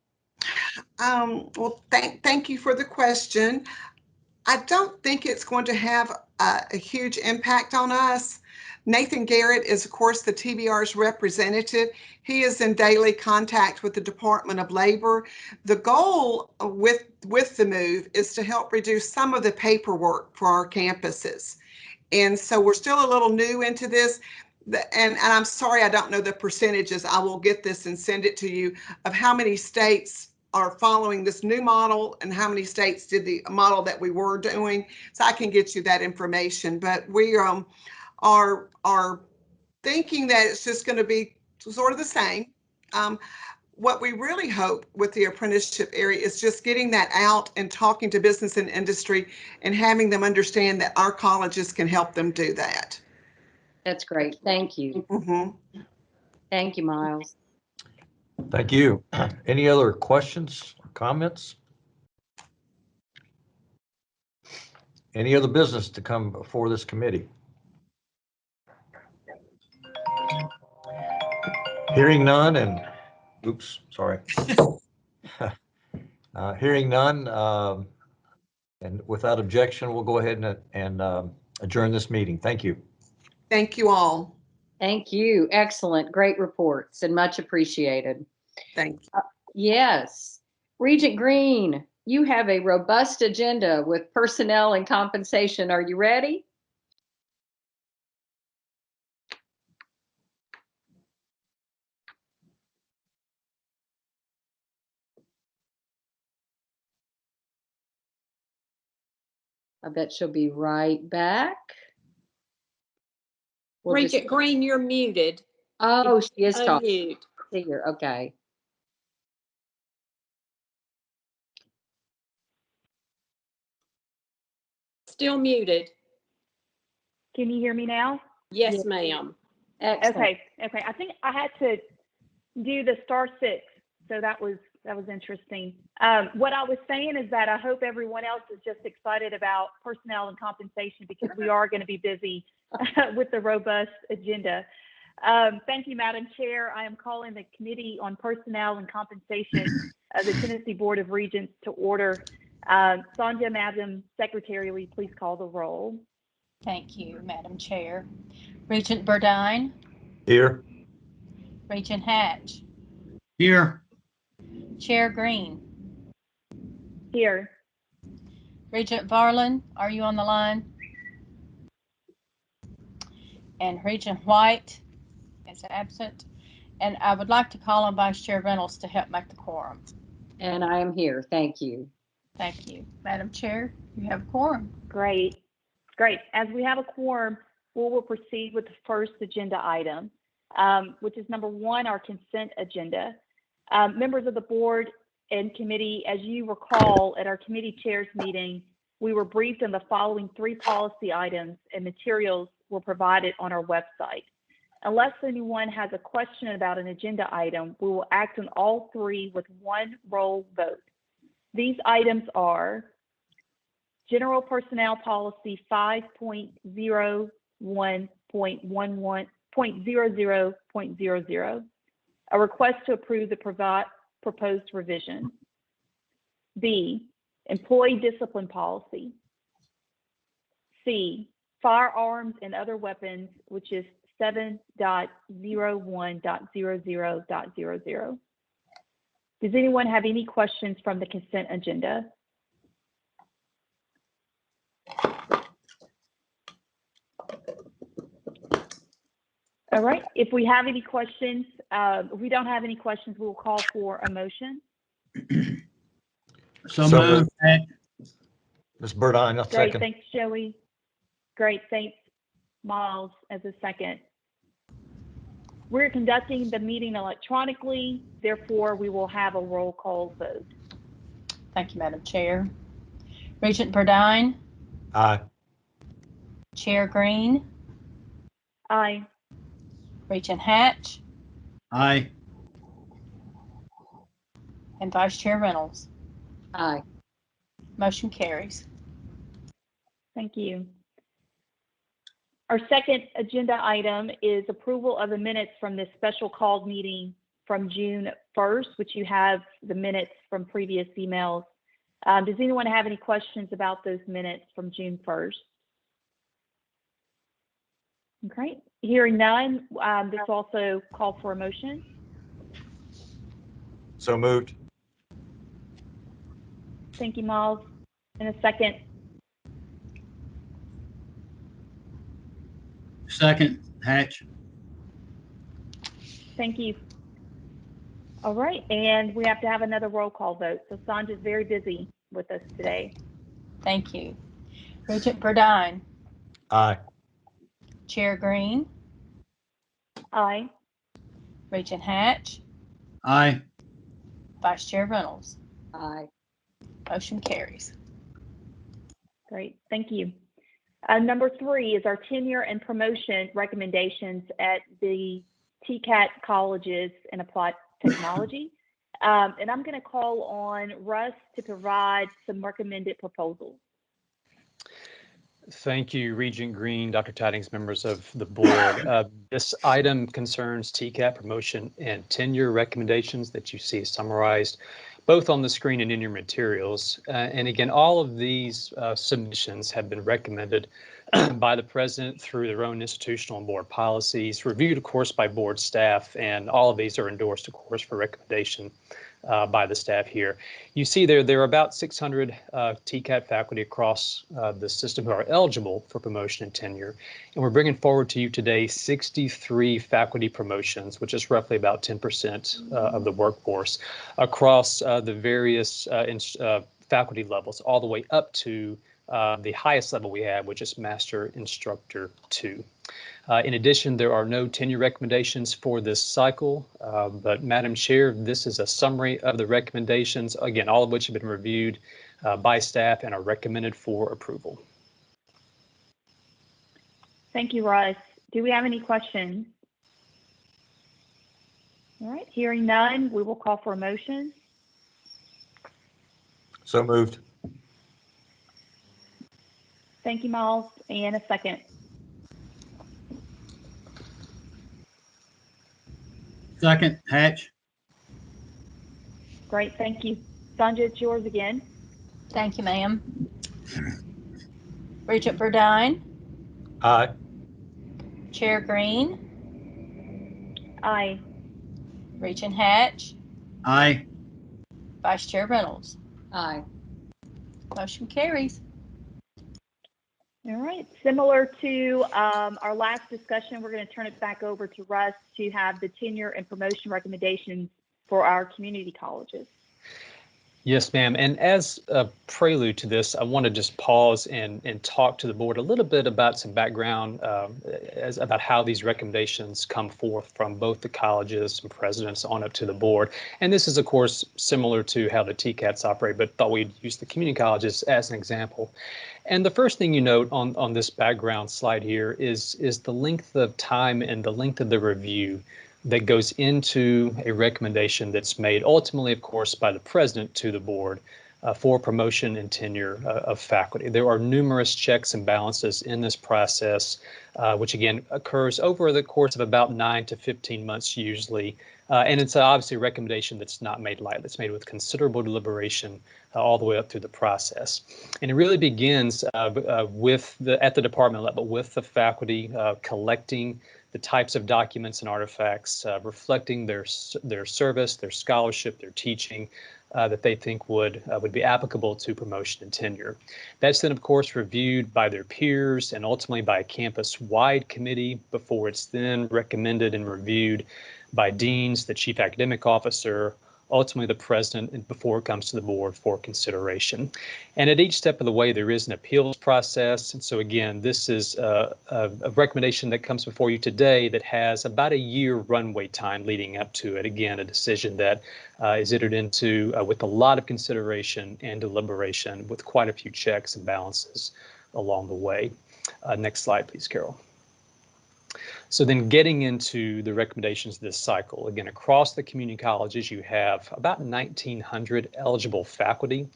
Well, thank you for the question. I don't think it's going to have a huge impact on us. Nathan Garrett is, of course, the TBR's representative. He is in daily contact with the Department of Labor. The goal with the move is to help reduce some of the paperwork for our campuses. And so we're still a little new into this. And I'm sorry, I don't know the percentages. I will get this and send it to you of how many states are following this new model and how many states did the model that we were doing. So I can get you that information. But we are thinking that it's just going to be sort of the same. What we really hope with the apprenticeship area is just getting that out and talking to business and industry and having them understand that our colleges can help them do that. That's great. Thank you. Mm-hmm. Thank you, Miles. Thank you. Any other questions or comments? Any other business to come before this committee? Hearing none and, oops, sorry. Hearing none, and without objection, we'll go ahead and adjourn this meeting. Thank you. Thank you all. Thank you. Excellent. Great reports and much appreciated. Thank you. Yes. Regent Green, you have a robust agenda with personnel and compensation. Are you ready? I bet she'll be right back. Regent Green, you're muted. Oh, she is talking. Unmute. See here. Okay. Still muted. Can you hear me now? Yes, ma'am. Excellent. Okay. I think I had to do the *6, so that was interesting. What I was saying is that I hope everyone else is just excited about personnel and compensation, because we are going to be busy with the robust agenda. Thank you, Madam Chair. I am calling the Committee on Personnel and Compensation of the Tennessee Board of Regents to order. Sonja, Madam Secretary, will you please call the roll? Thank you, Madam Chair. Regent Burdine. Here. Regent Hatch. Here. Chair Green. Here. Regent Varlin, are you on the line? And Regent White is absent. And I would like to call on Vice Chair Reynolds to help make the quorum. And I am here. Thank you. Thank you. Madam Chair, you have a quorum. Great. As we have a quorum, we will proceed with the first agenda item, which is number 1, our consent agenda. Members of the board and committee, as you recall, at our committee chairs meeting, we were briefed on the following 3 policy items, and materials were provided on our website. Unless anyone has a question about an agenda item, we will act on all 3 with 1 roll vote. These items are General Personnel Policy 5.01.00.00, a request to approve the proposed revision. B, Employee Discipline Policy. C, Firearms and Other Weapons, which is 7.01.00.00. Does anyone have any questions from the consent agenda? All right, if we have any questions, if we don't have any questions, we will call for a motion. So moved. Ms. Burdine, I'll Great, second. thanks, Joey. Great, thanks, Miles, as a second. We're conducting the meeting electronically, therefore we will have a roll call vote. Thank you, Madam Chair. Regent Burdine, Aye. Chair Green, Aye. Regent Hatch, Aye. and Vice Chair Reynolds. Aye. Motion carries. Thank you. Our second agenda item is approval of the minutes from this special called meeting from June 1st, which you have the minutes from previous emails. Does anyone have any questions about those minutes from June 1st? Okay, hearing none, this also called for a motion. So moved. Thank you, Miles. In a second. Second, Hatch. Thank you. All right, and we have to have another roll call vote. So Sandra's very busy with us today. Thank you. Regent Burdine, Aye. Chair Green, Aye. Regent Hatch, Aye. Vice Chair Reynolds. Aye. Motion carries. Great, thank you. Number 3 is our tenure and promotion recommendations at the TCAT colleges and applied technology. And I'm going to call on Russ to provide some recommended proposals. Thank you, Regent Green, Dr. Tidings, members of the board. This item concerns TCAT promotion and tenure recommendations that you see summarized both on the screen and in your materials. And again, all of these submissions have been recommended by the president through their own institutional and board policies, reviewed, of course, by board staff, and all of these are endorsed, of course, for recommendation by the staff here. You see there are about 600 TCAT faculty across the system who are eligible for promotion and tenure. And we're bringing forward to you today 63 faculty promotions, which is roughly about 10% of the workforce across the various faculty levels, all the way up to the highest level we have, which is Master Instructor 2. In addition, there are no tenure recommendations for this cycle, but Madam Chair, this is a summary of the recommendations, again, all of which have been reviewed by staff and are recommended for approval. Thank you, Russ. Do we have any questions? All right, hearing none, we will call for a motion. So moved. Thank you, Miles. And a second. Second, Hatch. Great, thank you. Sandra, it's yours again. Thank you, ma'am. Regent Burdine, Aye. Chair Green, Aye. Regent Hatch, Aye. Vice Chair Reynolds. Aye. Motion carries. All right, similar to our last discussion, we're going to turn it back over to Russ to have the tenure and promotion recommendations for our community colleges. Yes, ma'am. And as a prelude to this, I want to just pause and talk to the board a little bit about some background about how these recommendations come forth from both the colleges and presidents on up to the board. And this is, of course, similar to how the TCATs operate, but thought we'd use the community colleges as an example. And the first thing you note on this background slide here is the length of time and the length of the review that goes into a recommendation that's made ultimately, of course, by the president to the board for promotion and tenure of faculty. There are numerous checks and balances in this process, which again occurs over the course of about 9 to 15 months usually. And it's obviously a recommendation that's not made lightly. It's made with considerable deliberation all the way up through the process. And it really begins at the department level with the faculty collecting the types of documents and artifacts reflecting their service, their scholarship, their teaching, that they think would be applicable to promotion and tenure. That's then, of course, reviewed by their peers and ultimately by a campus-wide committee before it's then recommended and reviewed by deans, the chief academic officer, ultimately the president, and before it comes to the board for consideration. And at each step of the way, there is an appeals process. And so again, this is a recommendation that comes before you today that has about a year runway time leading up to it. Again, a decision that is entered into with a lot of consideration and deliberation with quite a few checks and balances along the way. Next slide, please, Carol. So then getting into the recommendations this cycle, again, across the community colleges, you have about 1,900 eligible faculty,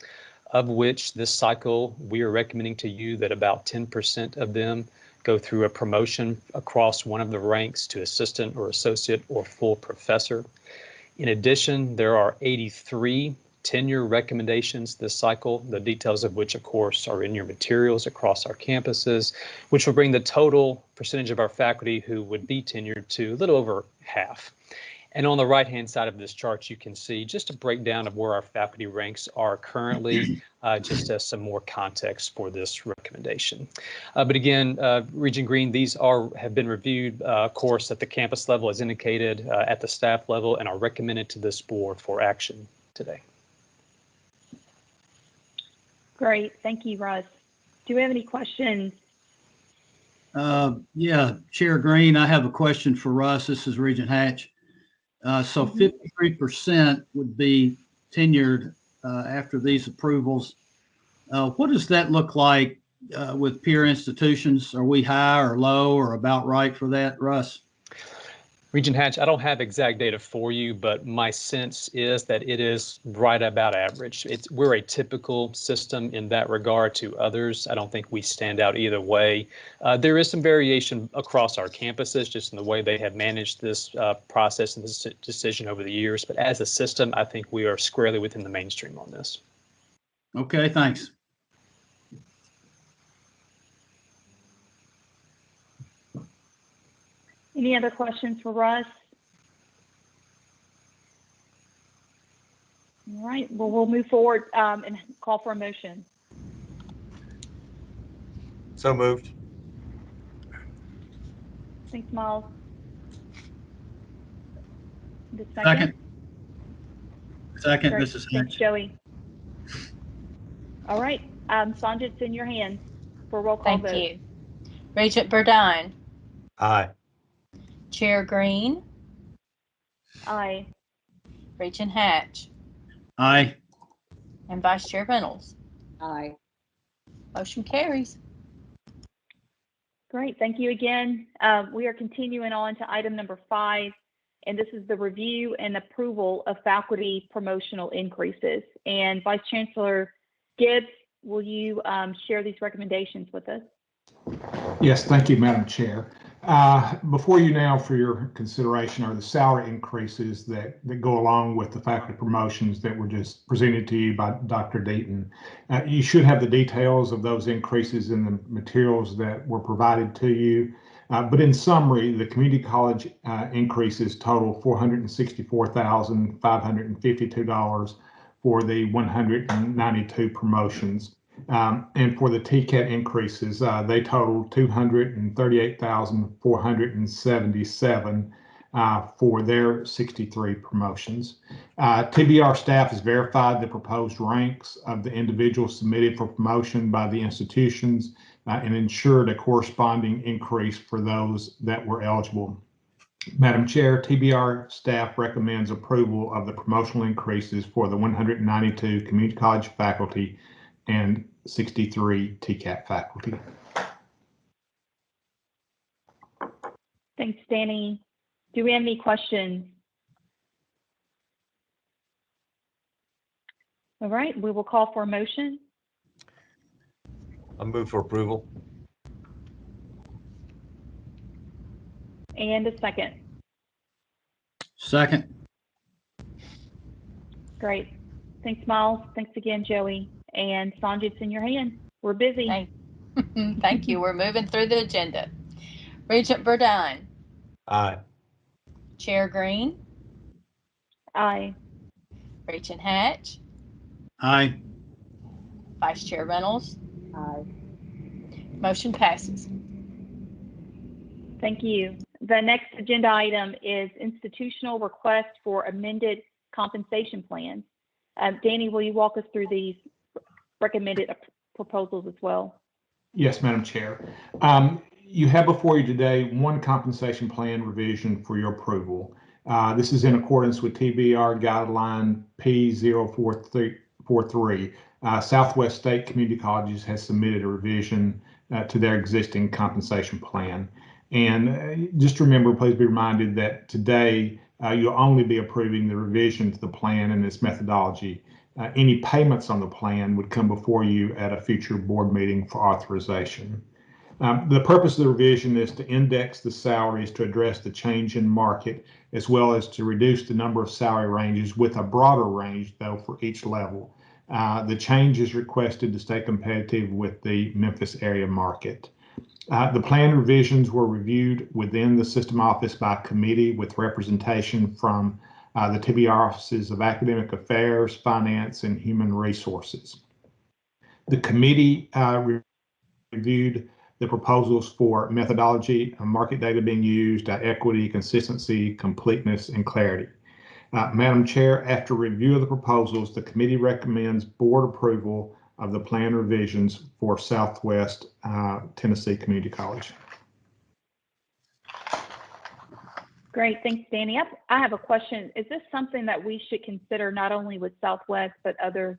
of which this cycle we are recommending to you that about 10% of them go through a promotion across one of the ranks to assistant or associate or full professor. In addition, there are 83 tenure recommendations this cycle, the details of which, of course, are in your materials across our campuses, which will bring the total percentage of our faculty who would be tenured to a little over half. And on the right-hand side of this chart, you can see just a breakdown of where our faculty ranks are currently, just as some more context for this recommendation. But again, Regent Green, these have been reviewed, of course, at the campus level as indicated, at the staff level, and are recommended to this board for action today. Great, thank you, Russ. Do we have any questions? Yeah, Chair Green, I have a question for Russ. This is Regent Hatch. So 53% would be tenured after these approvals. What does that look like with peer institutions? Are we high or low or about right for that, Russ? Regent Hatch, I don't have exact data for you, but my sense is that it is right about average. We're a typical system in that regard to others. I don't think we stand out either way. There is some variation across our campuses, just in the way they have managed this process and this decision over the years. But as a system, I think we are squarely within the mainstream on this. Okay, thanks. Any other questions for Russ? All right, well, we'll move forward and call for a motion. So moved. Thanks, Miles. Second. Second, Great. Mrs. Thanks, Hatch. Joey. All right, Sandra, it's in your hands for a roll call vote. Thank you. Regent Burdine. Aye. Chair Green. Aye. Regent Hatch. Aye. And Vice Chair Reynolds. Aye. Motion carries. Great, thank you again. We are continuing on to item number 5, and this is the review and approval of faculty promotional increases. And Vice Chancellor Gibbs, will you share these recommendations with us? Yes, thank you, Madam Chair. Before you now for your consideration are the salary increases that go along with the faculty promotions that were just presented to you by Dr. Deaton. You should have the details of those increases in the materials that were provided to you. But in summary, the community college increases total $464,552 for the 192 promotions. And for the TCAT increases, they totaled $238,477 for their 63 promotions. TBR staff has verified the proposed ranks of the individuals submitted for promotion by the institutions and ensured a corresponding increase for those that were eligible. Madam Chair, TBR staff recommends approval of the promotional increases for the 192 community college faculty and 63 TCAT faculty. Thanks, Danny. Do we have any questions? All right, we will call for a motion. I move for approval. And a second. Second. Great. Thanks, Miles. Thanks again, Joey. And Sanjay, it's in your hand. We're busy. Thank you. We're moving through the agenda. Regent Burdine. Aye. Chair Green. Aye. Regent Hatch, Aye. Vice Chair Reynolds. Aye. Motion passes. Thank you. The next agenda item is institutional request for amended compensation plans. Danny, will you walk us through these recommended proposals as well? Yes, Madam Chair. You have before you today one compensation plan revision for your approval. This is in accordance with TBR guideline P0443. Southwest State Community Colleges has submitted a revision to their existing compensation plan. And just remember, please be reminded that today you'll only be approving the revision to the plan and its methodology. Any payments on the plan would come before you at a future board meeting for authorization. The purpose of the revision is to index the salaries to address the change in market, as well as to reduce the number of salary ranges with a broader range, though, for each level. The change is requested to stay competitive with the Memphis area market. The plan revisions were reviewed within the system office by committee with representation from the TBR offices of Academic Affairs, Finance, and Human Resources. The committee reviewed the proposals for methodology, market data being used, equity, consistency, completeness, and clarity. Madam Chair, after review of the proposals, the committee recommends board approval of the plan revisions for Southwest Tennessee Community College. Great, thanks, Danny. I have a question. Is this something that we should consider not only with Southwest, but other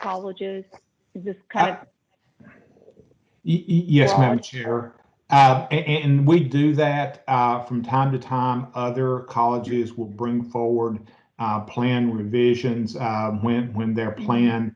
colleges? Is this kind of? Yes, broad? Madam Chair. And we do that from time to time. Other colleges will bring forward plan revisions when their plan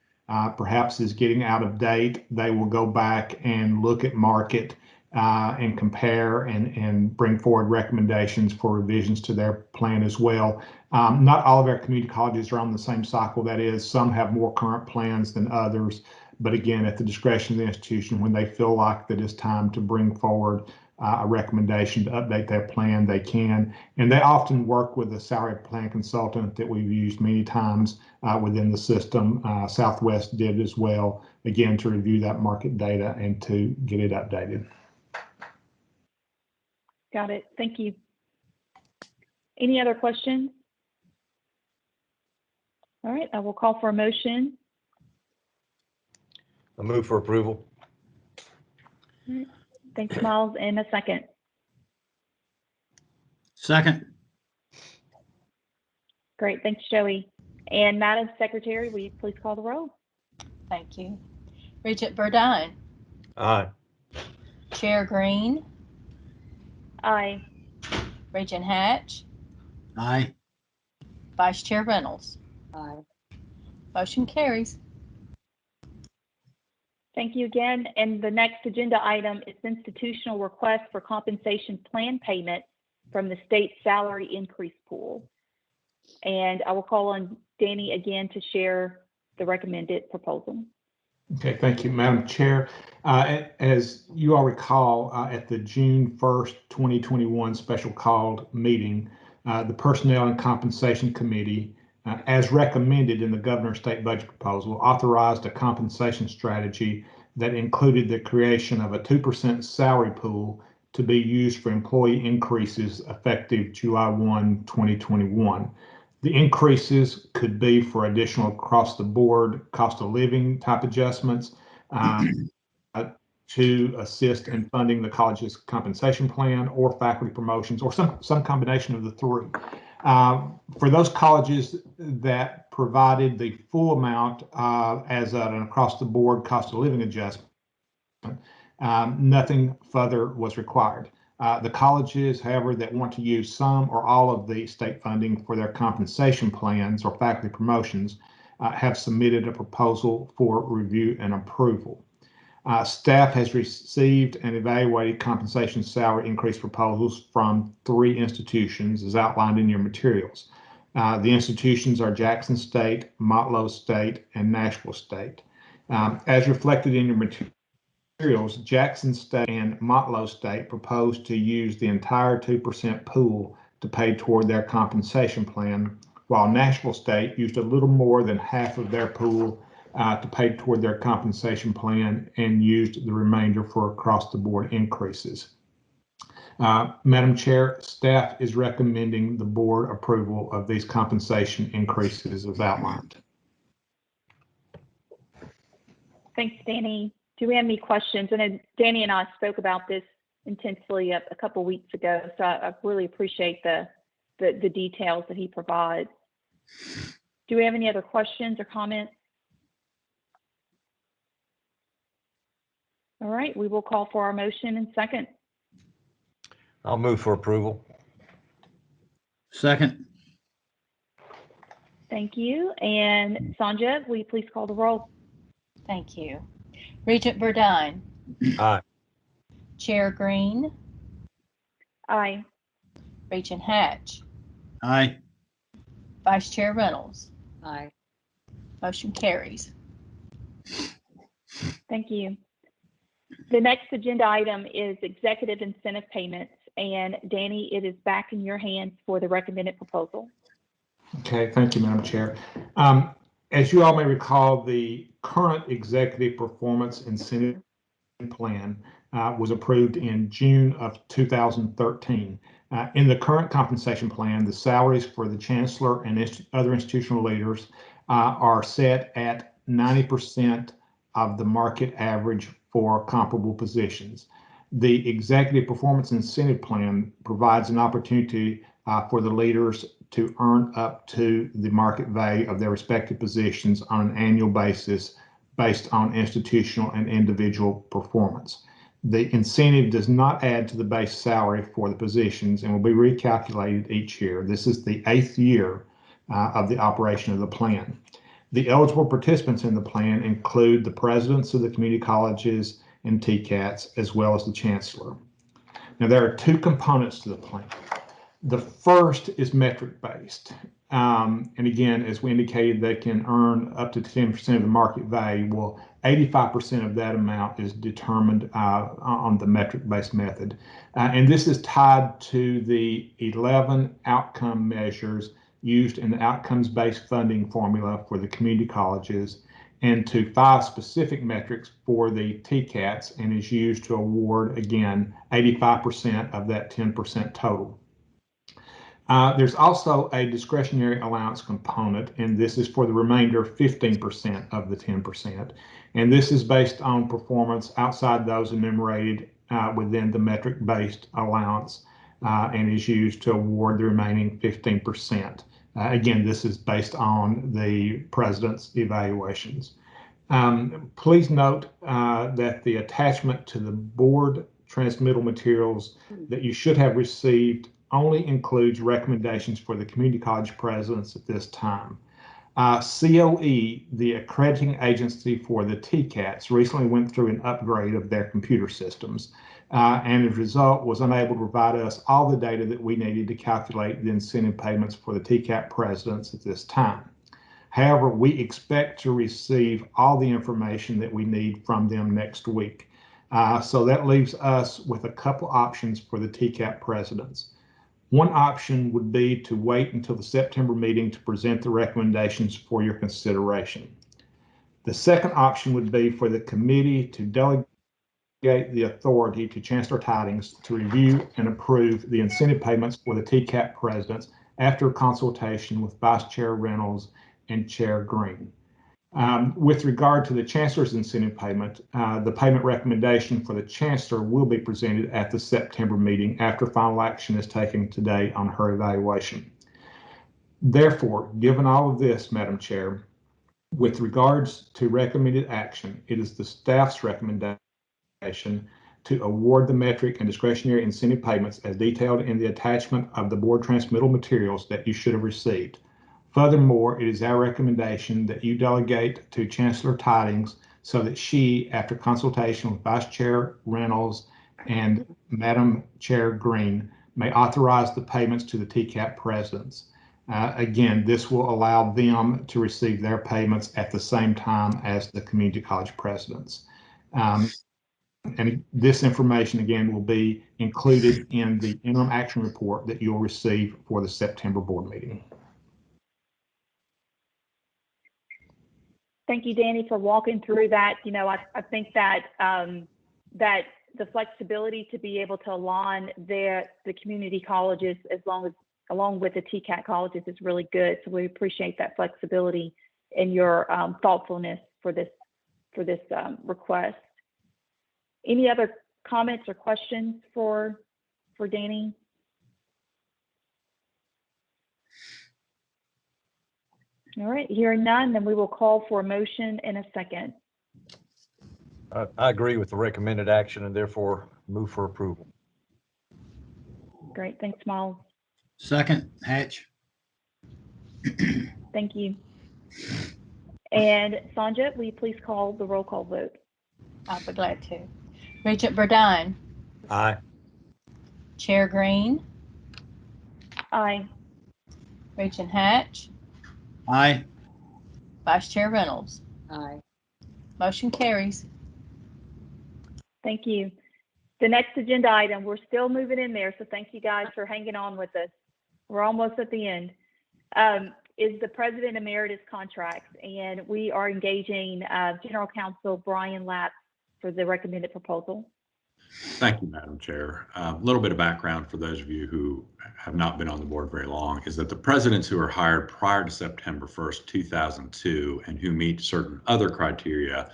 perhaps is getting out of date. They will go back and look at market and compare and bring forward recommendations for revisions to their plan as well. Not all of our community colleges are on the same cycle. That is, some have more current plans than others. But again, at the discretion of the institution, when they feel like that it's time to bring forward a recommendation to update their plan, they can. And they often work with a salary plan consultant that we've used many times within the system. Southwest did as well, again, to review that market data and to get it updated. Got it. Thank you. Any other questions? All right, I will call for a motion. I move for approval. All right. Thanks, Miles. And a second. Second. Great. Thanks, Joey. And Madam Secretary, will you please call the roll? Thank you. Regent Burdine. Aye. Chair Green. Aye. Regent Hatch. Aye. Vice Chair Reynolds. Aye. Motion carries. Thank you again. And the next agenda item is institutional request for compensation plan payment from the state salary increase pool. And I will call on Danny again to share the recommended proposal. Okay, thank you, Madam Chair. As you all recall, at the June 1st, 2021 special called meeting, the Personnel and Compensation Committee, as recommended in the governor's state budget proposal, authorized a compensation strategy that included the creation of a 2% salary pool to be used for employee increases effective July 1, 2021. The increases could be for additional across the board cost of living type adjustments to assist in funding the college's compensation plan or faculty promotions or some combination of the three. For those colleges that provided the full amount as an across the board cost of living adjustment, nothing further was required. The colleges, however, that want to use some or all of the state funding for their compensation plans or faculty promotions have submitted a proposal for review and approval. Staff has received and evaluated compensation salary increase proposals from 3 institutions as outlined in your materials. The institutions are Jackson State, Motlow State, and Nashville State. As reflected in your materials, Jackson State and Motlow State propose to use the entire 2% pool to pay toward their compensation plan, while Nashville State used a little more than half of their pool to pay toward their compensation plan and used the remainder for across-the-board increases. Madam Chair, staff is recommending the board approval of these compensation increases as outlined. Thanks, Danny. Do we have any questions? And Danny and I spoke about this intensely a couple weeks ago, so I really appreciate the details that he provides. Do we have any other questions or comments? All right, we will call for our motion in second. I'll move for approval. Second. Thank you. And Sanja, will you please call the roll? Thank you. Regent Burdine. Aye. Chair Green. Aye. Regent Hatch. Aye. Vice Chair Reynolds. Aye. Motion carries. Thank you. The next agenda item is executive incentive payments. And Danny, it is back in your hands for the recommended proposal. Okay, thank you, Madam Chair. As you all may recall, the current executive performance incentive plan was approved in June of 2013. In the current compensation plan, the salaries for the chancellor and other institutional leaders are set at 90% of the market average for comparable positions. The executive performance incentive plan provides an opportunity for the leaders to earn up to the market value of their respective positions on an annual basis based on institutional and individual performance. The incentive does not add to the base salary for the positions and will be recalculated each year. This is the 8th year of the operation of the plan. The eligible participants in the plan include the presidents of the community colleges and TCATs, as well as the chancellor. Now, there are two components to the plan. The first is metric-based. And again, as we indicated, they can earn up to 10% of the market value. Well, 85% of that amount is determined on the metric-based method. And this is tied to the 11 outcome measures used in the outcomes-based funding formula for the community colleges, and to 5 specific metrics for the TCATs, and is used to award, again, 85% of that 10% total. There's also a discretionary allowance component, and this is for the remainder 15% of the 10%. And this is based on performance outside those enumerated within the metric-based allowance, and is used to award the remaining 15%. Again, this is based on the president's evaluations. Please note that the attachment to the board transmittal materials that you should have received only includes recommendations for the community college presidents at this time. COE, the accrediting agency for the TCATs, recently went through an upgrade of their computer systems, and as a result was unable to provide us all the data that we needed to calculate the incentive payments for the TCAT presidents at this time. However, we expect to receive all the information that we need from them next week. So that leaves us with a couple options for the TCAT presidents. One option would be to wait until the September meeting to present the recommendations for your consideration. The second option would be for the committee to delegate the authority to Chancellor Tidings to review and approve the incentive payments for the TCAT presidents after consultation with Vice Chair Reynolds and Chair Green. With regard to the Chancellor's incentive payment, the payment recommendation for the Chancellor will be presented at the September meeting after final action is taken today on her evaluation. Therefore, given all of this, Madam Chair, with regards to recommended action, it is the staff's recommendation to award the metric and discretionary incentive payments as detailed in the attachment of the board transmittal materials that you should have received. Furthermore, it is our recommendation that you delegate to Chancellor Tidings so that she, after consultation with Vice Chair Reynolds and Madam Chair Green, may authorize the payments to the TCAT presidents. Again, this will allow them to receive their payments at the same time as the community college presidents. And this information, again, will be included in the interim action report that you'll receive for the September board meeting. Thank you, Danny, for walking through that. You know, I think that that the flexibility to be able to align the community colleges along with the TCAT colleges is really good. So we appreciate that flexibility and your thoughtfulness for this request. Any other comments or questions for Danny? All right, hearing none, then we will call for a motion in a second. I agree with the recommended action and therefore move for approval. Great, thanks, Miles. Second, Hatch. Thank you. And Sanja, will you please call the roll call vote? I'll be glad to. Regent Burdine. Aye. Chair Green. Aye. Regent Hatch. Aye. Vice Chair Reynolds. Aye. Motion carries. Thank you. The next agenda item, we're still moving in there, so thank you guys for hanging on with us. We're almost at the end. Is the President Emeritus contracts, and we are engaging General Counsel Brian Lapp for the recommended proposal. Thank you, Madam Chair. A little bit of background for those of you who have not been on the board very long is that the presidents who are hired prior to September 1st, 2002, and who meet certain other criteria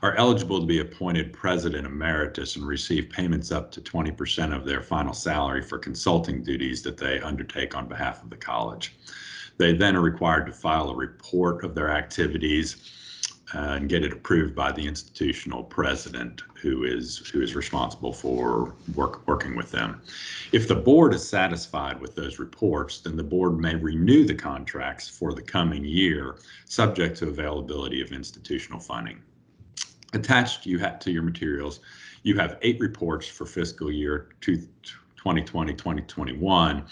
are eligible to be appointed President Emeritus and receive payments up to 20% of their final salary for consulting duties that they undertake on behalf of the college. They then are required to file a report of their activities and get it approved by the institutional president who is responsible for working with them. If the board is satisfied with those reports, then the board may renew the contracts for the coming year, subject to availability of institutional funding. Attached to your materials, you have 8 reports for fiscal year 2020-2021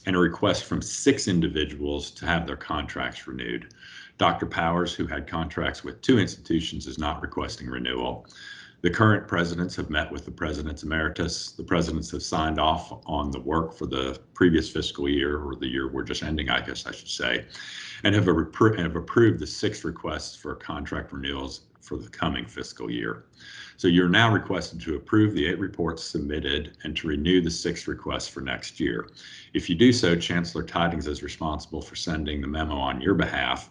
and a request from 6 individuals to have their contracts renewed. Dr. Powers, who had contracts with 2 institutions, is not requesting renewal. The current presidents have met with the President's Emeritus. The presidents have signed off on the work for the previous fiscal year, or the year we're just ending, I guess I should say, and have approved the 6 requests for contract renewals for the coming fiscal year. So you're now requested to approve the 8 reports submitted and to renew the 6 requests for next year. If you do so, Chancellor Tydings is responsible for sending the memo on your behalf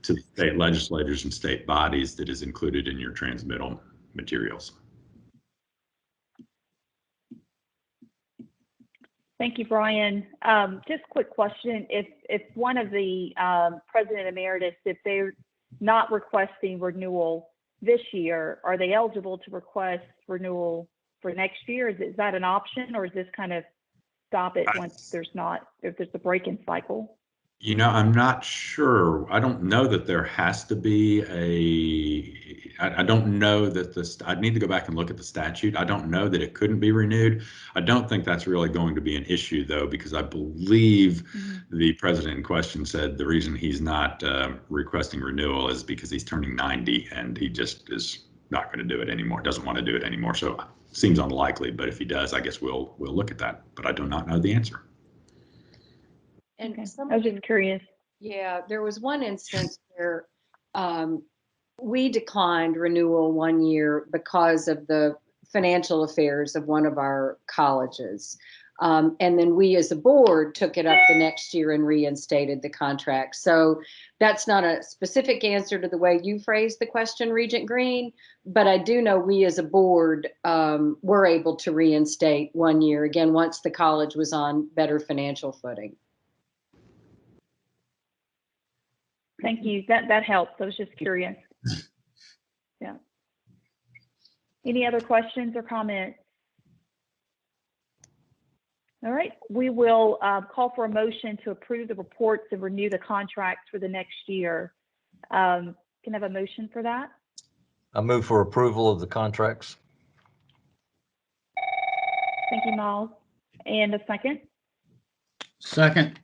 to the state legislators and state bodies that is included in your transmittal materials. Thank you, Brian. Just a quick question. If one of the President Emeritus, if they're not requesting renewal this year, are they eligible to request renewal for next year? Is that an option, or is this kind of stop it once there's a break-in cycle? You know, I'm not sure. I don't know that there has to be I don't know that I'd need to go back and look at the statute. I don't know that it couldn't be renewed. I don't think that's really going to be an issue, though, because I believe the president in question said the reason he's not requesting renewal is because he's turning 90 and he just is not going to do it anymore, doesn't want to do it anymore. So it seems unlikely, but if he does, I guess we'll look at that, but I do not know the answer. And okay. I was just curious. Yeah, there was one instance where we declined renewal one year because of the financial affairs of one of our colleges. And then we as a board took it up the next year and reinstated the contract. So that's not a specific answer to the way you phrased the question, Regent Green, but I do know we as a board were able to reinstate 1 year, again, once the college was on better financial footing. Thank you. That helps. I was just curious. Yeah. Any other questions or comments? All right. We will call for a motion to approve the reports and renew the contracts for the next year. Can I have a motion for that? I move for approval of the contracts. Thank you, Miles. And a second? Second.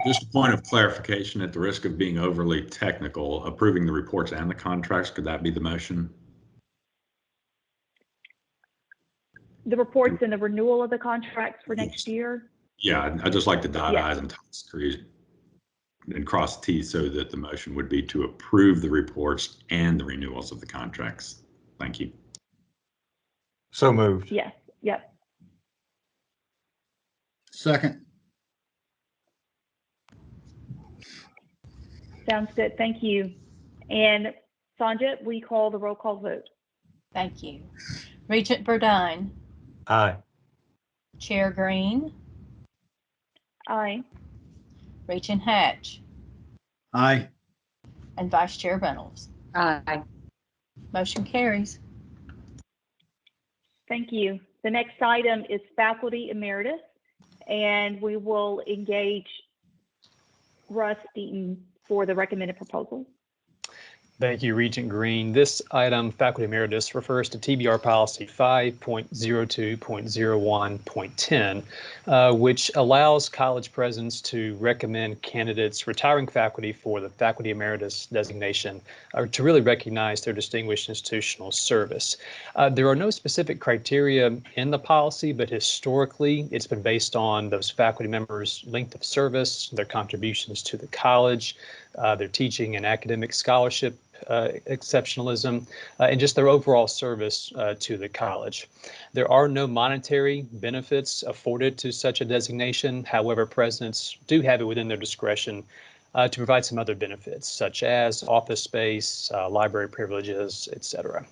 Just a point of clarification, at the risk of being overly technical, approving the reports and the contracts, could that be the motion? The reports and the renewal of the contracts for next year? Yeah, I'd just like to dot I's and cross and cross T's so that the motion would be to approve the reports and the renewals of the contracts. Thank you. So moved. Yes, yep. Second. Sounds good. Thank you. And Sandra, we call the roll call vote. Thank you. Regent Burdine, Aye. Chair Green, Aye. Regent Hatch, Aye. and Vice Chair Reynolds. Aye. Motion carries. Thank you. The next item is faculty emeritus, and we will engage Russ Deaton for the recommended proposal. Thank you, Regent Green. This item, faculty emeritus, refers to TBR policy 5.02.01.10, which allows college presidents to recommend candidates retiring faculty for the faculty emeritus designation to really recognize their distinguished institutional service. There are no specific criteria in the policy, but historically it's been based on those faculty members' length of service, their contributions to the college, their teaching and academic scholarship exceptionalism, and just their overall service to the college. There are no monetary benefits afforded to such a designation. However, presidents do have it within their discretion to provide some other benefits, such as office space, library privileges, etc.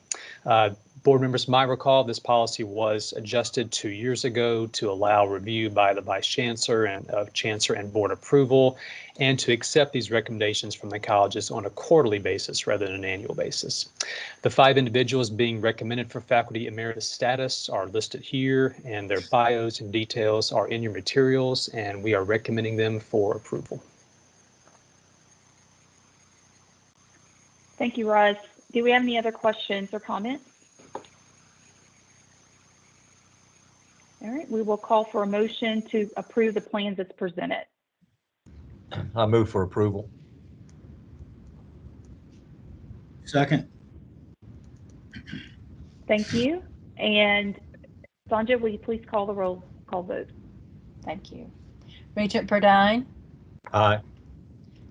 Board members might recall this policy was adjusted 2 years ago to allow review by the Vice Chancellor and board approval, and to accept these recommendations from the colleges on a quarterly basis rather than an annual basis. The 5 individuals being recommended for faculty emeritus status are listed here, and their bios and details are in your materials, and we are recommending them for approval. Thank you, Russ. Do we have any other questions or comments? All right, we will call for a motion to approve the plans as presented. I move for approval. Second. Thank you. And Sandra, will you please call the roll call vote? Thank you. Regent Burdine, Aye.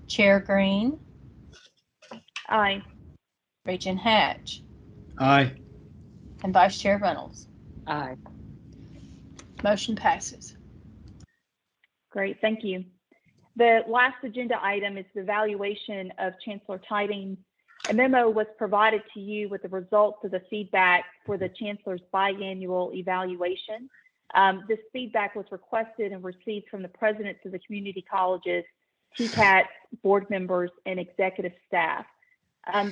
Chair Green, Aye. Regent Hatch, Aye. and Vice Chair Reynolds. Aye. Motion passes. Great, thank you. The last agenda item is the evaluation of Chancellor Tidings. A memo was provided to you with the results of the feedback for the Chancellor's biannual evaluation. This feedback was requested and received from the presidents of the community colleges, TCAT, board members, and executive staff.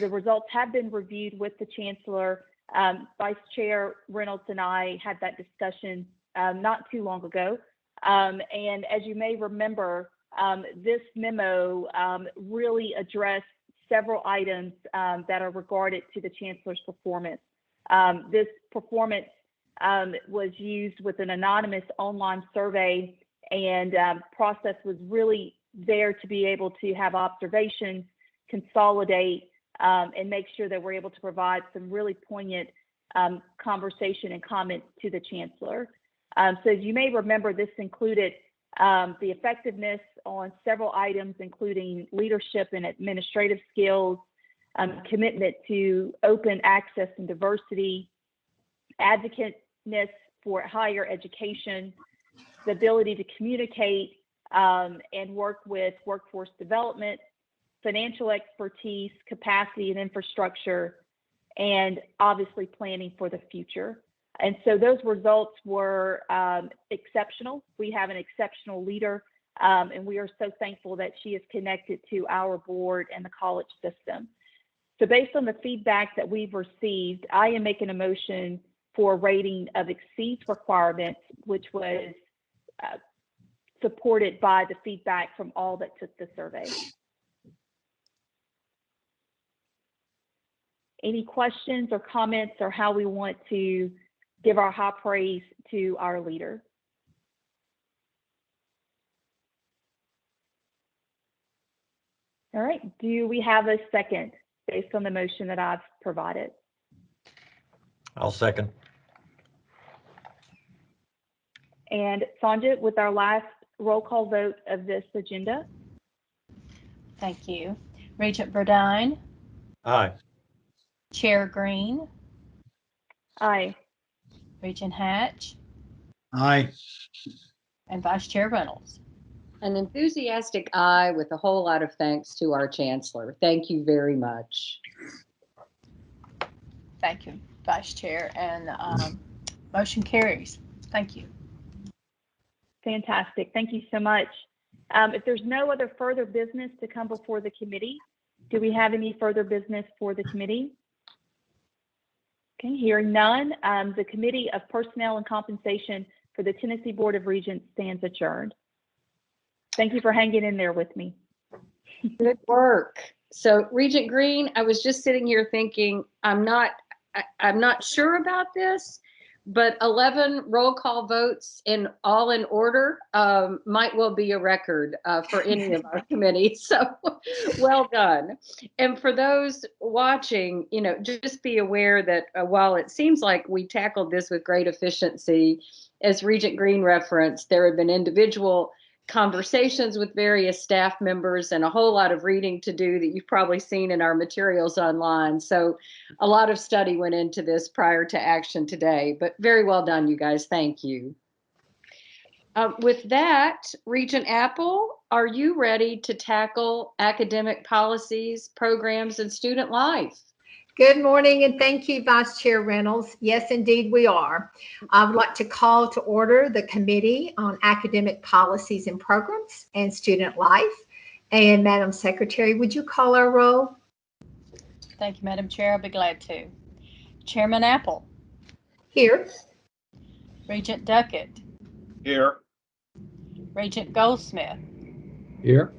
The results have been reviewed with the Chancellor. Vice Chair Reynolds and I had that discussion not too long ago. And as you may remember, this memo really addressed several items that are regarded to the Chancellor's performance. This performance was used with an anonymous online survey, and process was really there to be able to have observations, consolidate, and make sure that we're able to provide some really poignant conversation and comments to the Chancellor. So as you may remember, this included the effectiveness on several items, including leadership and administrative skills, commitment to open access and diversity, advocateness for higher education, the ability to communicate and work with workforce development, financial expertise, capacity and infrastructure, and obviously planning for the future. And so those results were exceptional. We have an exceptional leader, and we are so thankful that she is connected to our board and the college system. So based on the feedback that we've received, I am making a motion for a rating of exceeds requirements, which was supported by the feedback from all that took the survey. Any questions or comments or how we want to give our high praise to our leader? All right, do we have a second based on the motion that I've provided? I'll second. And Sanjit, with our last roll call vote of this agenda. Thank you. Regent Burdine, Aye. Chair Green, Aye. Regent Hatch, Aye. and Vice Chair Reynolds. An enthusiastic aye with a whole lot of thanks to our chancellor. Thank you very much. Thank you, Vice Chair, and motion carries. Thank you. Fantastic. Thank you so much. If there's no other further business to come before the committee, do we have any further business for the committee? Okay, hearing none, the Committee of Personnel and Compensation for the Tennessee Board of Regents stands adjourned. Thank you for hanging in there with me. Good work. So Regent Green, I was just sitting here thinking, I'm not sure about this, but 11 roll call votes all in order might well be a record for any of our committees. So well done. And for those watching, just be aware that while it seems like we tackled this with great efficiency, as Regent Green referenced, there have been individual conversations with various staff members and a whole lot of reading to do that you've probably seen in our materials online. So a lot of study went into this prior to action today, but very well done, you guys. Thank you. With that, Regent Apple, are you ready to tackle academic policies, programs, and student life? Good morning, and thank you, Vice Chair Reynolds. Yes, indeed, we are. I would like to call to order the Committee on Academic Policies and Programs and Student Life. And Madam Secretary, would you call our roll? Thank you, Madam Chair. I'll be glad to. Chairman Apple. Here. Regent Duckett. Here. Regent Goldsmith. Here.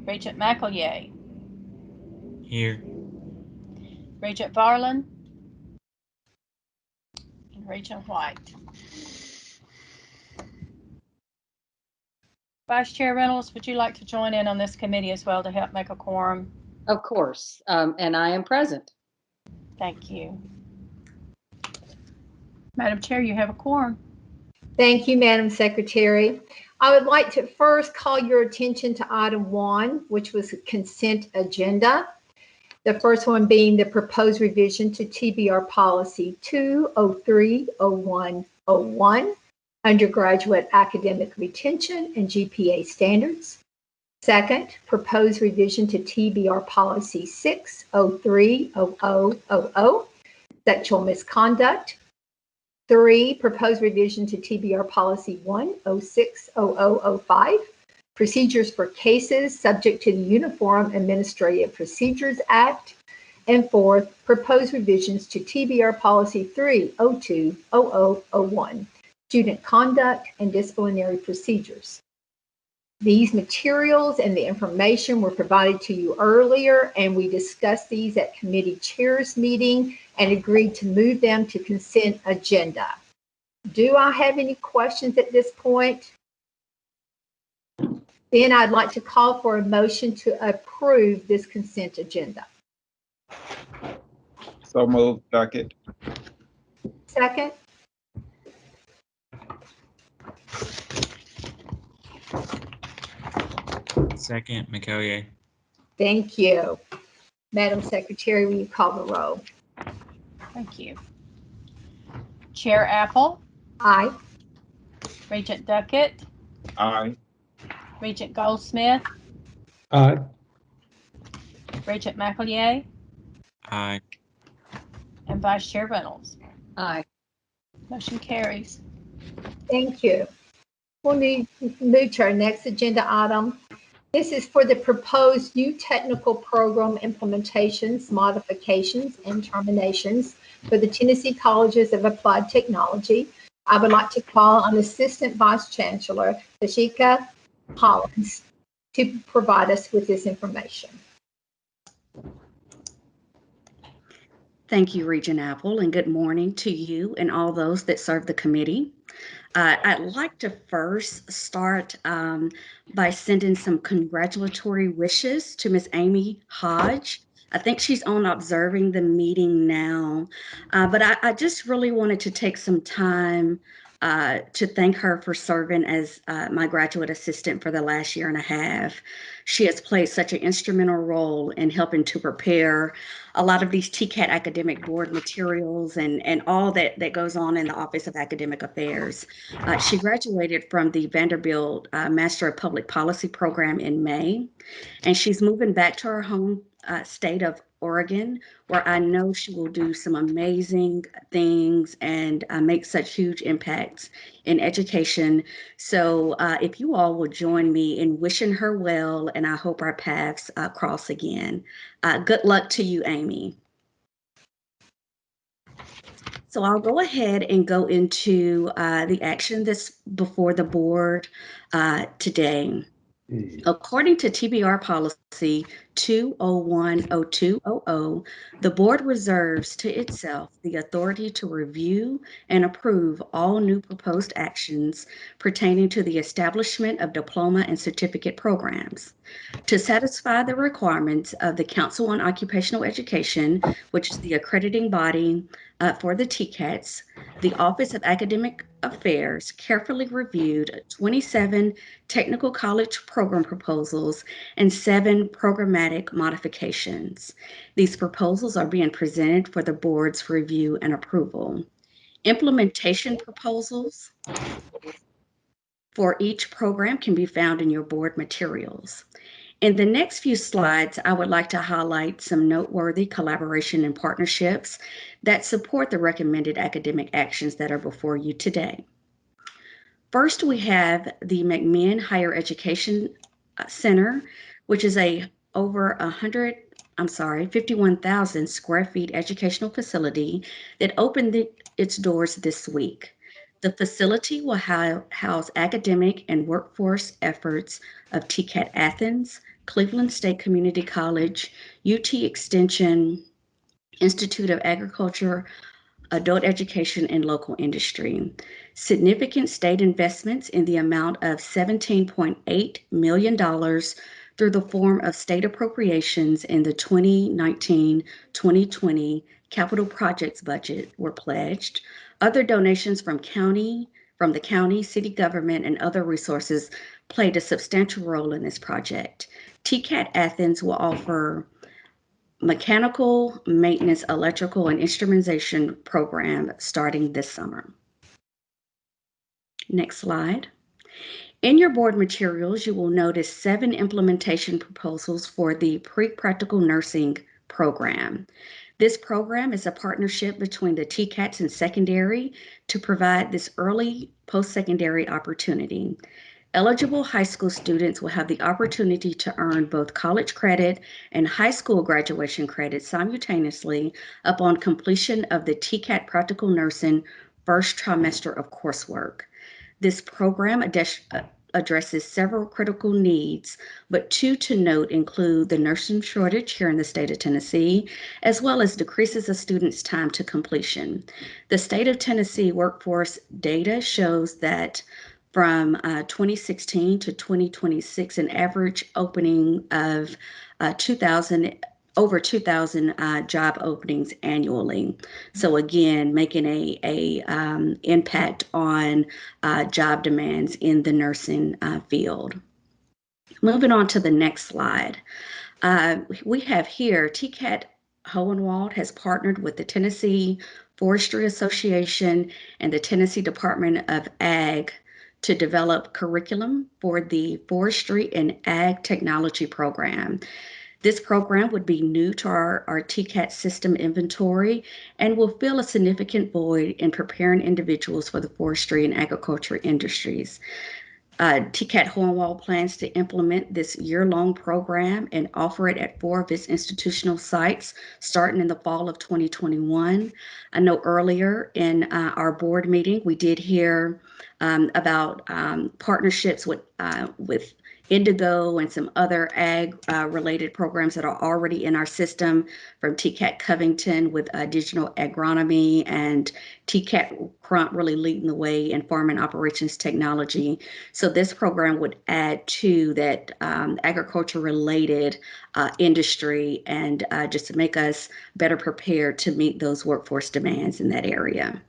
Regent McEllier. Here. Regent Varlin, and Regent White. Vice Chair Reynolds, would you like to join in on this committee as well to help make a quorum? Of course, and I am present. Thank you. Madam Chair, you have a quorum. Thank you, Madam Secretary. I would like to first call your attention to item 1, which was a consent agenda. The first one being the proposed revision to TBR policy 2030101, undergraduate academic retention and GPA standards. Second, proposed revision to TBR policy 6030000, sexual misconduct. 3, proposed revision to TBR policy 1060005, procedures for cases subject to the Uniform Administrative Procedures Act. And 4th, proposed revisions to TBR policy 3020001, student conduct and disciplinary procedures. These materials and the information were provided to you earlier, and we discussed these at committee chairs meeting and agreed to move them to consent agenda. Do I have any questions at this point? Then I'd like to call for a motion to approve this consent agenda. So moved, Duckett. Second. Second, McEllier. Thank you. Madam Secretary, will you call the roll? Thank you. Chair Apple. Aye. Regent Duckett. Aye. Regent Goldsmith. Aye. Regent McEllier. Aye. And Vice Chair Reynolds. Aye. Motion carries. Thank you. We'll move to our next agenda item. This is for the proposed new technical program implementations, modifications, and terminations for the Tennessee Colleges of Applied Technology. I would like to call on Assistant Vice Chancellor Tashika Hollins to provide us with this information. Thank you, Regent Apple, and good morning to you and all those that serve the committee. I'd like to first start by sending some congratulatory wishes to Miss Amy Hodge. I think she's on observing the meeting now, but I just really wanted to take some time to thank her for serving as my graduate assistant for the last year and a half. She has played such an instrumental role in helping to prepare a lot of these TCAT academic board materials and all that goes on in the Office of Academic Affairs. She graduated from the Vanderbilt Master of Public Policy program in May, and she's moving back to her home state of Oregon, where I know she will do some amazing things and make such huge impacts in education. So if you all will join me in wishing her well, and I hope our paths cross again. Good luck to you, Amy. So I'll go ahead and go into the action that's before the board today. According to TBR policy 2010200, the board reserves to itself the authority to review and approve all new proposed actions pertaining to the establishment of diploma and certificate programs. To satisfy the requirements of the Council on Occupational Education, which is the accrediting body for the TCATs, the Office of Academic Affairs carefully reviewed 27 technical college program proposals and 7 programmatic modifications. These proposals are being presented for the board's review and approval. Implementation proposals for each program can be found in your board materials. In the next few slides, I would like to highlight some noteworthy collaboration and partnerships that support the recommended academic actions that are before you today. First, we have the McMinn Higher Education Center, which is a over 51,000 square feet educational facility that opened its doors this week. The facility will house academic and workforce efforts of TCAT Athens, Cleveland State Community College, UT Extension, Institute of Agriculture, Adult Education, and local industry. Significant state investments in the amount of $17.8 million through the form of state appropriations in the 2019-2020 capital projects budget were pledged. Other donations from the county, city government, and other resources played a substantial role in this project. TCAT Athens will offer mechanical, maintenance, electrical, and instrumentation program starting this summer. Next slide. In your board materials, you will notice 7 implementation proposals for the pre-practical nursing program. This program is a partnership between the TCATs and secondary to provide this early post-secondary opportunity. Eligible high school students will have the opportunity to earn both college credit and high school graduation credit simultaneously upon completion of the TCAT Practical Nursing first trimester of coursework. This program addresses several critical needs, but 2 to note include the nursing shortage here in the state of Tennessee, as well as decreases a student's time to completion. The state of Tennessee workforce data shows that from 2016 to 2026, an average opening of over 2,000 job openings annually. So again, making a impact on job demands in the nursing field. Moving on to the next slide. We have here TCAT Hohenwald has partnered with the Tennessee Forestry Association and the Tennessee Department of Ag to develop curriculum for the Forestry and Ag Technology Program. This program would be new to our TCAT system inventory and will fill a significant void in preparing individuals for the forestry and agriculture industries. TCAT Hohenwald plans to implement this year-long program and offer it at 4 of its institutional sites starting in the fall of 2021. I know earlier in our board meeting, we did hear about partnerships with Indigo and some other ag-related programs that are already in our system, from TCAT Covington with digital agronomy and TCAT Crump really leading the way in farm and operations technology. So this program would add to that agriculture-related industry and just to make us better prepared to meet those workforce demands in that area.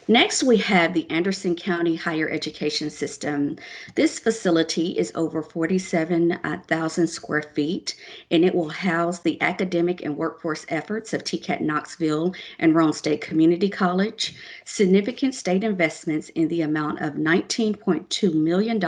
Next, we have the Anderson County Higher Education System. This facility is over 47,000 square feet, and it will house the academic and workforce efforts of TCAT Knoxville and Roane State Community College. Significant state investments in the amount of $19.2 million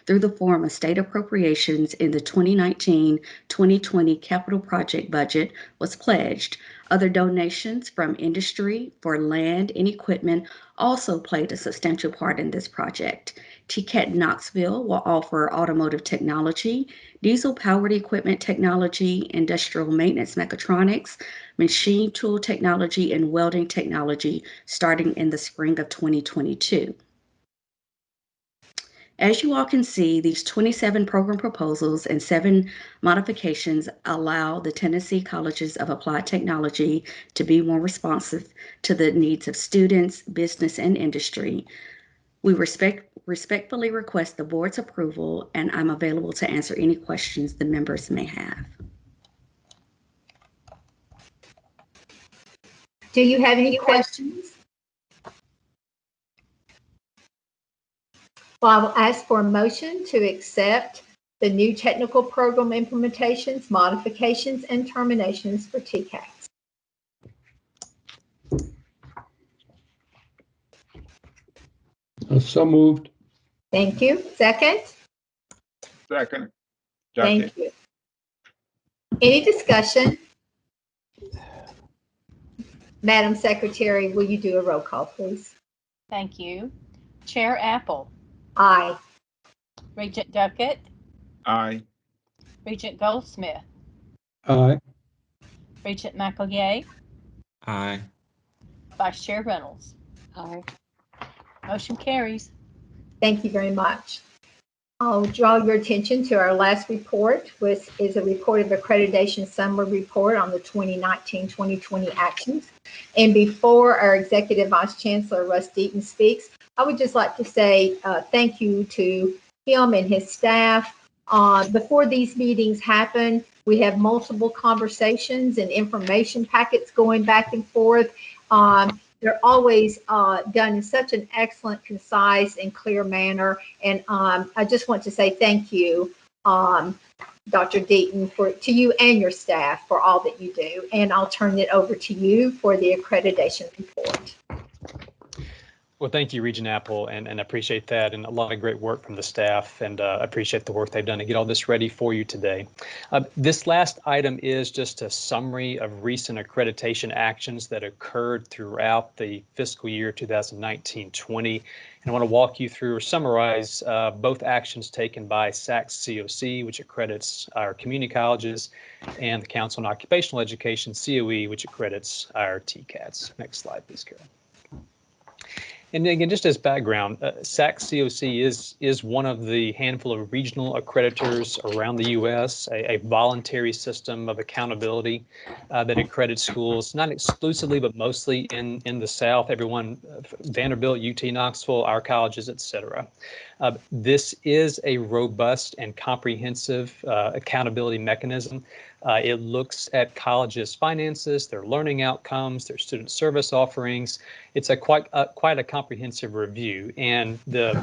through the form of state appropriations in the 2019-2020 capital project budget was pledged. Other donations from industry for land and equipment also played a substantial part in this project. TCAT Knoxville will offer automotive technology, diesel-powered equipment technology, industrial maintenance mechatronics, machine tool technology, and welding technology starting in the spring of 2022. As you all can see, these 27 program proposals and 7 modifications allow the Tennessee Colleges of Applied Technology to be more responsive to the needs of students, business, and industry. We respectfully request the board's approval, and I'm available to answer any questions the members may have. Do you have any questions? Well, I will ask for a motion to accept the new technical program implementations, modifications, and terminations for TCATs. So moved. Thank you. Second? Second. Thank you. Any discussion? Madam Secretary, will you do a roll call, please? Thank you. Chair Apple. Aye. Regent Duckett. Aye. Regent Goldsmith. Aye. Regent McElgay. Aye. Vice Chair Reynolds. Aye. Motion carries. Thank you very much. I'll draw your attention to our last report, which is a report of accreditation summary report on the 2019-2020 actions. And before our Executive Vice Chancellor, Russ Deaton, speaks, I would just like to say thank you to him and his staff. Before these meetings happen, we have multiple conversations and information packets going back and forth. They're always done in such an excellent, concise, and clear manner. And I just want to say thank you, Dr. Deaton, to you and your staff for all that you do. And I'll turn it over to you for the accreditation report. Well, thank you, Regent Apple, and appreciate that, and a lot of great work from the staff, and appreciate the work they've done to get all this ready for you today. This last item is just a summary of recent accreditation actions that occurred throughout the fiscal year 2019-20. And I want to walk you through or summarize both actions taken by SACS COC, which accredits our community colleges, and the Council on Occupational Education, COE, which accredits our TCATs. Next slide, please, Carol. And again, just as background, SACS COC is one of the handful of regional accreditors around the U.S., a voluntary system of accountability that accredits schools, not exclusively, but mostly in the South, everyone, Vanderbilt, UT Knoxville, our colleges, et cetera. This is a robust and comprehensive accountability mechanism. It looks at colleges' finances, their learning outcomes, their student service offerings. It's quite a comprehensive review, and the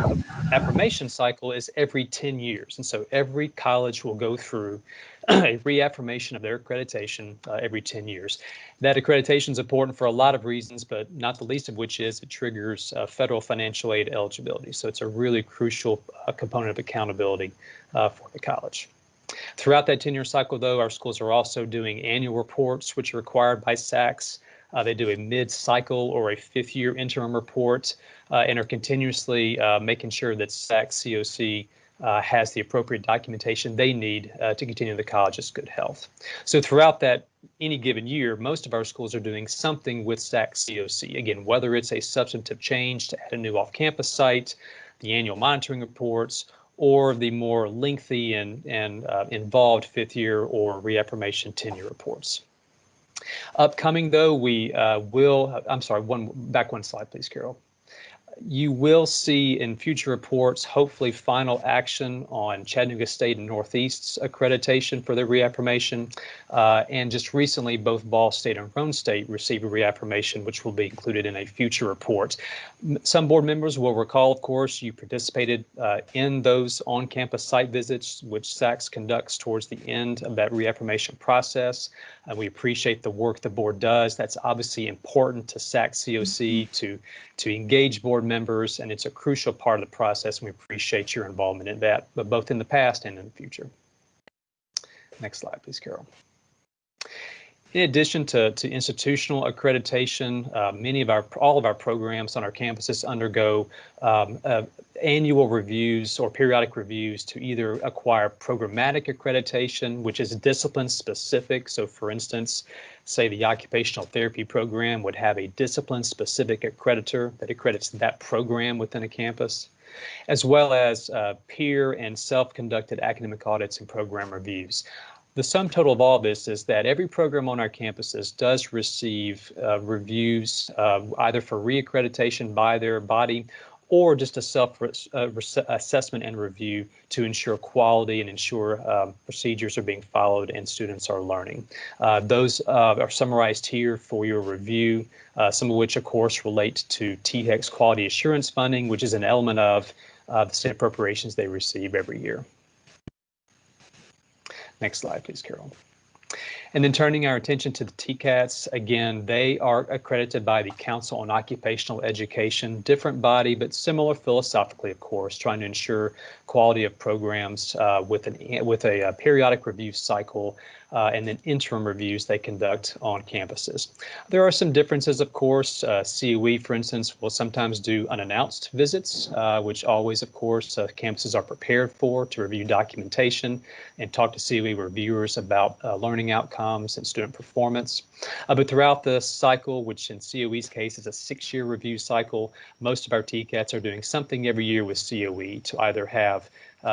affirmation cycle is every 10 years. And so every college will go through a reaffirmation of their accreditation every 10 years. That accreditation is important for a lot of reasons, but not the least of which is it triggers federal financial aid eligibility. So it's a really crucial component of accountability for the college. Throughout that 10-year cycle, though, our schools are also doing annual reports, which are required by SACS. They do a mid-cycle or a fifth-year interim report and are continuously making sure that SACS COC has the appropriate documentation they need to continue the college's good health. So throughout that any given year, most of our schools are doing something with SACS COC. Again, whether it's a substantive change to add a new off-campus site, the annual monitoring reports, or the more lengthy and involved fifth year or reaffirmation 10-year reports. Upcoming, though, we will, I'm sorry, one slide, please, Carol. You will see in future reports, hopefully, final action on Chattanooga State and Northeast's accreditation for their reaffirmation. And just recently, both Ball State and Roane State received a reaffirmation, which will be included in a future report. Some board members will recall, of course, you participated in those on-campus site visits, which SACS conducts towards the end of that reaffirmation process. We appreciate the work the board does. That's obviously important to SACS COC to engage board members, and it's a crucial part of the process, and we appreciate your involvement in that, but both in the past and in the future. Next slide, please, Carol. In addition to institutional accreditation, all of our programs on our campuses undergo annual reviews or periodic reviews to either acquire programmatic accreditation, which is discipline specific. So for instance, say the occupational therapy program would have a discipline specific accreditor that accredits that program within a campus, as well as peer and self-conducted academic audits and program reviews. The sum total of all this is that every program on our campuses does receive reviews either for reaccreditation by their body or just a self-assessment and review to ensure quality and ensure procedures are being followed and students are learning. Those are summarized here for your review, some of which, of course, relate to THEC's quality assurance funding, which is an element of the state appropriations they receive every year. Next slide, please, Carol. And then turning our attention to the TCATs, again, they are accredited by the Council on Occupational Education, different body, but similar philosophically, of course, trying to ensure quality of programs with a periodic review cycle and then interim reviews they conduct on campuses. There are some differences, of course. COE, for instance, will sometimes do unannounced visits, which always, of course, campuses are prepared for to review documentation and talk to COE reviewers about learning outcomes and student performance. But throughout the cycle, which in COE's case is a 6-year review cycle, most of our TCATs are doing something every year with COE to either have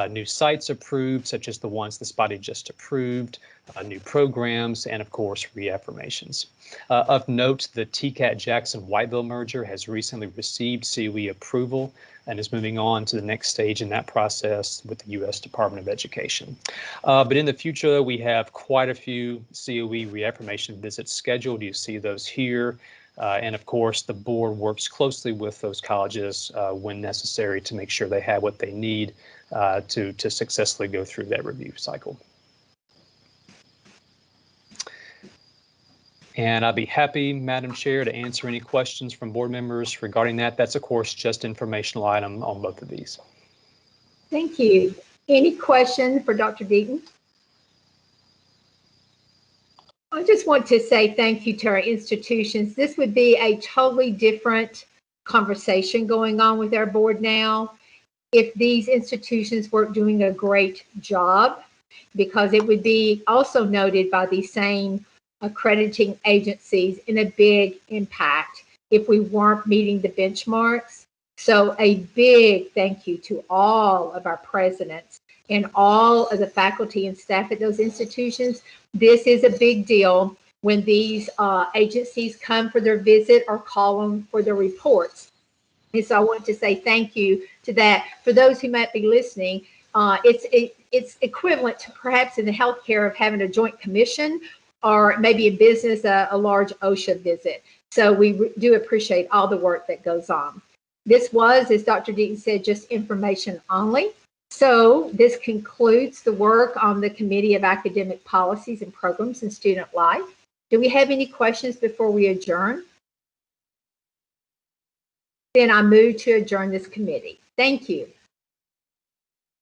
new sites approved, such as the ones this body just approved, new programs, and of course, reaffirmations. Of note, the TCAT Jackson-Whiteville merger has recently received COE approval and is moving on to the next stage in that process with the U.S. Department of Education. But in the future, we have quite a few COE reaffirmation visits scheduled. You see those here. And of course, the board works closely with those colleges when necessary to make sure they have what they need to successfully go through that review cycle. And I'll be happy, Madam Chair, to answer any questions from board members regarding that. That's, of course, just informational item on both of these. Thank you. Any questions for Dr. Deaton? I just want to say thank you to our institutions. This would be a totally different conversation going on with our board now if these institutions weren't doing a great job, because it would be also noted by these same accrediting agencies in a big impact if we weren't meeting the benchmarks. So a big thank you to all of our presidents and all of the faculty and staff at those institutions. This is a big deal when these agencies come for their visit or call them for their reports. And so I want to say thank you to that. For those who might be listening, it's equivalent to perhaps in the healthcare of having a joint commission, or maybe in business, a large OSHA visit. So we do appreciate all the work that goes on. This was, as Dr. Deaton said, just information only. So this concludes the work on the Committee of Academic Policies and Programs and Student Life. Do we have any questions before we adjourn? Then I move to adjourn this committee. Thank you.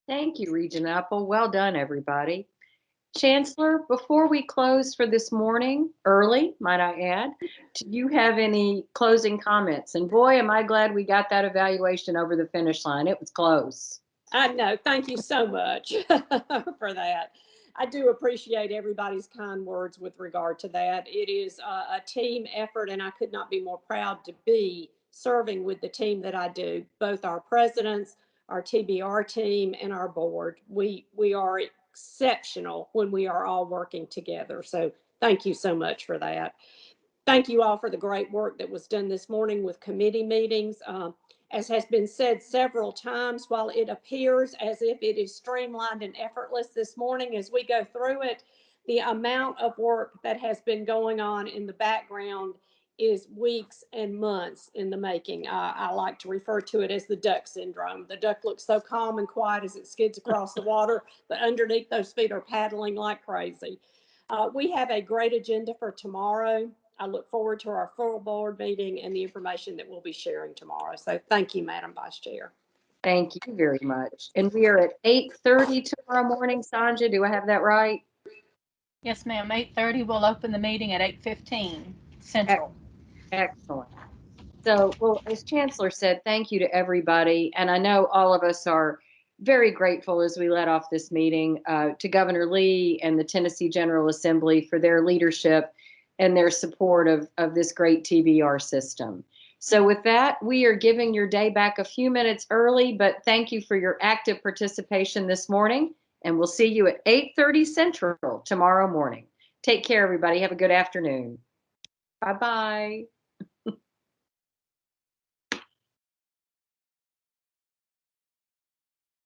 Thank you, Regent Apple. Well done, everybody. Chancellor, before we close for this morning, early, might I add, do you have any closing comments? And boy, am I glad we got that evaluation over the finish line. It was close. I know. Thank you so much for that. I do appreciate everybody's kind words with regard to that. It is a team effort, and I could not be more proud to be serving with the team that I do, both our presidents, our TBR team, and our board. We are exceptional when we are all working together. So thank you so much for that. Thank you all for the great work that was done this morning with committee meetings. As has been said several times, while it appears as if it is streamlined and effortless this morning as we go through it, the amount of work that has been going on in the background is weeks and months in the making. I like to refer to it as the duck syndrome. The duck looks so calm and quiet as it skids across the water, but underneath those feet are paddling like crazy. We have a great agenda for tomorrow. I look forward to our full board meeting and the information that we'll be sharing tomorrow. So thank you, Madam Vice Chair. Thank you very much. And we are at 8:30 tomorrow morning. Sandra, do I have that right? Yes, ma'am. 8:30. We'll open the meeting at 8:15 Central. Excellent. So, well, as Chancellor said, thank you to everybody. And I know all of us are very grateful as we let off this meeting to Governor Lee and the Tennessee General Assembly for their leadership and their support of this great TBR system. So with that, we are giving your day back a few minutes early, but thank you for your active participation this morning. And we'll see you at 8:30 Central tomorrow morning. Take care, everybody. Have a good afternoon. Bye-bye.